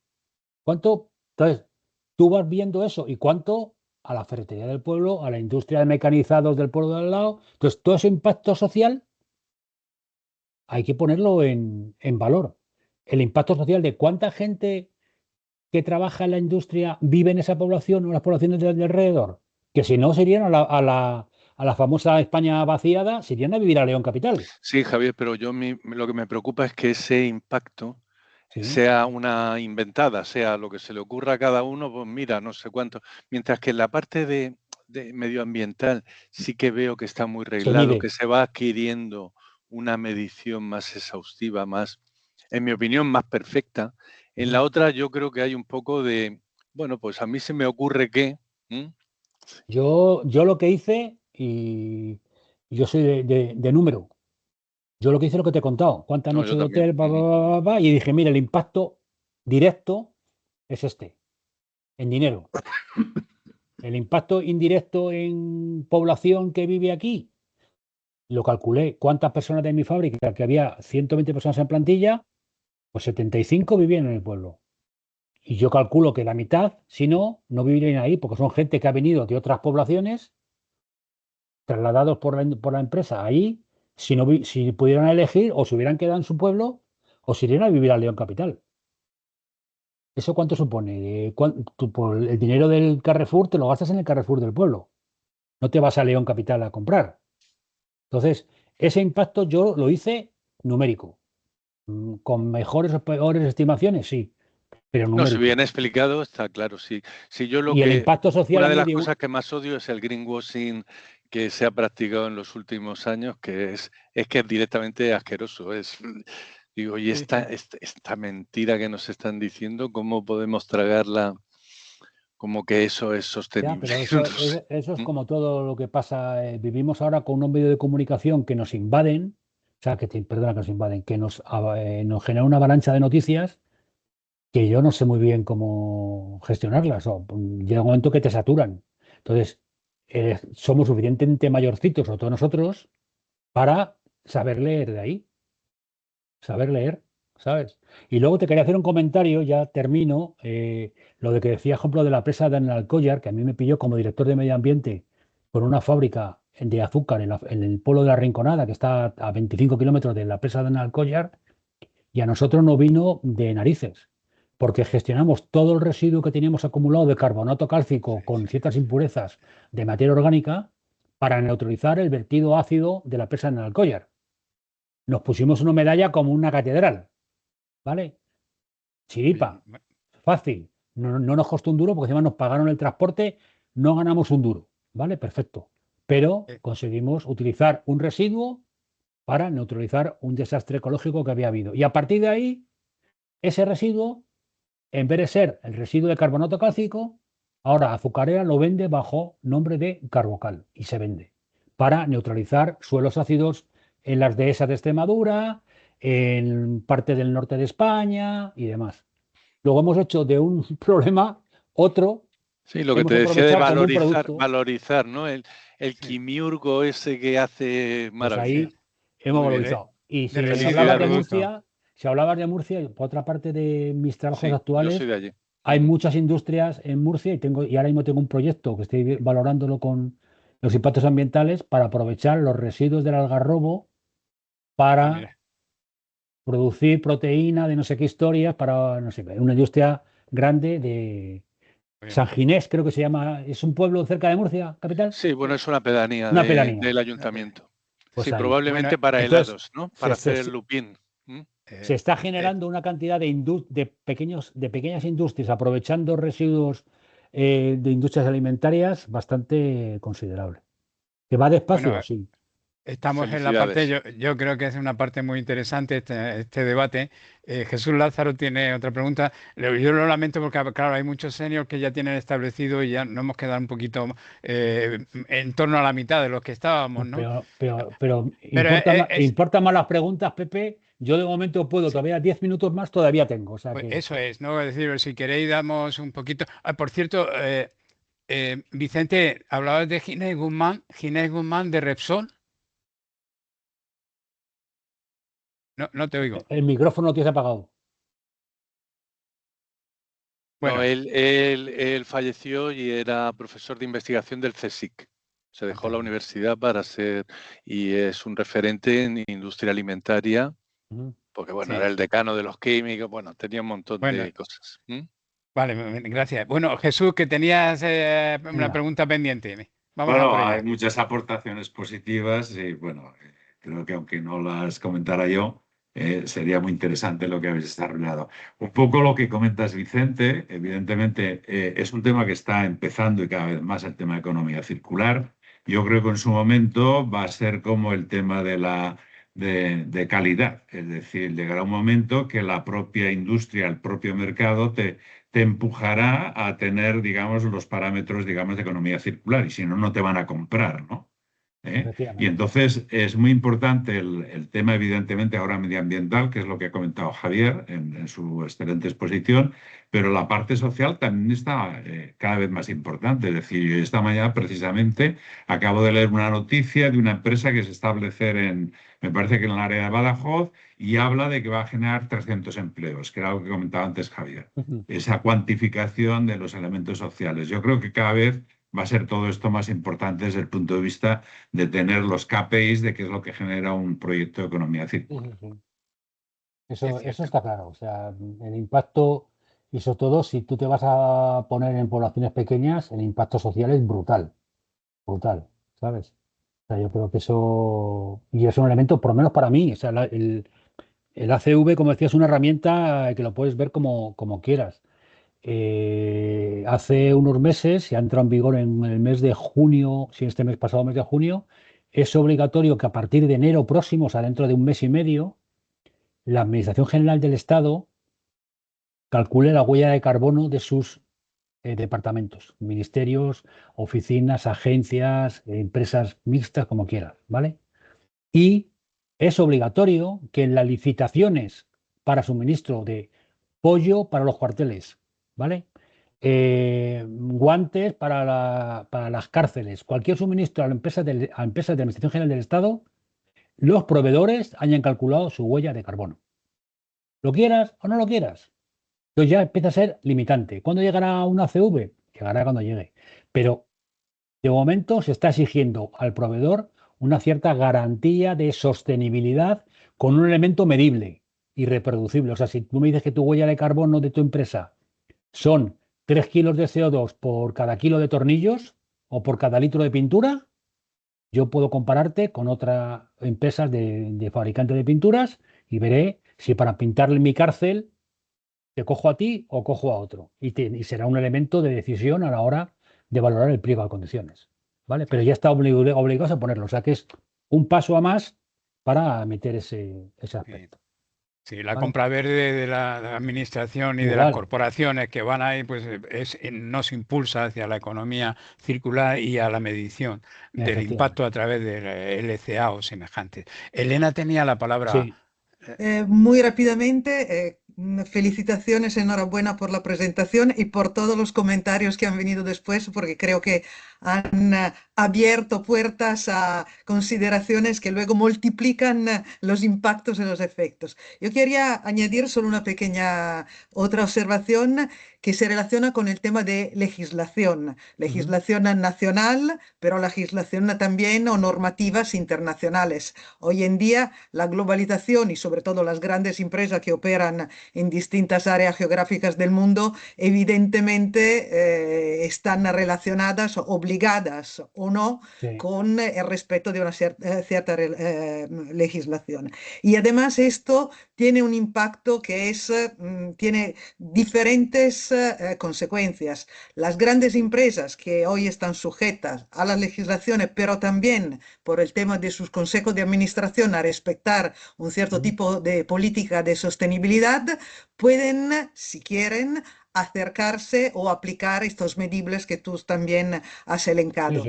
¿Cuánto? Entonces, tú vas viendo eso y cuánto a la ferretería del pueblo, a la industria de mecanizados del pueblo de al lado. Entonces, todo ese impacto social hay que ponerlo en valor. El impacto social de cuánta gente que trabaja en la industria vive en esa población o en las poblaciones de alrededor, que si no se irían a la famosa España vaciada, se irían a vivir a León capital. Sí, Javier, pero lo que me preocupa es que ese impacto sea una inventada, sea lo que se le ocurra a cada uno, pues mira, no sé cuánto. Mientras que en la parte de medioambiental sí que veo que está muy reglado, que se va adquiriendo una medición más exhaustiva, más, en mi opinión, más perfecta. En la otra yo creo que hay un poco de, bueno, pues a mí se me ocurre que... Yo lo que hice, y yo soy de número, yo lo que hice es lo que te he contado, cuántas noches de hotel, y dije, mira, el impacto directo es este, en dinero. El impacto indirecto en población que vive aquí, lo calculé, cuántas personas de mi fábrica, que había 120 personas en plantilla, pues 75 vivían en el pueblo. Y yo calculo que la mitad, si no vivirían ahí, porque son gente que ha venido de otras poblaciones, trasladados por la empresa ahí, si pudieran elegir, o se hubieran quedado en su pueblo, o se irían a vivir a León capital. ¿Eso cuánto supone? Por el dinero del Carrefour te lo gastas en el Carrefour del pueblo. No te vas a León capital a comprar. Entonces, ese impacto yo lo hice numérico. ¿Con mejores o peores estimaciones? Sí, pero numérico. No, si bien explicado, está claro, sí. Si yo el impacto social... Una de las cosas que más odio es el greenwashing que se ha practicado en los últimos años, que es directamente asqueroso. Digo, y esta mentira que nos están diciendo, ¿cómo podemos tragarla como que eso es sostenible? Ya, pero eso es como todo lo que pasa. Vivimos ahora con unos medios de comunicación que nos invaden, o sea, que nos invaden, que nos genera una avalancha de noticias que yo no sé muy bien cómo gestionarlas. Llega un momento que te saturan. Entonces, somos suficientemente mayorcitos, sobre todo nosotros, para saber leer de ahí. Saber leer, ¿sabes? Y luego te quería hacer un comentario, ya termino, lo de que decía, ejemplo, de la presa de Alcoyar, que a mí me pilló como director de medio ambiente con una fábrica de azúcar en el pueblo de La Rinconada, que está a 25 kilómetros de la presa de Nalcollar, y a nosotros nos vino de narices, porque gestionamos todo el residuo que teníamos acumulado de carbonato cálcico con ciertas impurezas de materia orgánica para neutralizar el vertido ácido de la presa de Nalcollar. Nos pusimos una medalla como una catedral, ¿vale? Chiripa, fácil, no nos costó un duro porque encima nos pagaron el transporte, no ganamos un duro, ¿vale? Perfecto. Pero conseguimos utilizar un residuo para neutralizar un desastre ecológico que había habido. Y a partir de ahí, ese residuo, en vez de ser el residuo de carbonato cálcico, ahora Azucarera lo vende bajo nombre de Carbocal y se vende para neutralizar suelos ácidos en las dehesas de Extremadura, en parte del norte de España y demás. Luego hemos hecho de un problema otro. Sí, lo que te decía de valorizar, ¿no? El quimiurgo ese que hace maravillas. Pues ahí hemos valorizado. Y si hablabas de Murcia, por otra parte de mis trabajos actuales, yo soy de allí. Hay muchas industrias en Murcia y ahora mismo tengo un proyecto que estoy valorándolo con los impactos ambientales para aprovechar los residuos del algarrobo para producir proteína de no sé qué historias para, no sé, una industria grande de San Ginés, creo que se llama. ¿Es un pueblo cerca de Murcia, capital? Sí, bueno, es una pedanía del ayuntamiento. Pues sí, ahí. Probablemente para helados, ¿no? Para hacer el lupín. Se está generando una cantidad de pequeñas industrias aprovechando residuos de industrias alimentarias bastante considerable. ¿Que va despacio? Sí. Estamos en la parte, yo creo que es una parte muy interesante este debate. Jesús Lázaro tiene otra pregunta. Yo lo lamento porque, claro, hay muchos seniors que ya tienen establecido y ya nos hemos quedado un poquito en torno a la mitad de los que estábamos, ¿no? Pero importan más las preguntas, Pepe. Yo de momento puedo, todavía 10 minutos más todavía tengo. O sea pues que... Eso es, ¿no? Es decir, si queréis damos un poquito... por cierto, Vicente, hablabas de Ginés Guzmán de Repsol. No te oigo. El micrófono tienes apagado. Bueno, él falleció y era profesor de investigación del CSIC. Se dejó la universidad para ser, y es un referente en industria alimentaria, porque bueno, era el decano de los químicos, bueno, tenía un montón de cosas. Vale, gracias. Bueno, Jesús, que tenías una pregunta pendiente. Hay muchas aportaciones positivas y bueno, creo que aunque no las comentara yo, sería muy interesante lo que habéis desarrollado. Un poco lo que comentas, Vicente, evidentemente es un tema que está empezando y cada vez más el tema de economía circular. Yo creo que en su momento va a ser como el tema de calidad, es decir, llegará un momento que la propia industria, el propio mercado te empujará a tener, digamos, los parámetros, digamos, de economía circular y si no, no te van a comprar, ¿no? Y entonces es muy importante el tema, evidentemente, ahora medioambiental, que es lo que ha comentado Javier en su excelente exposición, pero la parte social también está cada vez más importante. Es decir, esta mañana precisamente acabo de leer una noticia de una empresa que se establecer me parece que en el área de Badajoz, y habla de que va a generar 300 empleos, que era algo que comentaba antes Javier. Esa cuantificación de los elementos sociales. Yo creo que cada vez va a ser todo esto más importante desde el punto de vista de tener los KPIs de qué es lo que genera un proyecto de economía circular. Eso está claro. O sea, el impacto, y sobre todo si tú te vas a poner en poblaciones pequeñas, el impacto social es brutal, ¿sabes? O sea, yo creo que eso, y es un elemento, por lo menos para mí, o sea, el ACV, como decía, es una herramienta que lo puedes ver como quieras. Hace unos meses, se ha entrado en vigor en el mes de junio, si este mes pasado, mes de junio, es obligatorio que a partir de enero próximo, o sea, dentro de un mes y medio, la Administración General del Estado calcule la huella de carbono de sus departamentos, ministerios, oficinas, agencias, empresas mixtas, como quieras, ¿vale? Y es obligatorio que en las licitaciones para suministro de pollo para los cuarteles, ¿vale? Guantes para las cárceles, cualquier suministro a empresas de Administración General del Estado, los proveedores hayan calculado su huella de carbono. Lo quieras o no lo quieras. Entonces ya empieza a ser limitante. ¿Cuándo llegará una CV? Llegará cuando llegue. Pero De momento se está exigiendo al proveedor una cierta garantía de sostenibilidad con un elemento medible y reproducible. O sea, si tú me dices que tu huella de carbono de tu empresa son 3 kilos de CO2 por cada kilo de tornillos o por cada litro de pintura, yo puedo compararte con otras empresas de fabricantes de pinturas y veré si para pintarle mi cárcel te cojo a ti o cojo a otro. Y será un elemento de decisión a la hora de valorar el pliego de condiciones. ¿Vale? Pero ya está obligados a ponerlo. O sea que es un paso a más para meter ese aspecto. Sí, la compra verde de la administración y de las corporaciones que van ahí, pues nos impulsa hacia la economía circular y a la medición del impacto a través del LCA o semejantes. Elena tenía la palabra. Sí. Muy rápidamente, felicitaciones, enhorabuena por la presentación y por todos los comentarios que han venido después, porque creo que han abierto puertas a consideraciones que luego multiplican los impactos y los efectos. Yo quería añadir solo una pequeña otra observación que se relaciona con el tema de legislación nacional, pero legislación también o normativas internacionales. Hoy en día la globalización y sobre todo las grandes empresas que operan en distintas áreas geográficas del mundo, evidentemente están relacionadas, obligadas o no, con el respeto de una cierta legislación. Y además esto tiene un impacto que tiene diferentes consecuencias. Las grandes empresas que hoy están sujetas a las legislaciones, pero también por el tema de sus consejos de administración a respetar un cierto tipo de política de sostenibilidad, pueden, si quieren, acercarse o aplicar estos medibles que tú también has elencado.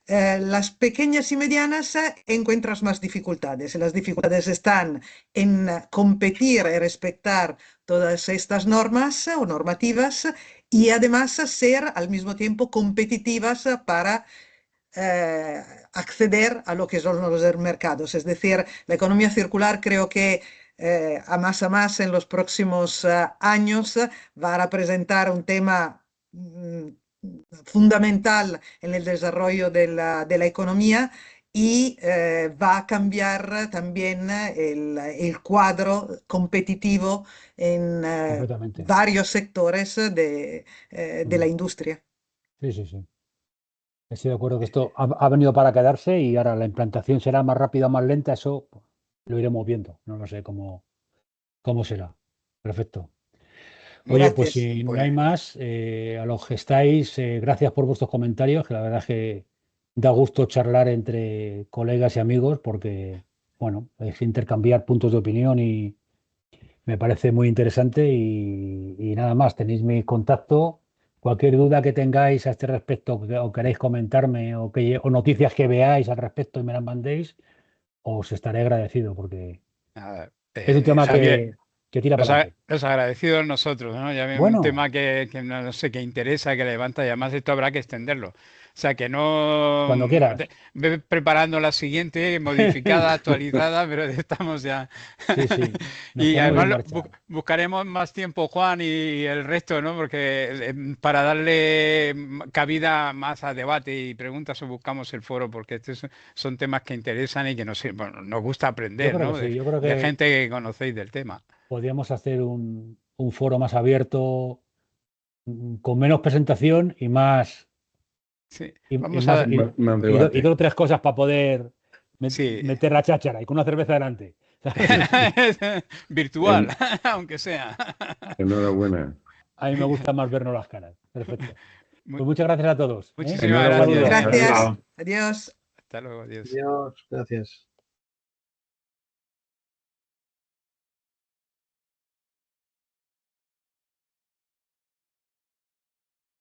Las pequeñas y medianas encuentras más dificultades. Las dificultades están en competir y respetar todas estas normas o normativas y además ser al mismo tiempo competitivas para acceder a lo que son los mercados. Es decir, la economía circular creo que a más en los próximos años va a representar un tema fundamental en el desarrollo de la economía y va a cambiar también el cuadro competitivo en varios sectores de la industria. Sí. Estoy de acuerdo que esto ha venido para quedarse y ahora la implantación será más rápida o más lenta, eso lo iremos viendo. No lo sé cómo será. Perfecto. Oye, Gracias. pues si no hay más, a los que estáis, gracias por vuestros comentarios, que la verdad es que da gusto charlar entre colegas y amigos porque, bueno, es intercambiar puntos de opinión y me parece muy interesante y nada más, tenéis mi contacto. Cualquier duda que tengáis a este respecto o queréis comentarme o noticias que veáis al respecto y me las mandéis, os estaré agradecido porque es un tema que tira para adelante. Los agradecidos nosotros, ¿no? Ya vemos un tema que no sé, que interesa, que levanta y además esto habrá que extenderlo. O sea, que no... Cuando quieras. Ve preparando la siguiente, modificada, actualizada, pero estamos ya... Sí. Y además buscaremos más tiempo, Juan, y el resto, ¿no? Porque para darle cabida más a debate y preguntas o buscamos el foro, porque estos son temas que interesan y que nos gusta aprender, ¿no? Yo creo que de gente que conocéis del tema. Podríamos hacer un foro más abierto, con menos presentación y más... Sí, y vamos más, a y dos o tres cosas para poder meter la cháchara y con una cerveza delante. Virtual, aunque sea. Enhorabuena. A mí me gusta más vernos las caras. Perfecto. Pues muchas gracias a todos. Muchísimas gracias. Gracias. Adiós. Hasta luego. Adiós. Adiós. Gracias.